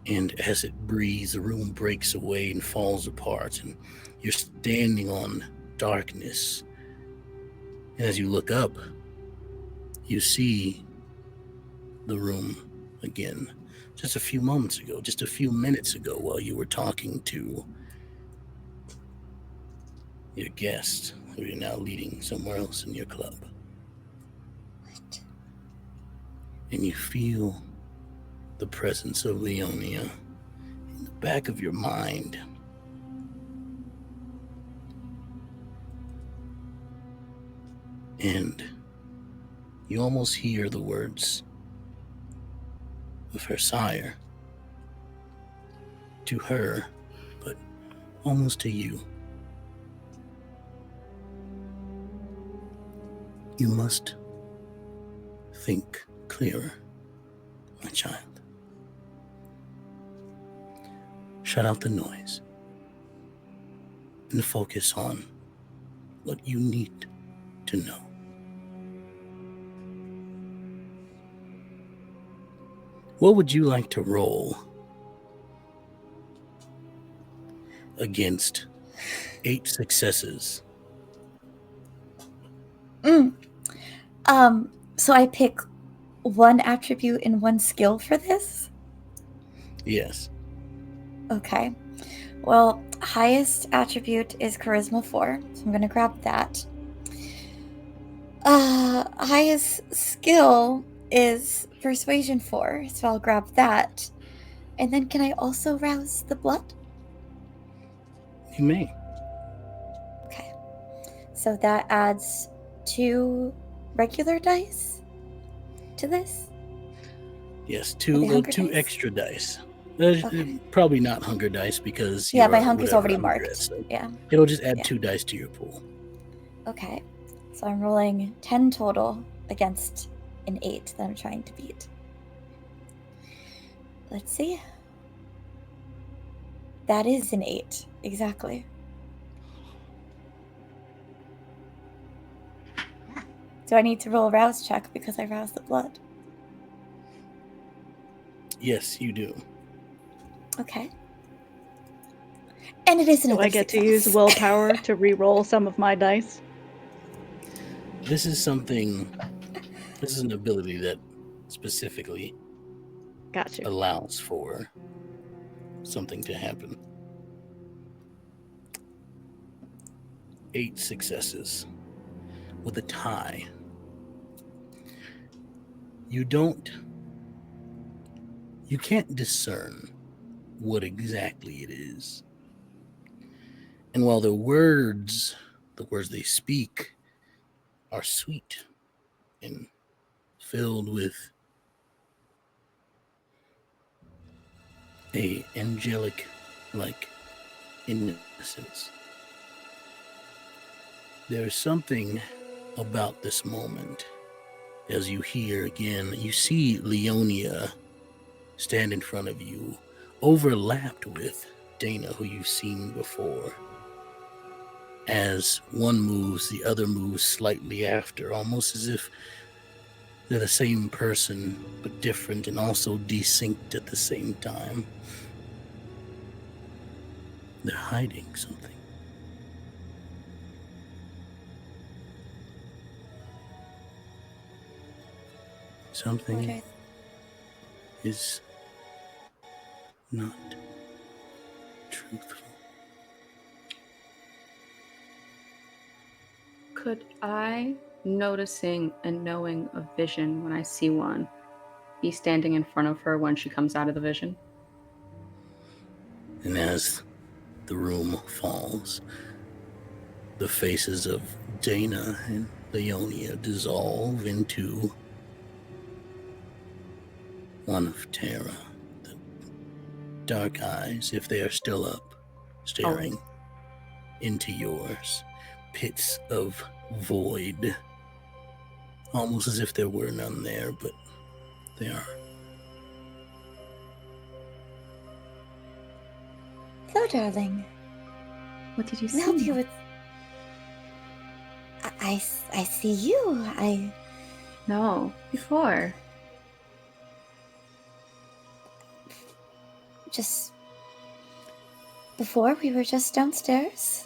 And as it breathes, the room breaks away and falls apart, and you're standing on darkness. And as you look up, you see the room again. Just a few moments ago, just a few minutes ago, while you were talking to your guest, who you're now leading somewhere else in your club. And you feel the presence of Leonia in the back of your mind. And you almost hear the words of her sire to her, but almost to you. You must think clearer, my child. Shut out the noise and focus on what you need to know. What would you like to roll against 8 successes? So I pick one attribute and one skill for this? Yes. Okay. Well, highest attribute is Charisma 4, so I'm going to grab that. Highest skill is Persuasion 4, so I'll grab that. And then can I also rouse the blood? You may. Okay. So that adds 2 regular dice to this? Yes, two dice? extra dice. Okay. Probably not hunger dice because Yeah, my hunger's already marked. So yeah. It'll just add 2 dice to your pool. Okay. So I'm rolling 10 total against an 8 that I'm trying to beat. Let's see. That is an 8. Exactly. Do I need to roll a rouse check because I roused the blood? Yes, you do. Okay. And it is Do another I get success. to use willpower to re-roll some of my dice? This is an ability that specifically Gotcha. allows for something to happen. 8 successes with a tie. you can't discern what exactly it is. And while the words they speak are sweet and filled with a angelic like innocence, there's something about this moment. As you hear again, you see Leonia stand in front of you, overlapped with Dana, who you've seen before. As one moves, the other moves slightly after, almost as if they're the same person, but different and also desynced at the same time. They're hiding something. Something is not truthful. Could I, noticing and knowing a vision when I see one, be standing in front of her when she comes out of the vision? And as the room falls, the faces of Dana and Leonia dissolve into one of Terra. The dark eyes, if they are still up, staring into yours. Pits of void. Almost as if there were none there, but they are. Hello, darling. What did you Can I see? help you with... I see you. No, before. Just... Before, we were just downstairs.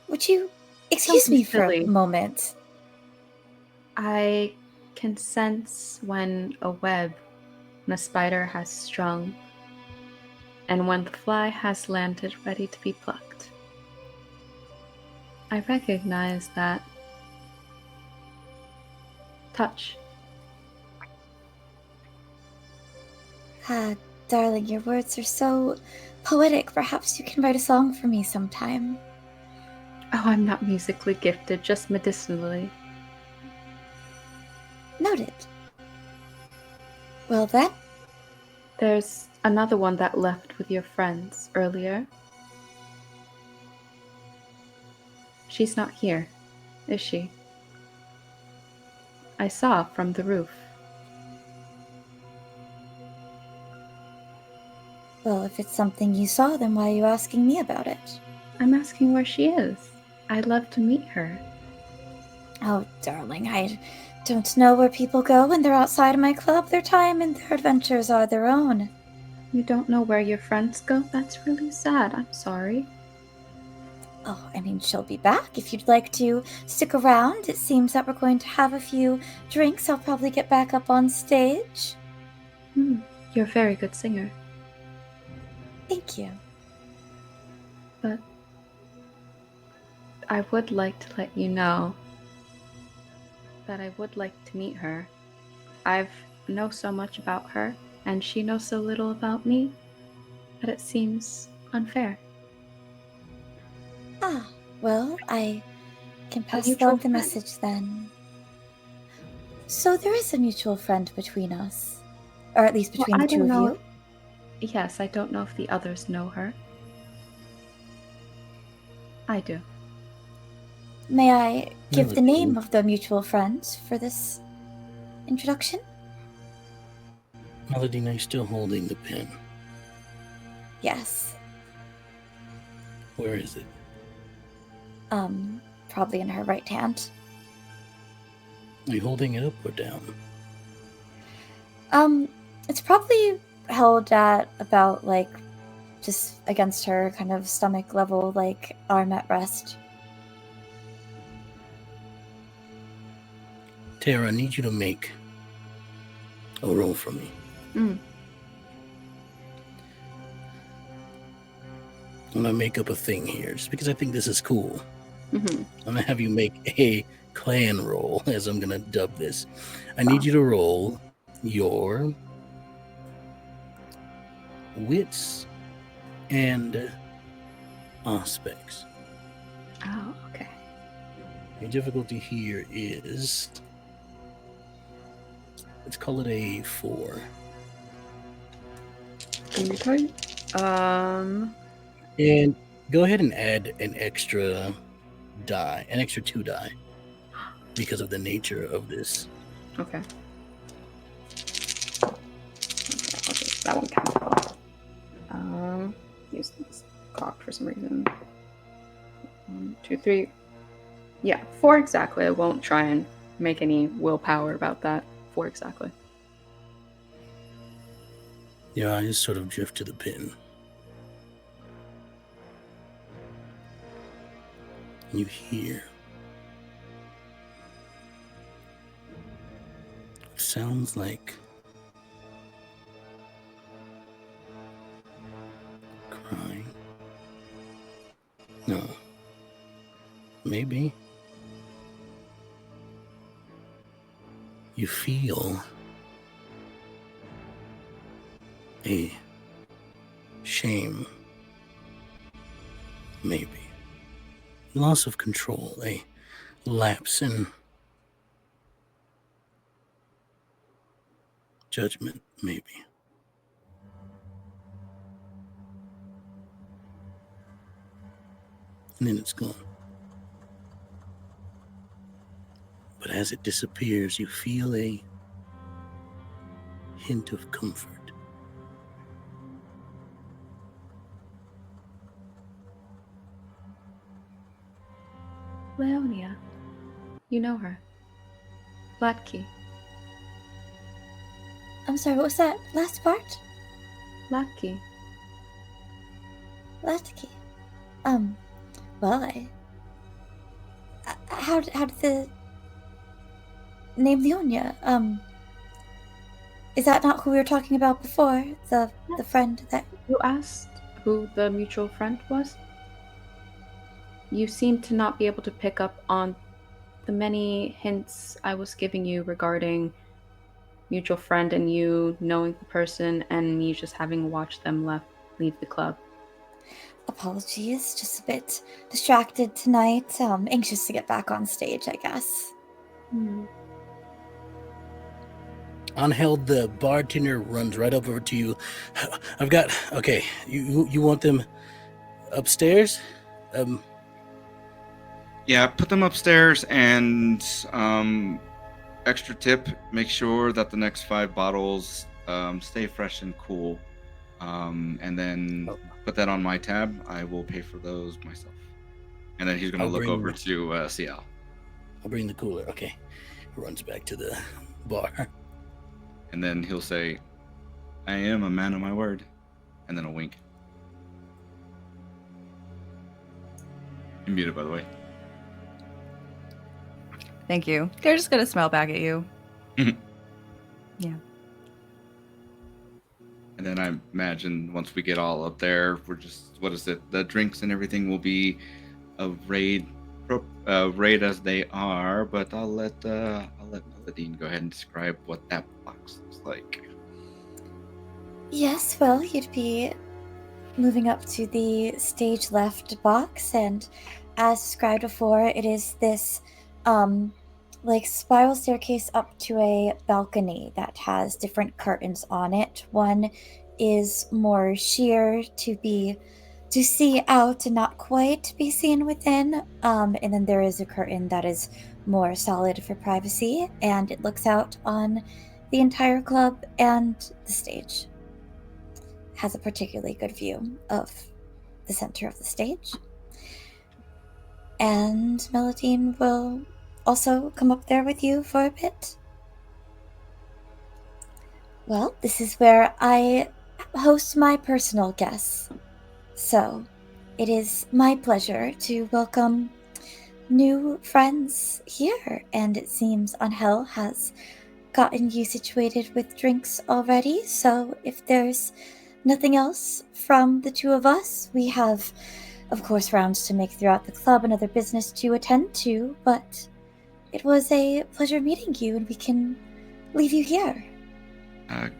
Would you excuse me for a moment? I can sense when a web and a spider has strung, and when the fly has landed ready to be plucked. I recognize that touch. Darling, your words are so poetic. Perhaps you can write a song for me sometime. Oh, I'm not musically gifted, just medicinally. Noted. Well then. There's another one that left with your friends earlier. She's not here, is she? I saw from the roof. Well, if it's something you saw, then why are you asking me about it? I'm asking where she is. I'd love to meet her. Oh, darling, I don't know where people go when they're outside of my club. Their time and their adventures are their own. You don't know where your friends go? That's really sad. I'm sorry. Oh, I mean, she'll be back if you'd like to stick around. It seems that we're going to have a few drinks. I'll probably get back up on stage. You're a very good singer. Thank you. But I would like to let you know that I would like to meet her. I know so much about her, and she knows so little about me, that it seems unfair. Well, I can pass along the message then. So there is a mutual friend between us. Or at least between the two of you. Yes, I don't know if the others know her. I do. May I give the name of the mutual friends for this introduction? Melody, are you still holding the pen? Yes. Where is it? Probably in her right hand. Are you holding it up or down? It's probably held at about, like, just against her kind of stomach level, like, arm at rest. Tara, I need you to make a roll for me. I'm gonna make up a thing here, just because I think this is cool. I'm gonna have you make a clan roll, as I'm gonna dub this. I need you to roll your wits and aspects. Oh, okay. Your difficulty here is, let's call it a 4. Okay. And go ahead and add an extra die, an extra 2 die, because of the nature of this. Okay. That one counts. Use this clock for some reason. 1, 2, 3. Yeah, 4 exactly. I won't try and make any willpower about that. 4 exactly. Your eyes sort of drift to the pin. You hear what sounds like crying. No. Maybe. You feel a shame. Maybe. Loss of control, a lapse in judgment, maybe. And then it's gone. But as it disappears, you feel a hint of comfort. Leonia. You know her. Latke. I'm sorry, what was that last part? Latke. Latke. Well, how did the name Leonia? Is that not who we were talking about before? The friend that... You asked who the mutual friend was? You seem to not be able to pick up on the many hints I was giving you regarding mutual friend and you knowing the person and me just having watched them leave the club. Apologies, just a bit distracted tonight. Anxious to get back on stage, I guess. Angel, the bartender, runs right over to you. Okay, you want them upstairs? Yeah, put them upstairs, and extra tip, make sure that the next 5 bottles stay fresh and cool. And then put that on my tab. I will pay for those myself. And then he's going to look over to Ciel. I'll bring the cooler. Okay. He runs back to the bar. And then he'll say, I am a man of my word. And then a wink. You're muted, by the way. Thank you. They're just gonna smile back at you. Yeah. And then I imagine once we get all up there, we're just, what is it? The drinks and everything will be a raid as they are. But I'll let Paladine go ahead and describe what that box looks like. Yes, well, you'd be moving up to the stage left box, and as described before, it is this like spiral staircase up to a balcony that has different curtains on it. One is more sheer to see out and not quite be seen within, and then there is a curtain that is more solid for privacy, and it looks out on the entire club and the stage. Has a particularly good view of the center of the stage. And Meladine will also come up there with you for a bit. Well, this is where I host my personal guests. So, it is my pleasure to welcome new friends here, and it seems Angel has gotten you situated with drinks already, so if there's nothing else from the two of us, we have, of course, rounds to make throughout the club and other business to attend to, but it was a pleasure meeting you, and we can leave you here.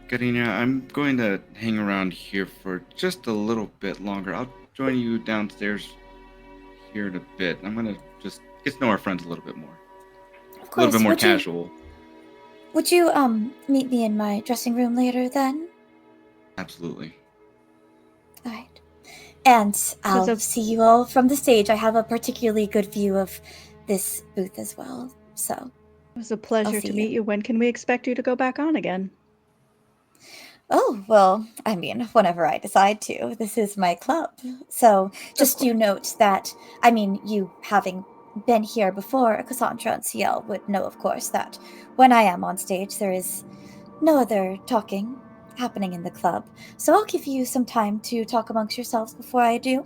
Karina, I'm going to hang around here for just a little bit longer. I'll join you downstairs here in a bit. I'm going to just get to know our friends a little bit more. Of course. A little bit more casual. Would you meet me in my dressing room later then? Absolutely. All right. And I'll see you all from the stage. I have a particularly good view of this booth as well. So it was a pleasure to meet you. When can we expect you to go back on again? Oh, well, I mean, whenever I decide to. This is my club. So just do note that, I mean, you having been here before, Cassandra and Ciel would know, of course, that when I am on stage, there is no other talking happening in the club. So I'll give you some time to talk amongst yourselves before I do.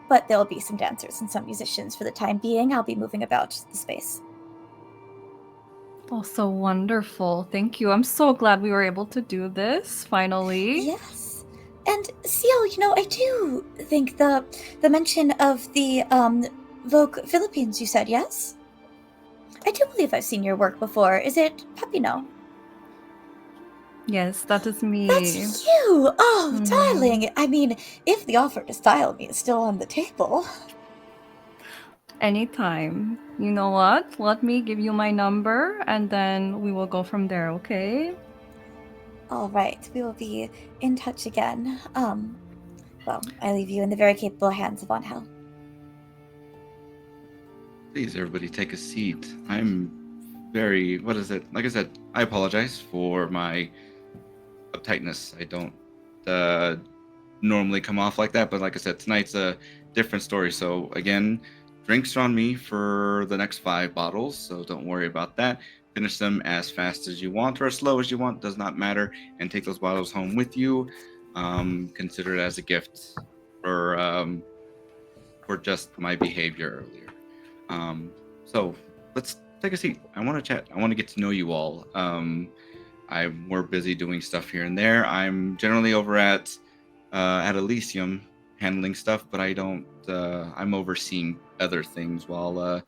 But there'll be some dancers and some musicians for the time being. I'll be moving about the space. Oh, so wonderful. Thank you. I'm so glad we were able to do this, finally. Yes. And Ciel, I do think the mention of the Vogue Philippines, you said, yes? I do believe I've seen your work before. Is it Papineau? Yes, that is me. That's you! Oh, darling! I mean, if the offer to style me is still on the table. Anytime. You know what? Let me give you my number, and then we will go from there, okay? All right. We will be in touch again. Well, I leave you in the very capable hands of Angel. Please, everybody, take a seat. I'm very... What is it? Like I said, I apologize for my uptightness. I don't normally come off like that, but like I said, tonight's a different story. So, again... Drinks are on me for the next 5 bottles, so don't worry about that. Finish them as fast as you want or as slow as you want, does not matter. And take those bottles home with you. Consider it as a gift for just my behavior earlier. So let's take a seat. I want to chat. I want to get to know you all. I'm more busy doing stuff here and there. I'm generally over at Elysium handling stuff, but I don't. I'm overseeing other things while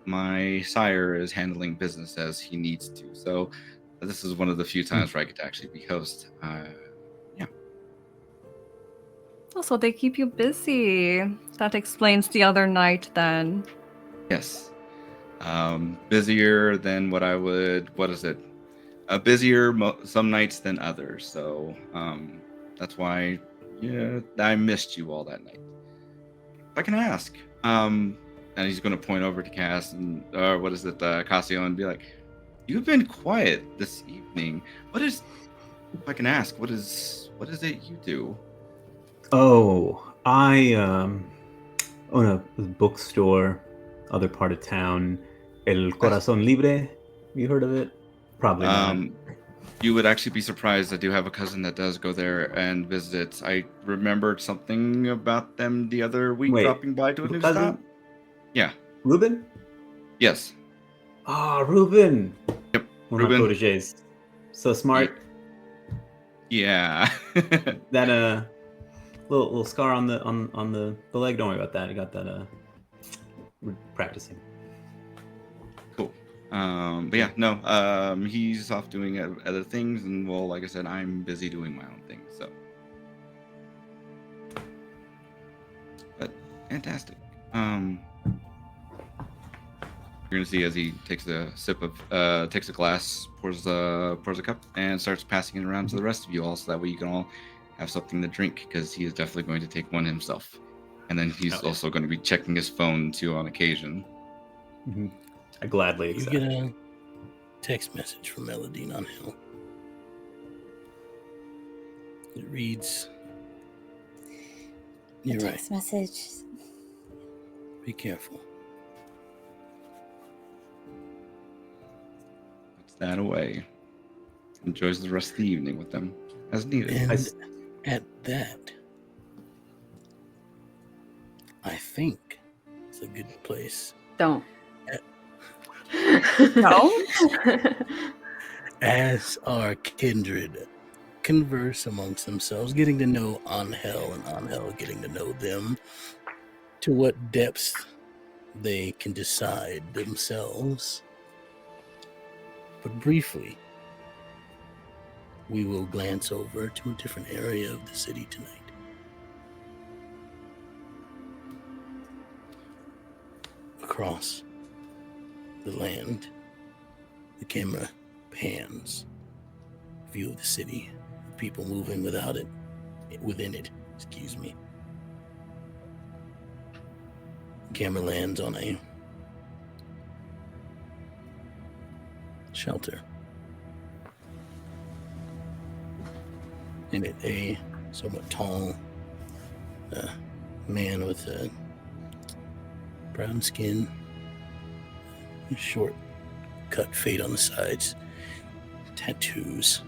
my sire is handling business as he needs to. So this is one of the few times where I get to actually be host. Yeah. Also, they keep you busy. That explains the other night then. Yes. Busier than what I would. What is it? Busier some nights than others. So that's why. Yeah, I missed you all that night. If I can ask, and he's going to point over to Cass and Cassio, and be like, "You've been quiet this evening. What is? If I can ask, what is it you do?" Oh, I own a bookstore, other part of town, El Corazón Libre. You heard of it? Probably not. You would actually be surprised. I do have a cousin that does go there and visit. I remembered something about them the other week dropping by to a new stop. Yeah. Ruben? Yes. Ah, Ruben. Yep. One of my proteges. So smart. Yeah. That little scar on the leg. Don't worry about that. I got that practicing. Cool. But yeah, no. He's off doing other things, and well, like I said, I'm busy doing my own thing. So, but fantastic. You're gonna see as he takes a sip of, takes a glass, pours a cup, and starts passing it around to the rest of you all, so that way you can all have something to drink, because he is definitely going to take one himself, and then he's also going to be checking his phone too on occasion. Mm-hmm. I gladly accept. You get a text message from Eladine on Hill. It reads, "You're right. Text message. Be careful." Puts that away. Enjoys the rest of the evening with them as needed. And at that, I think it's a good place. Don't. No. As our kindred converse amongst themselves, getting to know Angel and Angel getting to know them, to what depths they can decide themselves. But briefly, we will glance over to a different area of the city tonight. Across the land, the camera pans. View of the city, people moving within it, excuse me. The camera lands on a shelter. In it, a somewhat tall man with a brown skin, short cut fade on the sides, tattoos,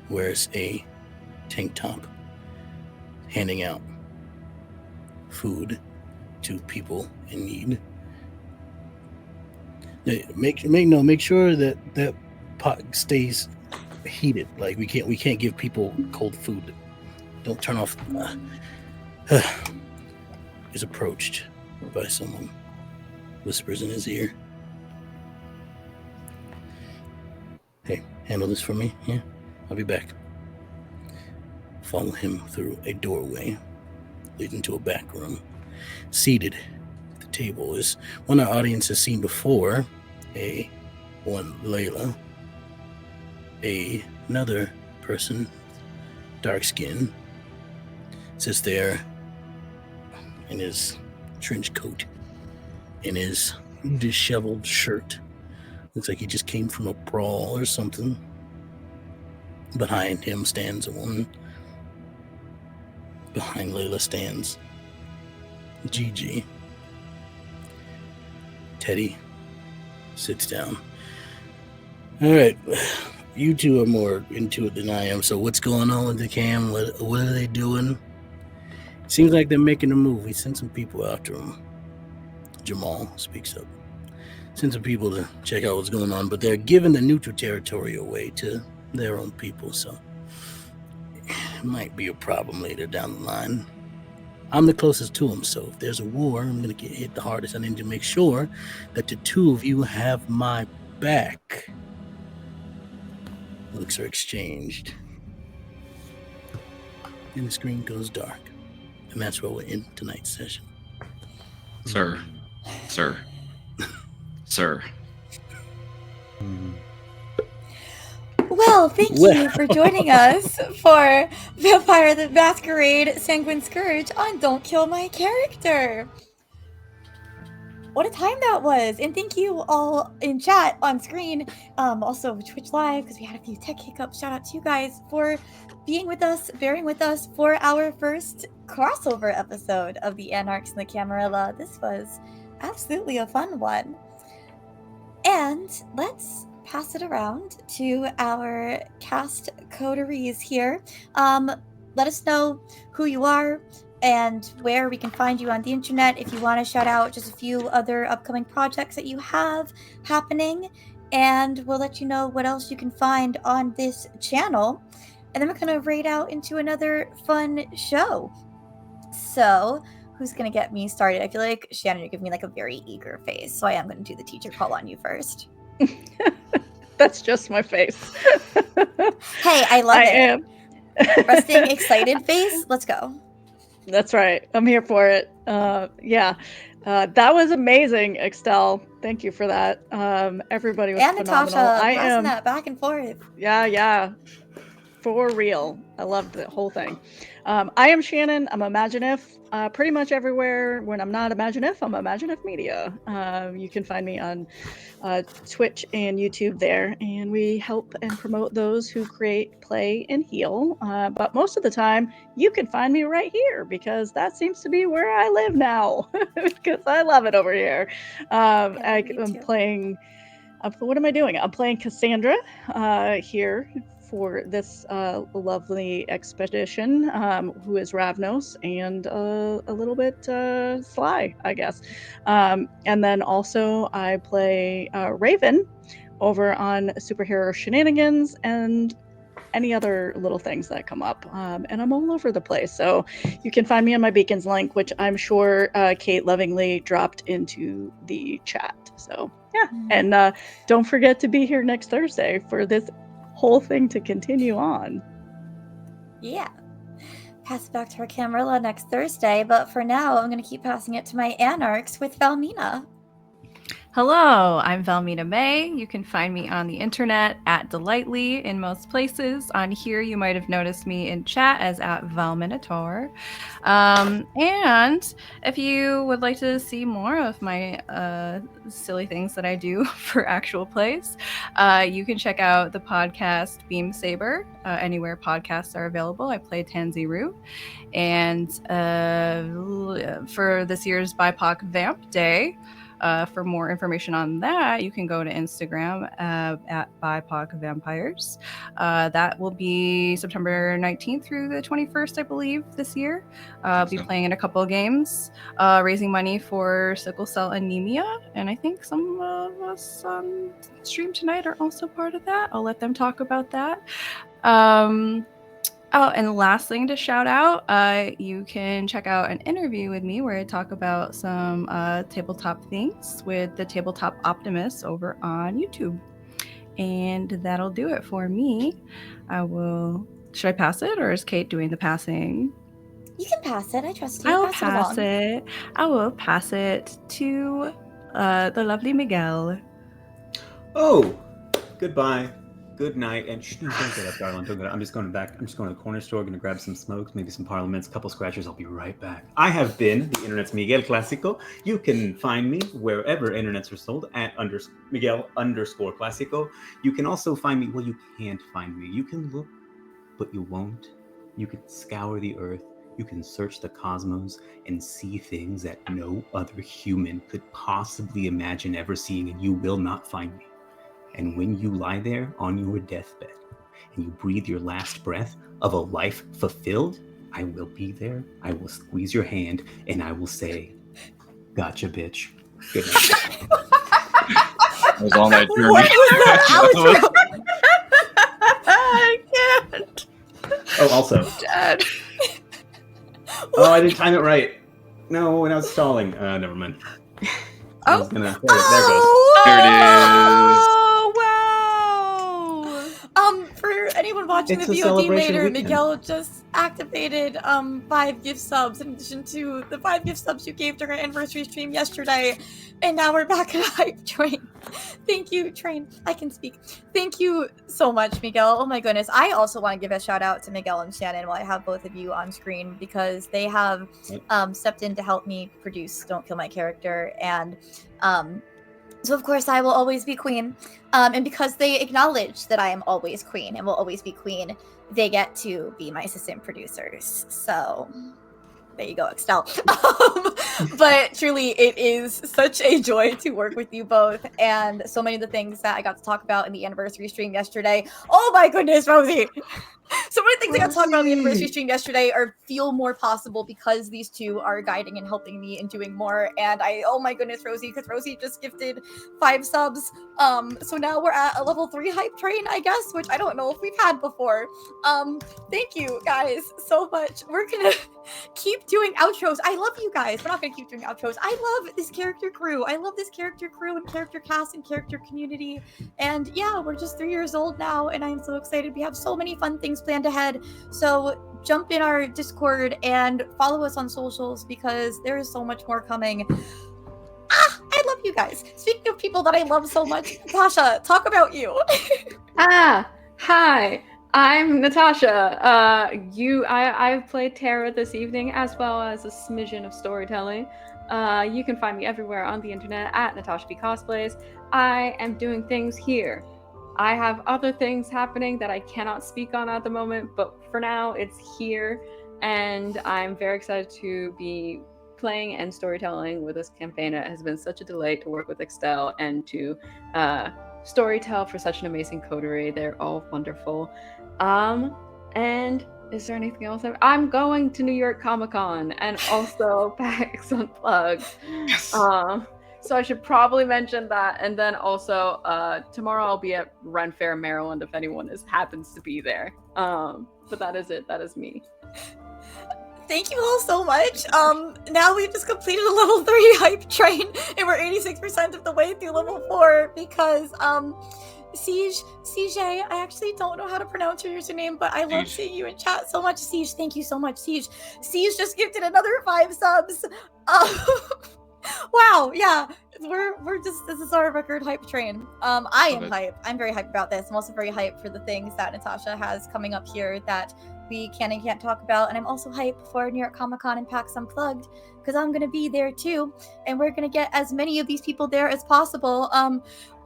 wears a tank top, handing out food to people in need. Make sure that pot stays heated. Like we can't give people cold food. Don't turn off. Is approached by someone. Whispers in his ear. Hey, handle this for me. Yeah, I'll be back. Follow him through a doorway leading to a back room. Seated at the table is one our audience has seen before. One Layla. Another person, dark skin, sits there in his trench coat, in his disheveled shirt. Looks like he just came from a brawl or something. Behind him stands a woman. Behind Layla stands Gigi. Teddy sits down. All right, you two are more into it than I am, so what's going on with the cam? What are they doing? Seems like they're making a move. We sent some people after him. Jamal speaks up. Send some people to check out what's going on, but they're giving the neutral territory away to their own people, so it might be a problem later down the line. I'm the closest to them, so if there's a war, I'm going to get hit the hardest. I need to make sure that the two of you have my back. Looks are exchanged. And the screen goes dark. And that's where we're in tonight's session. Sir. Well, thank you for joining us for Vampire the Masquerade Sanguine Scourge on Don't Kill My Character. What a time that was. And thank you all in chat on screen, also Twitch Live, because we had a few tech hiccups. Shout out to you guys for being with us, bearing with us for our first crossover episode of the Anarchs and the Camarilla. This was absolutely a fun one. And let's pass it around to our cast coteries here. Let us know who you are and where we can find you on the internet. If you want to shout out just a few other upcoming projects that you have happening, and we'll let you know what else you can find on this channel. And then we're going to raid out into another fun show. So, who's going to get me started? I feel like, Shannon, you're giving me like a very eager face, so I am going to do the teacher call on you first. That's just my face. Hey, I love it. Resting excited face. Let's go. That's right. I'm here for it. That was amazing, Extell. Thank you for that. Everybody was phenomenal. Natasha, passing that back and forth. Yeah. For real. I loved the whole thing. I am Shannon. I'm Imaginif. Pretty much everywhere. When I'm not Imaginif, I'm Imaginif Media. You can find me on Twitch and YouTube there. And we help and promote those who create, play, and heal. But most of the time, you can find me right here because that seems to be where I live now. Because I love it over here. I'm playing... what am I doing? I'm playing Cassandra here for this lovely expedition, who is Ravnos and a little bit sly, I guess. And then also I play Raven over on Superhero Shenanigans, and any other little things that come up. And I'm all over the place. So you can find me on my Beacons link, which I'm sure Kate lovingly dropped into the chat. So yeah, and don't forget to be here next Thursday for this whole thing to continue on. Yeah. Pass it back to our Camarilla next Thursday, but for now, I'm going to keep passing it to my Anarchs with Valmina. Hello, I'm Valmina May. You can find me on the internet at Delightly in most places. On here, you might have noticed me in chat as at Valminator. And if you would like to see more of my silly things that I do for actual plays, you can check out the podcast Beam Saber anywhere podcasts are available. I play Tanziru. And for this year's BIPOC Vamp Day, for more information on that, you can go to Instagram at BIPOC Vampires. That will be September 19th through the 21st, I believe, this year. I'll be playing in a couple of games, raising money for sickle cell anemia. And I think some of us on stream tonight are also part of that. I'll let them talk about that. Oh, and the last thing to shout out, you can check out an interview with me where I talk about some tabletop things with the Tabletop Optimist over on YouTube. And that'll do it for me. Should I pass it, or is Kate doing the passing? You can pass it. I trust you. I will pass it. I will pass it to the lovely Miguel. Oh, goodbye. Good night, and don't get up, darling. Don't get up. I'm just going back. I'm just going to the corner store, going to grab some smokes, maybe some parliaments, a couple scratchers. I'll be right back. I have been the internet's Miguel Clásico. You can find me wherever internets are sold at Miguel_Clásico. You can also find me. Well, you can't find me. You can look, but you won't. You can scour the earth. You can search the cosmos and see things that no other human could possibly imagine ever seeing, and you will not find me. And when you lie there on your deathbed and you breathe your last breath of a life fulfilled, I will be there. I will squeeze your hand and I will say, "Gotcha, bitch." Good night. It was all that journey. What was that I can't. Oh, also. Dad. Oh, I didn't time it right. No, when I was stalling. Never mind. I was gonna. There it goes. There it is. For anyone watching It's the a VOD celebration later, weekend. Miguel just activated 5 gift subs in addition to the 5 gift subs you gave during our anniversary stream yesterday. And now we're back at Hype Train. Thank you, Train. I can speak. Thank you so much, Miguel. Oh my goodness. I also want to give a shout out to Miguel and Shannon while I have both of you on screen, because they have stepped in to help me produce Don't Kill My Character. And so of course I will always be queen. And because they acknowledge that I am always queen and will always be queen, they get to be my assistant producers. So there you go, Extell. But truly, it is such a joy to work with you both. And so many of the things that I got to talk about in the anniversary stream yesterday. Oh my goodness, Rosie! So many things I got to talk about in the anniversary stream yesterday feel more possible because these two are guiding and helping me and doing more. And oh my goodness, Rosie, because Rosie just gifted 5 subs. So now we're at a level 3 hype train, I guess, which I don't know if we've had before. Thank you guys so much. We're gonna keep doing outros. I love you guys. We're not gonna keep doing outros. I love this character crew. I love this character crew and character cast and character community. And yeah, we're just 3 years old now, and I'm so excited. We have so many fun things planned ahead. So jump in our Discord and follow us on socials because there is so much more coming. I love you guys. Speaking of people that I love so much, Natasha, talk about you. Hi. I'm Natasha. I've played Tara this evening, as well as a smidgen of storytelling. You can find me everywhere on the internet at Natasha B Cosplays. I am doing things here. I have other things happening that I cannot speak on at the moment, but for now, it's here, and I'm very excited to be playing and storytelling with this campaign. It has been such a delight to work with Extell and to storytell for such an amazing coterie. They're all wonderful. And is there anything else? I'm going to New York Comic Con and also PAX Unplugged. Yes. So I should probably mention that. And then also, tomorrow I'll be at Ren Fair, Maryland, if anyone happens to be there. But that is it. That is me. Thank you all so much. Now we've just completed a level 3 hype train, and we're 86% of the way through level 4 because, CJ, I actually don't know how to pronounce your username, but I love seeing you in chat so much. Siege, thank you so much, Siege. Siege just gifted another 5 subs. Wow, yeah, this is our record hype train. I am hype. I'm very hyped about this. I'm also very hyped for the things that Natasha has coming up here that we can and can't talk about. And I'm also hyped for New York Comic Con and PAX Unplugged because I'm gonna be there too, and we're gonna get as many of these people there as possible.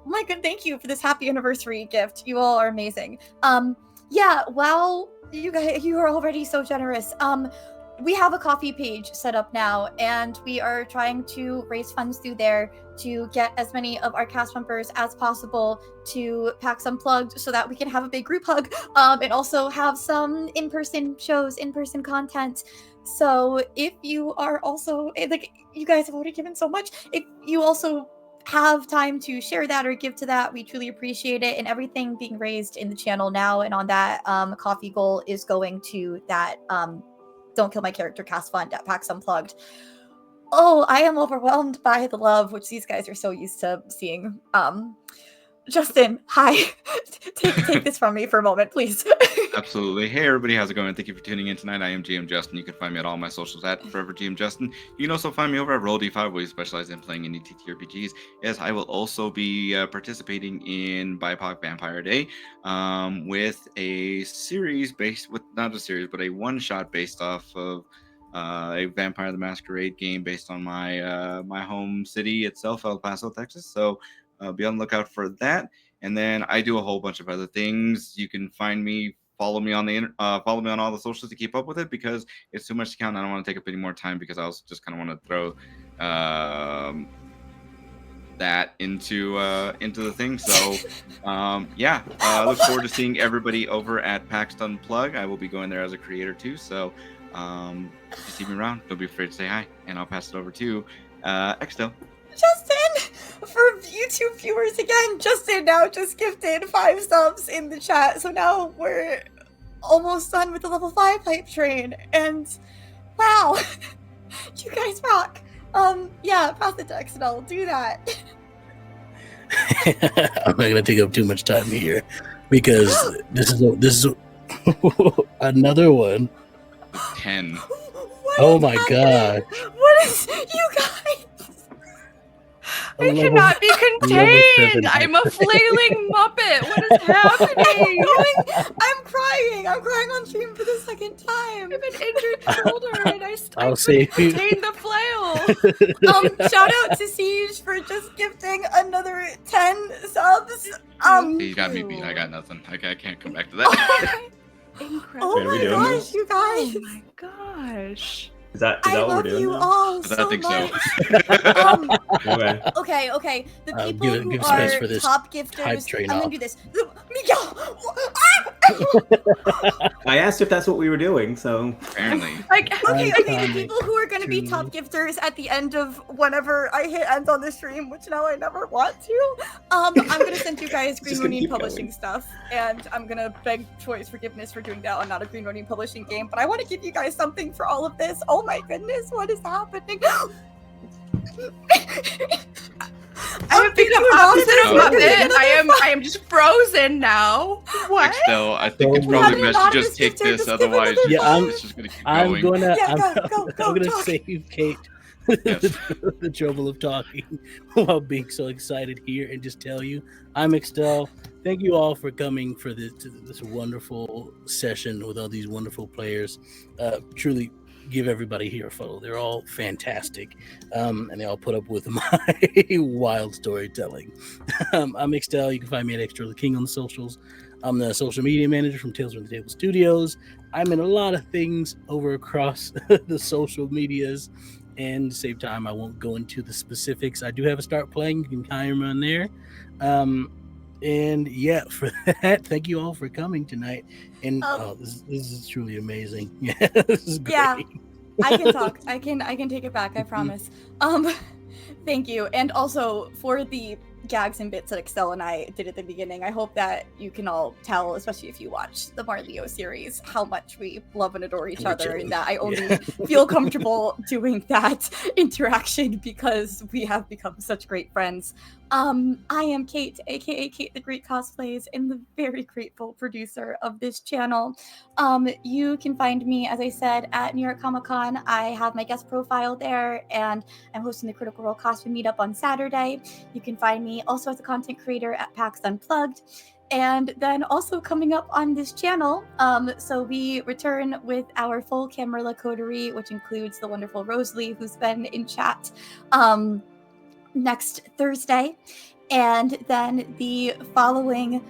My good, thank you for this happy anniversary gift. You all are amazing. Yeah, wow, you guys, you are already so generous. We have a coffee page set up now, and we are trying to raise funds through there to get as many of our cast members as possible to PAX Unplugged so that we can have a big group hug, and also have some in-person shows, in-person content. So if you are also, like, you guys have already given so much, if you also have time to share that or give to that, we truly appreciate it. And everything being raised in the channel now and on that coffee goal is going to that Don't Kill My Character cast fund at PAX Unplugged. Oh, I am overwhelmed by the love, which these guys are so used to seeing. Justin, hi. Take this from me for a moment, please. Absolutely. Hey, everybody. How's it going? Thank you for tuning in tonight. I am GM Justin. You can find me at all my socials at Forever GM Justin. You can also find me over at Roll D5, where we specialize in playing indie TTRPGs. Yes, I will also be participating in BIPOC Vampire Day with a series based with, not a series, but a one-shot based off of a Vampire the Masquerade game based on my my home city itself, El Paso, Texas. So be on the lookout for that. And then I do a whole bunch of other things. You can find me, follow me on follow me on all the socials to keep up with it, because it's too much to count. I don't want to take up any more time, because I also just kind of want to throw that into the thing. So yeah, look forward to seeing everybody over at PAX Unplugged. I will be going there as a creator too. So if you see me around, don't be afraid to say hi, and I'll pass it over to Extell. Justin, for YouTube viewers again, Justin now just gifted 5 subs in the chat. So now we're almost done with the level 5 hype train. And wow, you guys rock. Yeah, pass it to Extell. Do that. I'm not gonna take up too much time here, because this is another one. 10. Oh my god. What is, you guys? I cannot be contained. I'm a flailing Muppet. What is happening? I'm crying. I'm crying on stream for the second time. I have an injured shoulder, and I I'll say contain the flail. Shout out to Siege for just gifting another 10 subs. You got me beat. I got nothing. I can't come back to that. Incredible. Oh my gosh, you guys. Oh my gosh. Is that I what we're love doing you now? all I so think much. so. Okay. The people give who space are for this top hype gifters, train I'm gonna off. do this. I asked if that's what we were doing, so Apparently. Okay, the people who are gonna be top gifters at the end of whenever I hit end on the stream, which now I never want to. I'm gonna send you guys Green Just gonna Ronin keep Publishing going. stuff, and I'm gonna beg Choice forgiveness for doing that on not a Green Ronin Publishing game. But I want to give you guys something for all of this. Oh my goodness, what is happening? I have become opposite of Muppet. I am just frozen now. What? Extell, I think it's probably best to just take this, otherwise it's just gonna keep I'm going. gonna Go, save Kate Yes. the trouble of talking while being so excited here, and just tell you, I'm Extell. Thank you all for coming for this wonderful session with all these wonderful players. Truly give everybody here a follow. They're all fantastic, and they all put up with my wild storytelling. I'm Extell. You can find me at Extra the King on the socials. I'm the social media manager from Tales from the Table Studios. I'm in a lot of things over across the social medias, and to save time, I won't go into the specifics. I do have a Start Playing. You can find me on there. And yeah, for that, thank you all for coming tonight. And this is truly amazing. Yeah, this is great. Yeah, I can talk. I can take it back. I promise. Thank you. And also for the gags and bits that Extell and I did at the beginning, I hope that you can all tell, especially if you watch the Marleo series, how much we love and adore each We're other, chilling. and that I only Yeah. feel comfortable doing that interaction because we have become such great friends. I am Kate, aka Kate the Great Cosplays, and the very grateful producer of this channel. You can find me, as I said, at New York Comic Con. I have my guest profile there, and I'm hosting the Critical Role Costume Meetup on Saturday. You can find me also as a content creator at PAX Unplugged. And then also coming up on this channel, so we return with our full Camarilla coterie, which includes the wonderful Rosalie, who's been in chat, next Thursday. And then the following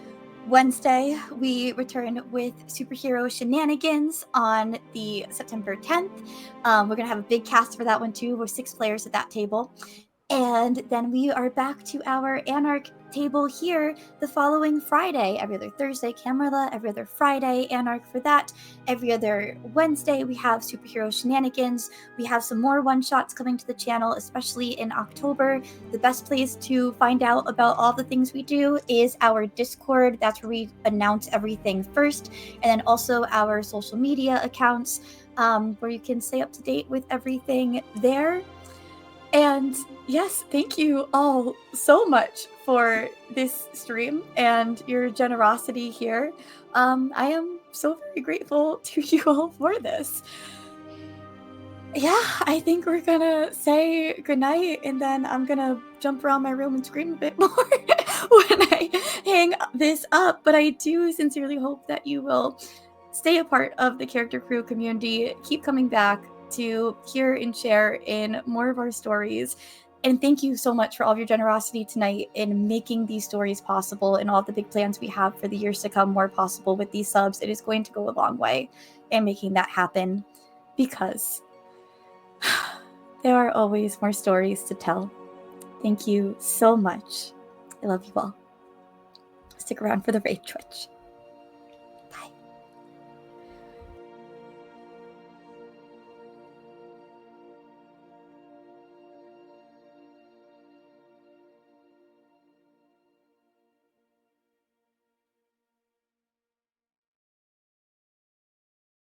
Wednesday, we return with superhero shenanigans on the September 10th. We're going to have a big cast for that one too. We're 6 players at that table. And then we are back to our Anarch table here the following Friday. Every other Thursday, Camarilla. Every other Friday, Anarch for that. Every other Wednesday, we have superhero shenanigans. We have some more one-shots coming to the channel, especially in October. The best place to find out about all the things we do is our Discord. That's where we announce everything first. And then also our social media accounts, where you can stay up to date with everything there. And yes, thank you all so much for this stream and your generosity here. I am so very grateful to you all for this. Yeah, I think we're gonna say goodnight, and then I'm gonna jump around my room and scream a bit more when I hang this up. But I do sincerely hope that you will stay a part of the Character Crew community, keep coming back to hear and share in more of our stories. And thank you so much for all of your generosity tonight in making these stories possible and all the big plans we have for the years to come more possible with these subs. It is going to go a long way in making that happen, because there are always more stories to tell. Thank you so much. I love you all. Stick around for the raid Twitch.